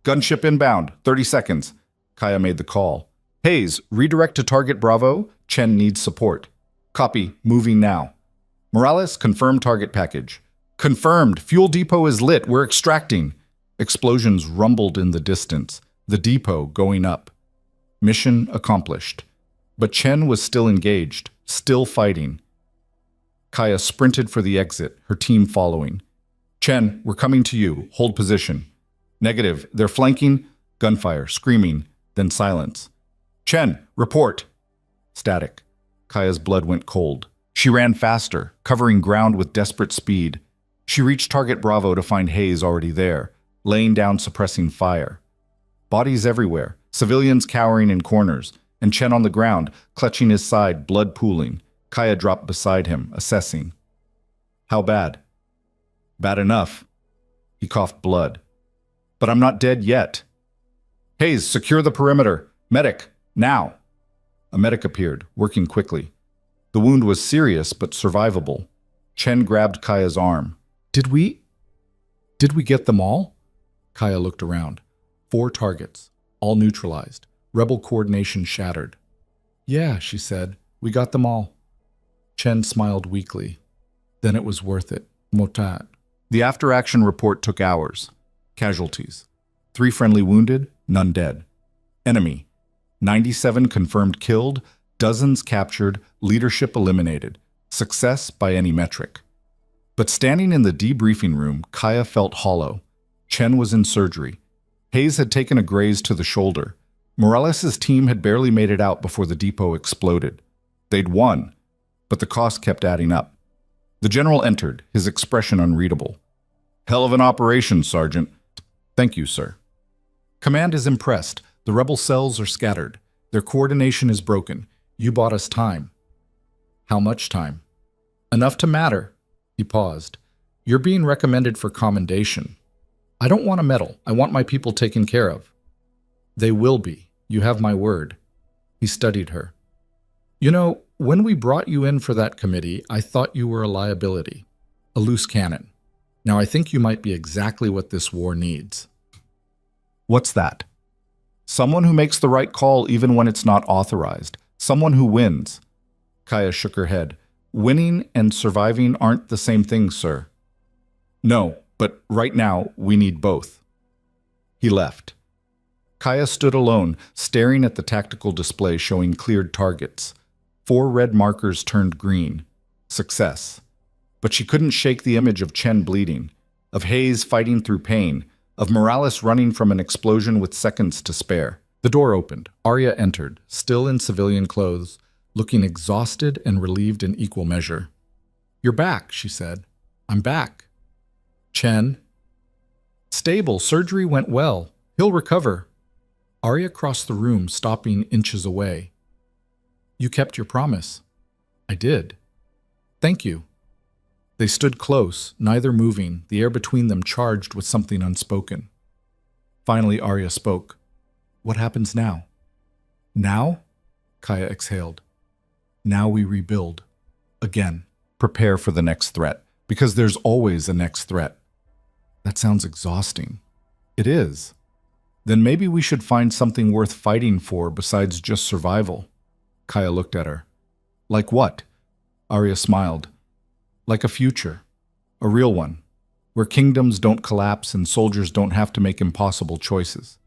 gunship inbound, 30 seconds. Kaya made the call. Hayes, redirect to Target Bravo. Chen needs support. Copy, moving now. Morales, confirm target package. Confirmed, fuel depot is lit, we're extracting. Explosions rumbled in the distance, the depot going up. Mission accomplished. But Chen was still engaged, still fighting. Kaya sprinted for the exit, her team following. Chen, we're coming to you. Hold position. Negative. They're flanking. Gunfire, screaming, then silence. Chen, report. Static. Kaya's blood went cold. She ran faster, covering ground with desperate speed. She reached Target Bravo to find Hayes already there, laying down suppressing fire. Bodies everywhere, civilians cowering in corners, and Chen on the ground, clutching his side, blood pooling. Kaya dropped beside him, assessing. How bad? Bad enough. He coughed blood. But I'm not dead yet. Hayes, secure the perimeter. Medic, now. A medic appeared, working quickly. The wound was serious but survivable. Chen grabbed Kaya's arm. Did we get them all? Kaya looked around. 4 targets, all neutralized. Rebel coordination shattered. Yeah, she said. We got them all. Chen smiled weakly. Then it was worth it. Motat. The after-action report took hours. Casualties. 3 friendly wounded, none dead. Enemy. 97 confirmed killed, dozens captured, leadership eliminated. Success by any metric. But standing in the debriefing room, Kaya felt hollow. Chen was in surgery. Hayes had taken a graze to the shoulder. Morales' team had barely made it out before the depot exploded. They'd won, but the cost kept adding up. The general entered, his expression unreadable. Hell of an operation, Sergeant. Thank you, sir. Command is impressed. The rebel cells are scattered. Their coordination is broken. You bought us time. How much time? Enough to matter. He paused. You're being recommended for commendation. I don't want a medal. I want my people taken care of. They will be. You have my word. He studied her. You know, when we brought you in for that committee, I thought you were a liability, a loose cannon. Now I think you might be exactly what this war needs. What's that? Someone who makes the right call even when it's not authorized. Someone who wins. Kaya shook her head. Winning and surviving aren't the same thing, sir. No, but right now we need both. He left. Kaya stood alone, staring at the tactical display showing cleared targets. 4 red markers turned green. Success. But she couldn't shake the image of Chen bleeding, of Hayes fighting through pain, of Morales running from an explosion with seconds to spare. The door opened. Arya entered, still in civilian clothes, looking exhausted and relieved in equal measure. You're back, she said. I'm back. Chen. Stable, surgery went well. He'll recover. Arya crossed the room, stopping inches away. You kept your promise. I did. Thank you. They stood close, neither moving, the air between them charged with something unspoken. Finally, Arya spoke. What happens now? Now? Kaya exhaled. Now we rebuild. Again. Prepare for the next threat, because there's always a next threat. That sounds exhausting. It is. Then maybe we should find something worth fighting for besides just survival. Kaya looked at her. Like what? Arya smiled. Like a future. A real one. Where kingdoms don't collapse and soldiers don't have to make impossible choices.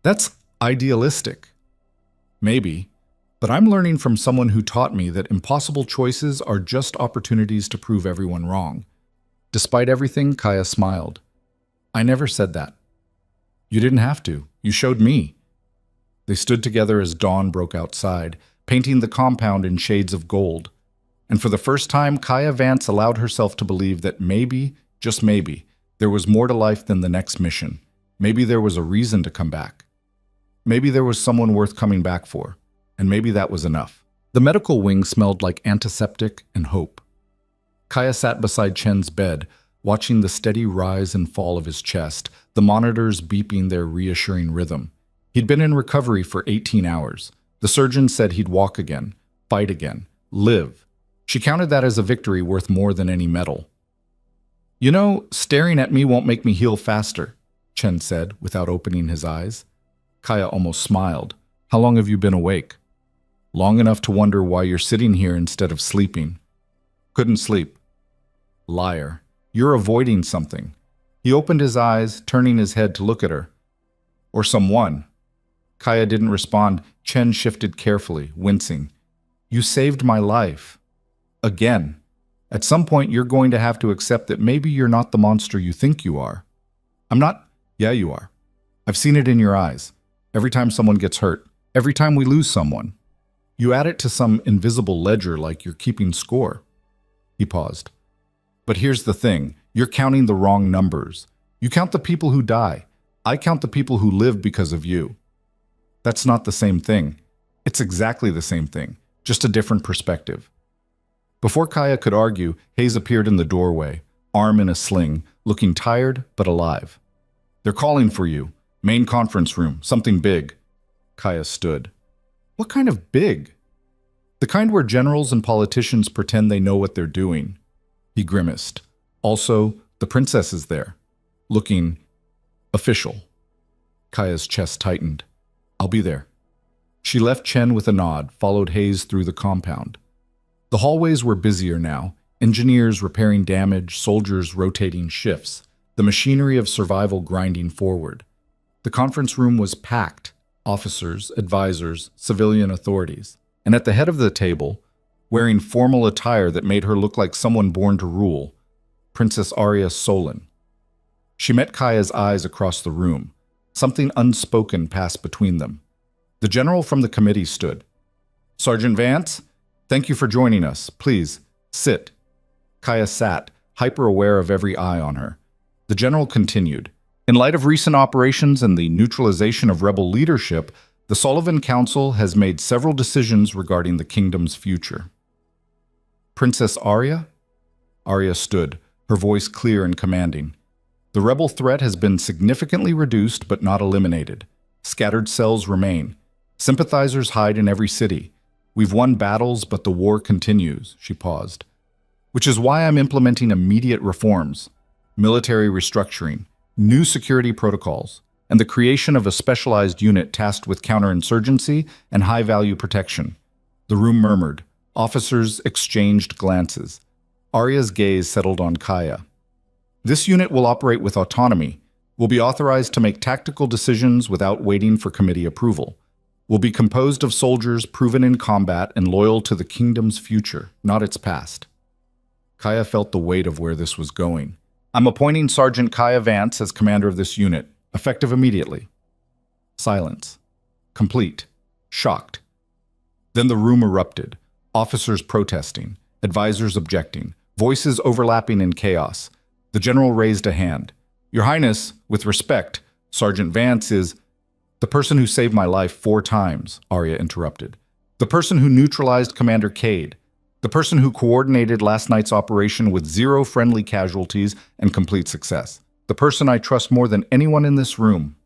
That's idealistic. Maybe. But I'm learning from someone who taught me that impossible choices are just opportunities to prove everyone wrong. Despite everything, Kaya smiled. I never said that. You didn't have to. You showed me. They stood together as dawn broke outside, painting the compound in shades of gold. And for the first time, Kaya Vance allowed herself to believe that maybe, just maybe, there was more to life than the next mission. Maybe there was a reason to come back. Maybe there was someone worth coming back for. And maybe that was enough. The medical wing smelled like antiseptic and hope. Kaya sat beside Chen's bed, watching the steady rise and fall of his chest, the monitors beeping their reassuring rhythm. He'd been in recovery for 18 hours. The surgeon said he'd walk again, fight again, live. She counted that as a victory worth more than any medal. You know, staring at me won't make me heal faster, Chen said, without opening his eyes. Kaya almost smiled. How long have you been awake? Long enough to wonder why you're sitting here instead of sleeping. Couldn't sleep. Liar. You're avoiding something. He opened his eyes, turning his head to look at her. Or someone. Kaya didn't respond. Chen shifted carefully, wincing. You saved my life. Again. At some point, you're going to have to accept that maybe you're not the monster you think you are. I'm not. Yeah, you are. I've seen it in your eyes. Every time someone gets hurt. Every time we lose someone. You add it to some invisible ledger like you're keeping score. He paused. But here's the thing. You're counting the wrong numbers. You count the people who die. I count the people who live because of you. That's not the same thing. It's exactly the same thing, just a different perspective. Before Kaya could argue, Hayes appeared in the doorway, arm in a sling, looking tired but alive. They're calling for you. Main conference room, something big. Kaya stood. What kind of big? The kind where generals and politicians pretend they know what they're doing. He grimaced. Also, the princess is there, looking official. Kaya's chest tightened. I'll be there. She left Chen with a nod, followed Hayes through the compound. The hallways were busier now, engineers repairing damage, soldiers rotating shifts, the machinery of survival grinding forward. The conference room was packed. Officers, advisors, civilian authorities. And at the head of the table, wearing formal attire that made her look like someone born to rule, Princess Arya Solon. She met Kaya's eyes across the room. Something unspoken passed between them. The general from the committee stood. Sergeant Vance, thank you for joining us. Please, sit. Kaya sat, hyper-aware of every eye on her. The general continued. In light of recent operations and the neutralization of rebel leadership, the Sullivan Council has made several decisions regarding the kingdom's future. Princess Arya? Arya stood, her voice clear and commanding. The rebel threat has been significantly reduced but not eliminated. Scattered cells remain. Sympathizers hide in every city. We've won battles, but the war continues, she paused. Which is why I'm implementing immediate reforms. Military restructuring. New security protocols, and the creation of a specialized unit tasked with counterinsurgency and high-value protection. The room murmured. Officers exchanged glances. Arya's gaze settled on Kaya. This unit will operate with autonomy, will be authorized to make tactical decisions without waiting for committee approval, will be composed of soldiers proven in combat and loyal to the kingdom's future, not its past. Kaya felt the weight of where this was going. I'm appointing Sergeant Kaya Vance as commander of this unit, effective immediately. Silence. Complete. Shocked. Then the room erupted. Officers protesting, advisors objecting, voices overlapping in chaos. The general raised a hand. Your Highness, with respect, Sergeant Vance is the person who saved my life 4 times, Arya interrupted. The person who neutralized Commander Cade. The person who coordinated last night's operation with 0 friendly casualties and complete success. The person I trust more than anyone in this room.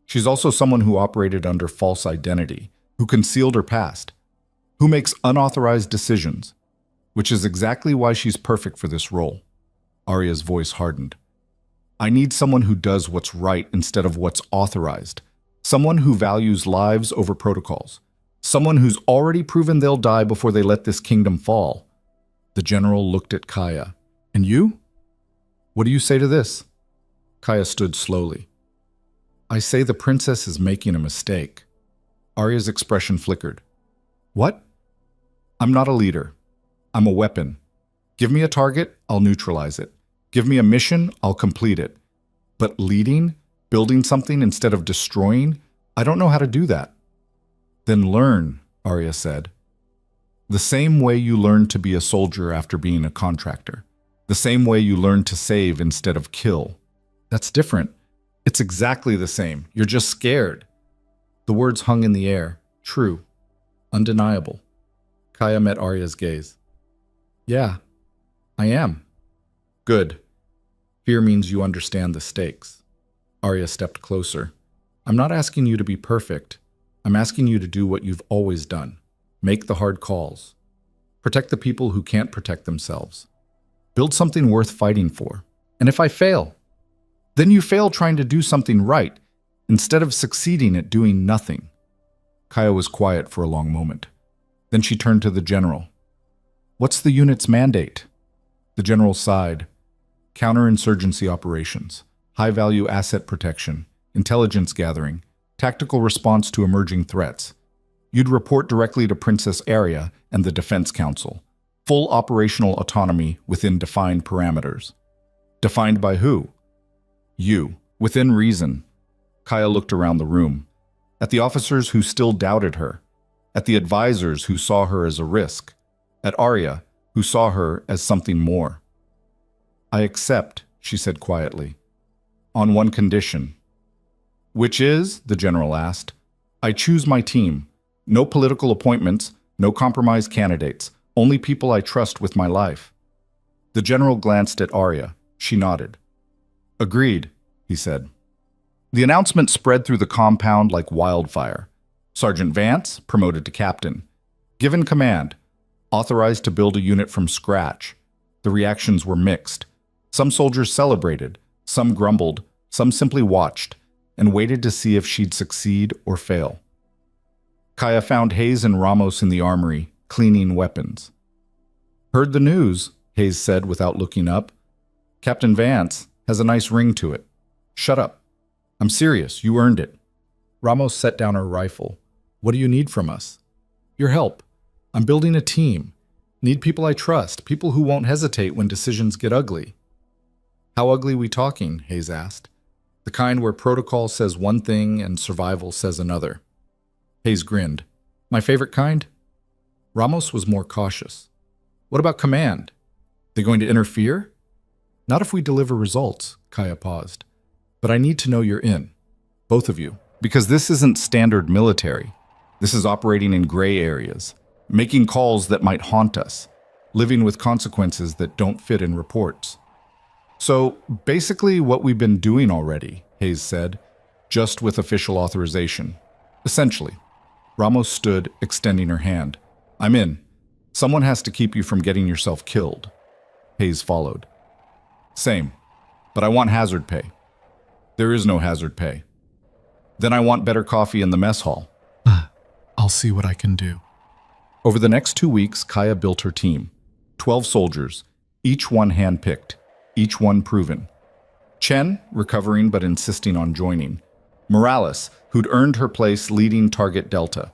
She's also someone who operated under false identity, who concealed her past, who makes unauthorized decisions, which is exactly why she's perfect for this role. Arya's voice hardened. I need someone who does what's right instead of what's authorized. Someone who values lives over protocols. Someone who's already proven they'll die before they let this kingdom fall. The general looked at Kaya. And you? What do you say to this? Kaya stood slowly. I say the princess is making a mistake. Arya's expression flickered. What? I'm not a leader. I'm a weapon. Give me a target, I'll neutralize it. Give me a mission, I'll complete it. But leading, building something instead of destroying, I don't know how to do that. Then learn, Arya said. The same way you learn to be a soldier after being a contractor. The same way you learn to save instead of kill. That's different. It's exactly the same. You're just scared. The words hung in the air. True. Undeniable. Kaya met Arya's gaze. Yeah, I am. Good. Fear means you understand the stakes. Arya stepped closer. I'm not asking you to be perfect. I'm asking you to do what you've always done. Make the hard calls. Protect the people who can't protect themselves. Build something worth fighting for. And if I fail, then you fail trying to do something right, instead of succeeding at doing nothing. Kaya was quiet for a long moment. Then she turned to the general. What's the unit's mandate? The general sighed. Counterinsurgency operations, high-value asset protection, intelligence gathering, tactical response to emerging threats. You'd report directly to Princess Arya and the Defense Council. Full operational autonomy within defined parameters. Defined by who? You, within reason. Kaya looked around the room, at the officers who still doubted her, at the advisors who saw her as a risk, at Arya, who saw her as something more. I accept, she said quietly, on one condition. Which is, the general asked, I choose my team. No political appointments, no compromised candidates, only people I trust with my life. The general glanced at Arya. She nodded. Agreed, he said. The announcement spread through the compound like wildfire. Sergeant Vance, promoted to captain. Given command. Authorized to build a unit from scratch. The reactions were mixed. Some soldiers celebrated, some grumbled, some simply watched, and waited to see if she'd succeed or fail. Kaya found Hayes and Ramos in the armory, cleaning weapons. Heard the news, Hayes said without looking up. Captain Vance has a nice ring to it. Shut up. I'm serious, you earned it. Ramos set down her rifle. What do you need from us? Your help. I'm building a team. Need people I trust, people who won't hesitate when decisions get ugly. How ugly we talking? Hayes asked. The kind where protocol says one thing and survival says another. Hayes grinned. My favorite kind? Ramos was more cautious. What about command? They going to interfere? Not if we deliver results, Kaya paused. But I need to know you're in. Both of you. Because this isn't standard military. This is operating in gray areas. Making calls that might haunt us. Living with consequences that don't fit in reports. So, basically what we've been doing already, Hayes said, just with official authorization. Essentially. Ramos stood, extending her hand. I'm in. Someone has to keep you from getting yourself killed. Hayes followed. Same. But I want hazard pay. There is no hazard pay. Then I want better coffee in the mess hall. I'll see what I can do. Over the next 2 weeks, Kaya built her team. 12 soldiers, each one handpicked, each one proven. Chen, recovering but insisting on joining. Morales, who'd earned her place leading Target Delta.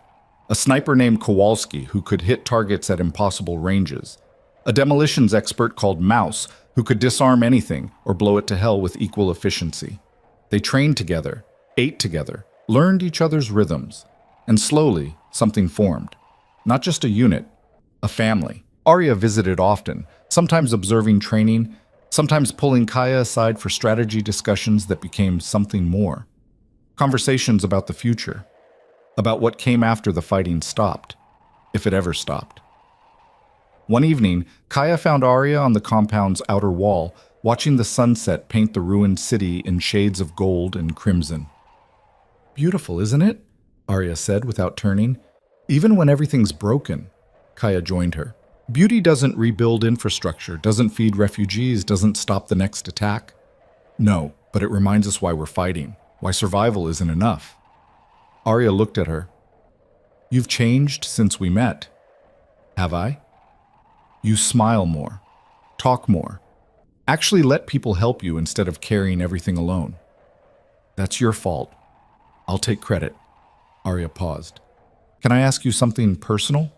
A sniper named Kowalski, who could hit targets at impossible ranges. A demolitions expert called Mouse, who could disarm anything or blow it to hell with equal efficiency. They trained together, ate together, learned each other's rhythms. And slowly, something formed. Not just a unit, a family. Arya visited often, sometimes observing training, sometimes pulling Kaya aside for strategy discussions that became something more. Conversations about the future, about what came after the fighting stopped, if it ever stopped. One evening, Kaya found Arya on the compound's outer wall, watching the sunset paint the ruined city in shades of gold and crimson. "Beautiful, isn't it?" Arya said without turning. "Even when everything's broken." Kaya joined her. "Beauty doesn't rebuild infrastructure, doesn't feed refugees, doesn't stop the next attack." "No, but it reminds us why we're fighting, why survival isn't enough." Arya looked at her. "You've changed since we met." "Have I?" "You smile more, talk more, actually let people help you instead of carrying everything alone." "That's your fault. I'll take credit." Arya paused. "Can I ask you something personal?"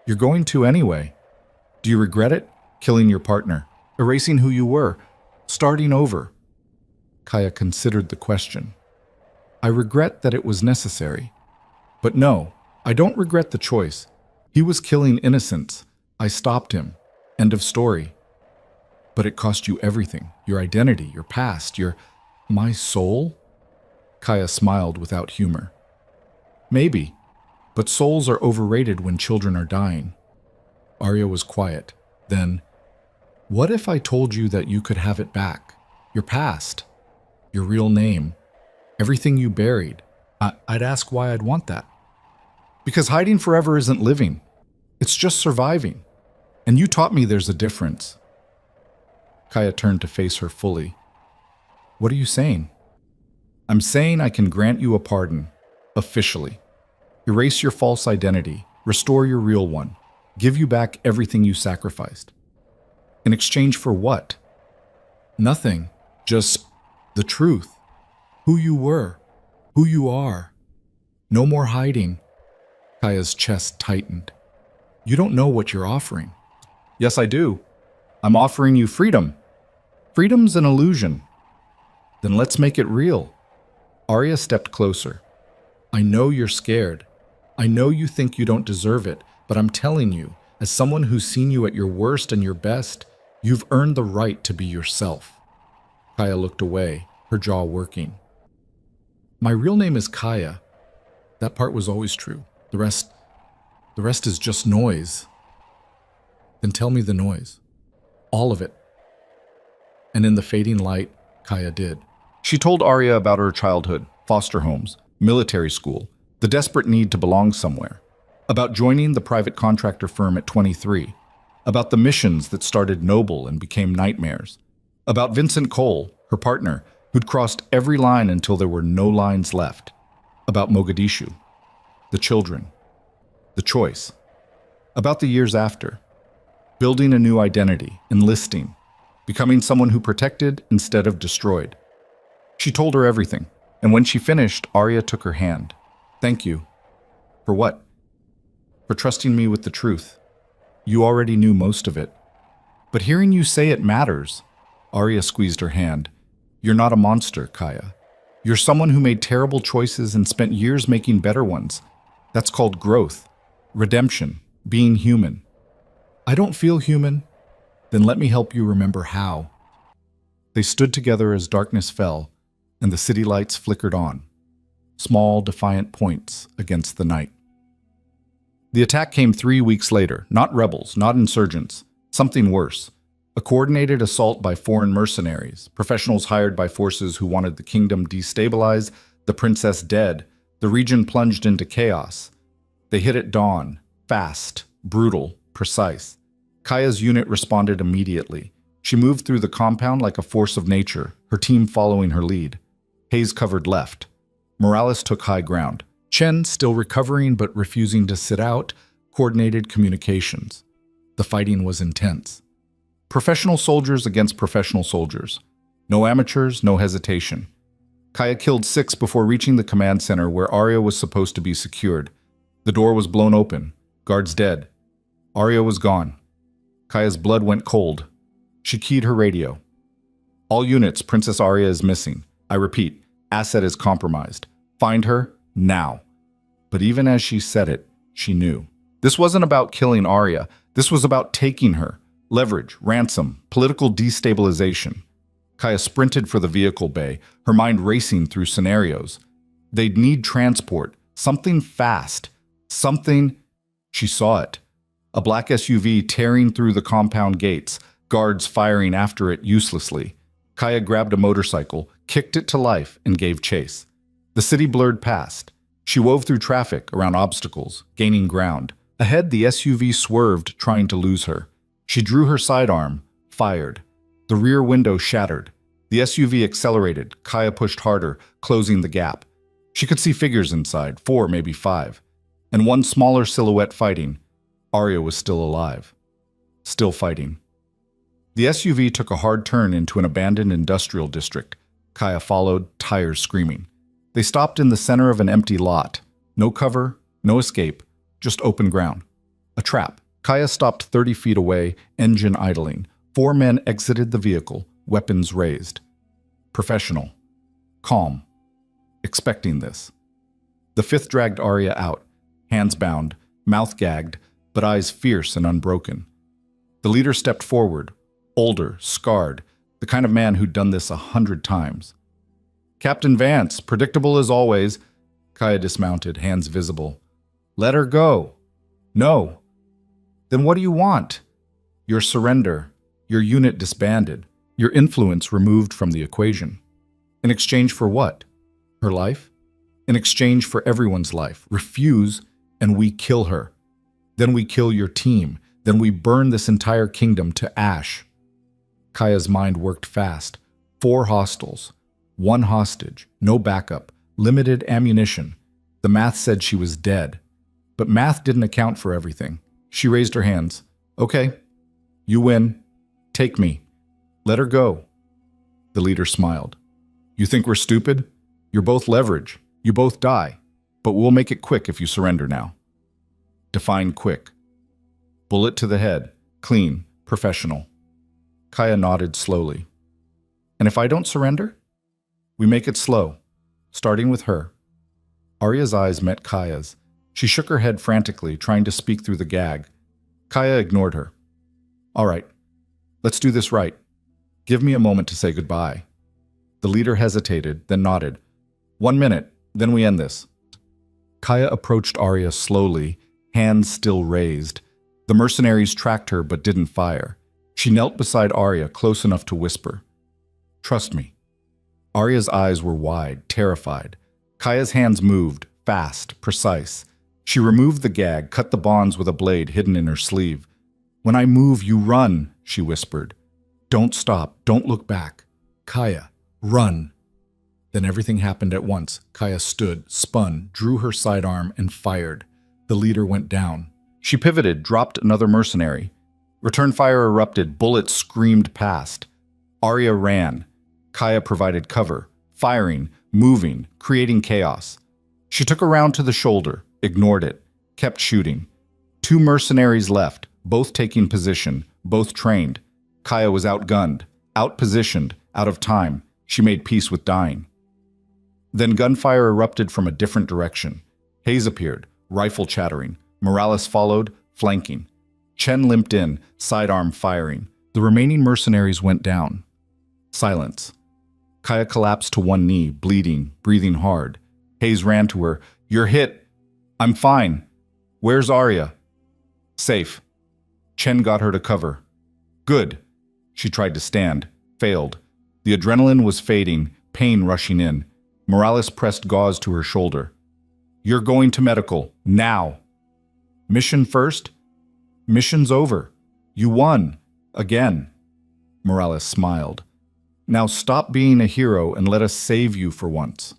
"You're going to anyway. Do you regret it? Killing your partner, erasing who you were, starting over?" Kaya considered the question. "I regret that it was necessary. But no, I don't regret the choice. He was killing innocents. I stopped him. End of story. But it cost you everything, your identity, your past, my soul?" Kaya smiled without humor. "Maybe, but souls are overrated when children are dying." Arya was quiet. Then, "What if I told you that you could have it back? Your past, your real name, everything you buried." I'd ask why I'd want that. "Because hiding forever isn't living. It's just surviving. And you taught me there's a difference." Kaya turned to face her fully. "What are you saying?" "I'm saying I can grant you a pardon, officially. Erase your false identity, restore your real one, give you back everything you sacrificed." "In exchange for what?" "Nothing, just the truth. Who you were, who you are. No more hiding." Kaya's chest tightened. "You don't know what you're offering." "Yes, I do. I'm offering you freedom. Freedom's an illusion." "Then let's make it real." Arya stepped closer. "I know you're scared. I know you think you don't deserve it, but I'm telling you, as someone who's seen you at your worst and your best, you've earned the right to be yourself." Kaya looked away, her jaw working. "My real name is Kaya. That part was always true. The rest is just noise." "Then tell me the noise. All of it." And in the fading light, Kaya did. She told Arya about her childhood, foster homes, military school, the desperate need to belong somewhere, about joining the private contractor firm at 23, about the missions that started noble and became nightmares, about Vincent Cole, her partner, who'd crossed every line until there were no lines left, about Mogadishu, the children, the choice, about the years after, building a new identity, enlisting, becoming someone who protected instead of destroyed. She told her everything, and when she finished, Arya took her hand. "Thank you." "For what?" "For trusting me with the truth. You already knew most of it. But hearing you say it matters." Arya squeezed her hand. "You're not a monster, Kaya. You're someone who made terrible choices and spent years making better ones. That's called growth, redemption, being human." "I don't feel human." "Then let me help you remember how." They stood together as darkness fell, and the city lights flickered on, small, defiant points against the night. The attack came 3 weeks later, not rebels, not insurgents, something worse. A coordinated assault by foreign mercenaries, professionals hired by forces who wanted the kingdom destabilized, the princess dead, the region plunged into chaos. They hit at dawn, fast, brutal, precise. Kaya's unit responded immediately. She moved through the compound like a force of nature, her team following her lead. Haze covered left. Morales took high ground. Chen, still recovering but refusing to sit out, coordinated communications. The fighting was intense. Professional soldiers against professional soldiers. No amateurs, no hesitation. Kaya killed 6 before reaching the command center where Arya was supposed to be secured. The door was blown open. Guards dead. Arya was gone. Kaya's blood went cold. She keyed her radio. "All units, Princess Arya is missing. I repeat, asset is compromised. Find her now." But even as she said it, she knew. This wasn't about killing Arya. This was about taking her. Leverage, ransom, political destabilization. Kaya sprinted for the vehicle bay, her mind racing through scenarios. They'd need transport, something fast, something... She saw it. A black SUV tearing through the compound gates, guards firing after it uselessly. Kaya grabbed a motorcycle, kicked it to life, and gave chase. The city blurred past. She wove through traffic, around obstacles, gaining ground. Ahead, the SUV swerved, trying to lose her. She drew her sidearm, fired. The rear window shattered. The SUV accelerated. Kaya pushed harder, closing the gap. She could see figures inside, 4, maybe 5. And one smaller silhouette fighting. Arya was still alive. Still fighting. The SUV took a hard turn into an abandoned industrial district. Kaya followed, tires screaming. They stopped in the center of an empty lot. No cover, no escape, just open ground. A trap. Kaya stopped 30 feet away, engine idling. 4 men exited the vehicle, weapons raised. Professional. Calm. Expecting this. The 5th dragged Arya out, hands bound, mouth gagged, but eyes fierce and unbroken. The leader stepped forward, older, scarred, the kind of man who'd done this 100 times. Captain Vance, predictable as always. Kaya dismounted, hands visible. Let her go. No. Then what do you want? Your surrender, your unit disbanded, your influence removed from the equation. In exchange for what? Her life? In exchange for everyone's life. Refuse, and we kill her. Then we kill your team. Then we burn this entire kingdom to ash. Kaya's mind worked fast. 4 hostiles. 1 hostage. No backup. Limited ammunition. The math said she was dead. But math didn't account for everything. She raised her hands. Okay. You win. Take me. Let her go. The leader smiled. You think we're stupid? You're both leverage. You both die. But we'll make it quick if you surrender now. Define quick. Bullet to the head. Clean. Professional. Kaya nodded slowly. And if I don't surrender? We make it slow, starting with her. Arya's eyes met Kaya's. She shook her head frantically, trying to speak through the gag. Kaya ignored her. All right, let's do this right. Give me a moment to say goodbye. The leader hesitated, then nodded. 1 minute, then we end this. Kaya approached Arya slowly, hands still raised. The mercenaries tracked her but didn't fire. She knelt beside Arya, close enough to whisper. Trust me. Arya's eyes were wide, terrified. Kaya's hands moved, fast, precise. She removed the gag, cut the bonds with a blade hidden in her sleeve. When I move, you run, she whispered. Don't stop, don't look back. Kaya, run. Then everything happened at once. Kaya stood, spun, drew her sidearm, and fired. The leader went down. She pivoted, dropped another mercenary. Return fire erupted, bullets screamed past. Arya ran. Kaya provided cover, firing, moving, creating chaos. She took a round to the shoulder, ignored it, kept shooting. 2 mercenaries left, both taking position, both trained. Kaya was outgunned, outpositioned, out of time. She made peace with dying. Then gunfire erupted from a different direction. Haze appeared, rifle chattering. Morales followed, flanking. Chen limped in, sidearm firing. The remaining mercenaries went down. Silence. Kaya collapsed to one knee, bleeding, breathing hard. Hayes ran to her. You're hit. I'm fine. Where's Arya? Safe. Chen got her to cover. Good. She tried to stand. Failed. The adrenaline was fading, pain rushing in. Morales pressed gauze to her shoulder. You're going to medical. Now. Mission first? Mission's over. You won. Again. Morales smiled. Now stop being a hero and let us save you for once.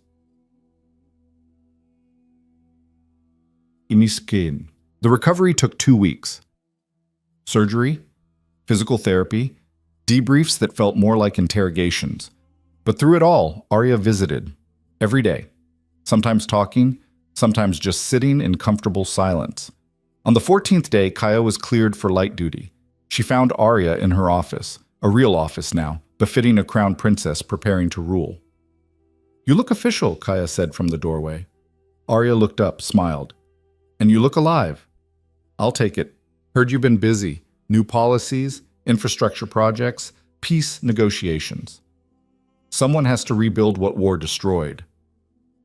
Iniskin. The recovery took 2 weeks. Surgery, physical therapy, debriefs that felt more like interrogations. But through it all, Arya visited. Every day. Sometimes talking, sometimes just sitting in comfortable silence. On the 14th day, Kaya was cleared for light duty. She found Arya in her office, a real office now, befitting a crown princess preparing to rule. You look official, Kaya said from the doorway. Arya looked up, smiled. And you look alive. I'll take it. Heard you've been busy. New policies, infrastructure projects, peace negotiations. Someone has to rebuild what war destroyed.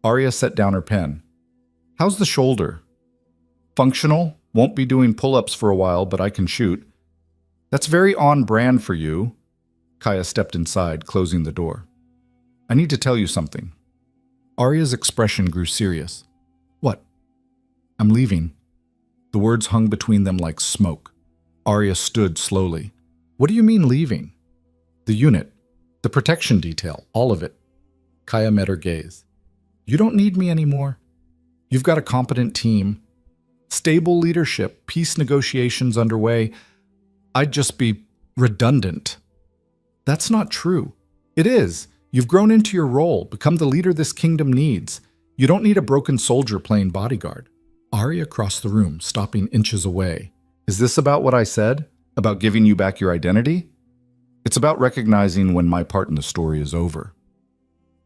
Arya set down her pen. How's the shoulder? Functional, won't be doing pull-ups for a while, but I can shoot. That's very on brand for you. Kaya stepped inside, closing the door. I need to tell you something. Arya's expression grew serious. What? I'm leaving. The words hung between them like smoke. Arya stood slowly. What do you mean leaving? The unit, the protection detail, all of it. Kaya met her gaze. You don't need me anymore. You've got a competent team, stable leadership, peace negotiations underway. I'd just be redundant. That's not true. It is. You've grown into your role, become the leader this kingdom needs. You don't need a broken soldier playing bodyguard. Arya crossed the room, stopping inches away. Is this about what I said? About giving you back your identity? It's about recognizing when my part in the story is over.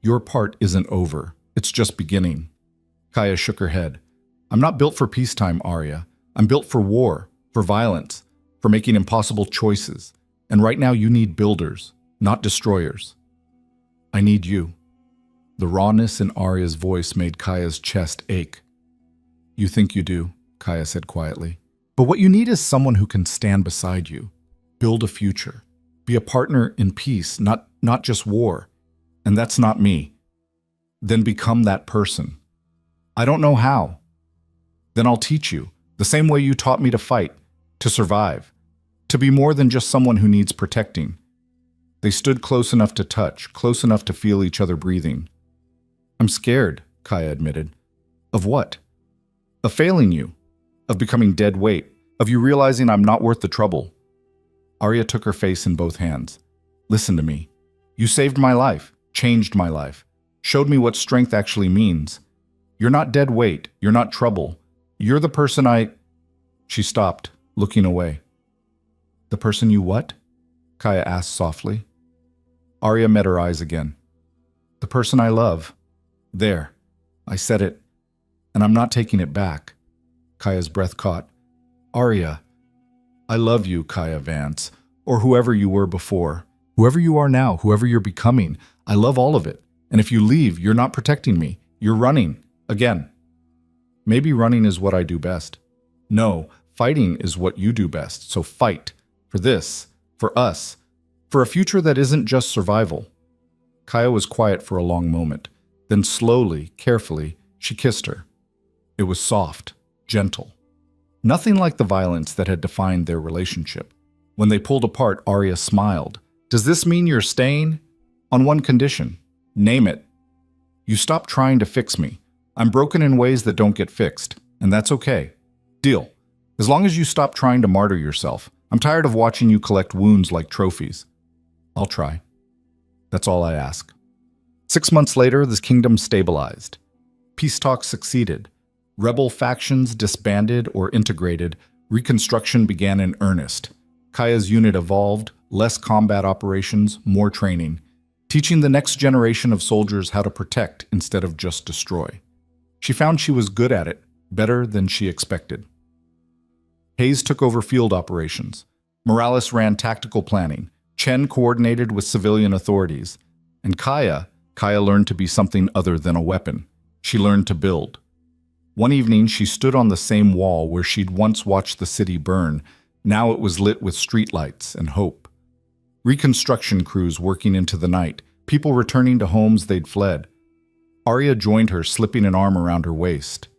Your part isn't over. It's just beginning. Kaya shook her head. I'm not built for peacetime, Arya. I'm built for war, for violence, for making impossible choices. And right now you need builders, not destroyers. I need you. The rawness in Arya's voice made Kaya's chest ache. You think you do, Kaya said quietly. But what you need is someone who can stand beside you, build a future, be a partner in peace, not just war. And that's not me. Then become that person. I don't know how. Then I'll teach you, the same way you taught me to fight, to survive, to be more than just someone who needs protecting. They stood close enough to touch, close enough to feel each other breathing. I'm scared, Kaya admitted. Of what? Of failing you, of becoming dead weight, of you realizing I'm not worth the trouble. Arya took her face in both hands. Listen to me. You saved my life, changed my life, showed me what strength actually means. You're not dead weight, you're not trouble. You're the person She stopped, looking away. The person you what? Kaya asked softly. Arya met her eyes again. The person I love. There. I said it. And I'm not taking it back. Kaya's breath caught. Arya. I love you, Kaya Vance. Or whoever you were before. Whoever you are now, whoever you're becoming. I love all of it. And if you leave, you're not protecting me. You're running. Again. Maybe running is what I do best. No, fighting is what you do best. So fight. For this. For us. For a future that isn't just survival. Kaya was quiet for a long moment. Then slowly, carefully, she kissed her. It was soft, gentle. Nothing like the violence that had defined their relationship. When they pulled apart, Arya smiled. Does this mean you're staying? On one condition. Name it. You stop trying to fix me. I'm broken in ways that don't get fixed, and that's okay. Deal. As long as you stop trying to martyr yourself. I'm tired of watching you collect wounds like trophies. I'll try. That's all I ask. 6 months later, the kingdom stabilized. Peace talks succeeded. Rebel factions disbanded or integrated. Reconstruction began in earnest. Kaya's unit evolved, less combat operations, more training, teaching the next generation of soldiers how to protect instead of just destroy. She found she was good at it, better than she expected. Hayes took over field operations. Morales ran tactical planning. Chen coordinated with civilian authorities. And Kaya learned to be something other than a weapon. She learned to build. One evening, she stood on the same wall where she'd once watched the city burn. Now it was lit with streetlights and hope. Reconstruction crews working into the night, people returning to homes they'd fled. Arya joined her, slipping an arm around her waist.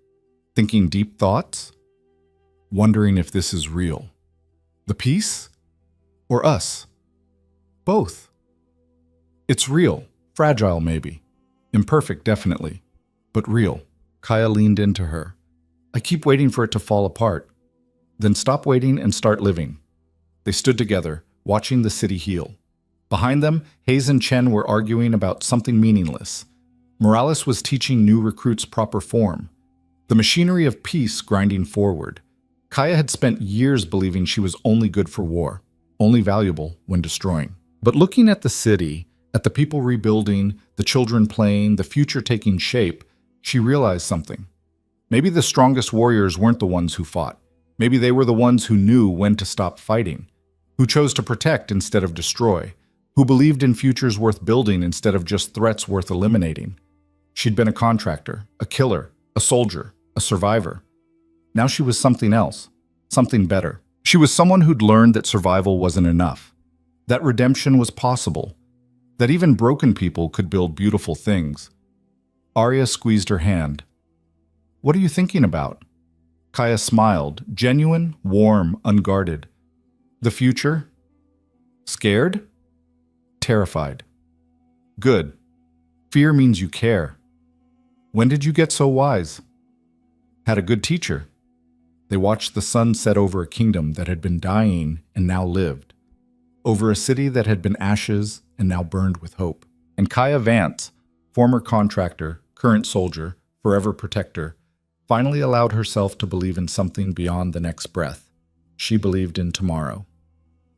Thinking deep thoughts? Wondering if this is real. The peace? Or us? Both. It's real. Fragile, maybe. Imperfect, definitely. But real. Kaya leaned into her. I keep waiting for it to fall apart. Then stop waiting and start living. They stood together, watching the city heal. Behind them, Hayes and Chen were arguing about something meaningless. Morales was teaching new recruits proper form. The machinery of peace grinding forward. Kaya had spent years believing she was only good for war, only valuable when destroying. But looking at the city, at the people rebuilding, the children playing, the future taking shape, she realized something. Maybe the strongest warriors weren't the ones who fought. Maybe they were the ones who knew when to stop fighting. who chose to protect instead of destroy, who believed in futures worth building instead of just threats worth eliminating. She'd been a contractor, a killer, a soldier, a survivor. Now she was something else, something better. She was someone who'd learned that survival wasn't enough, that redemption was possible, that even broken people could build beautiful things. Arya squeezed her hand. "What are you thinking about?" Kaya smiled, genuine, warm, unguarded. "The future?" "Scared?" "Terrified." "Good. Fear means you care." "When did you get so wise?" "Had a good teacher." They watched the sun set over a kingdom that had been dying and now lived, over a city that had been ashes and now burned with hope. And Kaya Vance, former contractor, current soldier, forever protector, finally allowed herself to believe in something beyond the next breath. She believed in tomorrow.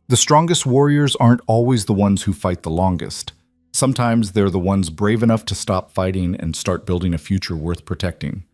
The strongest warriors aren't always the ones who fight the longest. Sometimes they're the ones brave enough to stop fighting and start building a future worth protecting.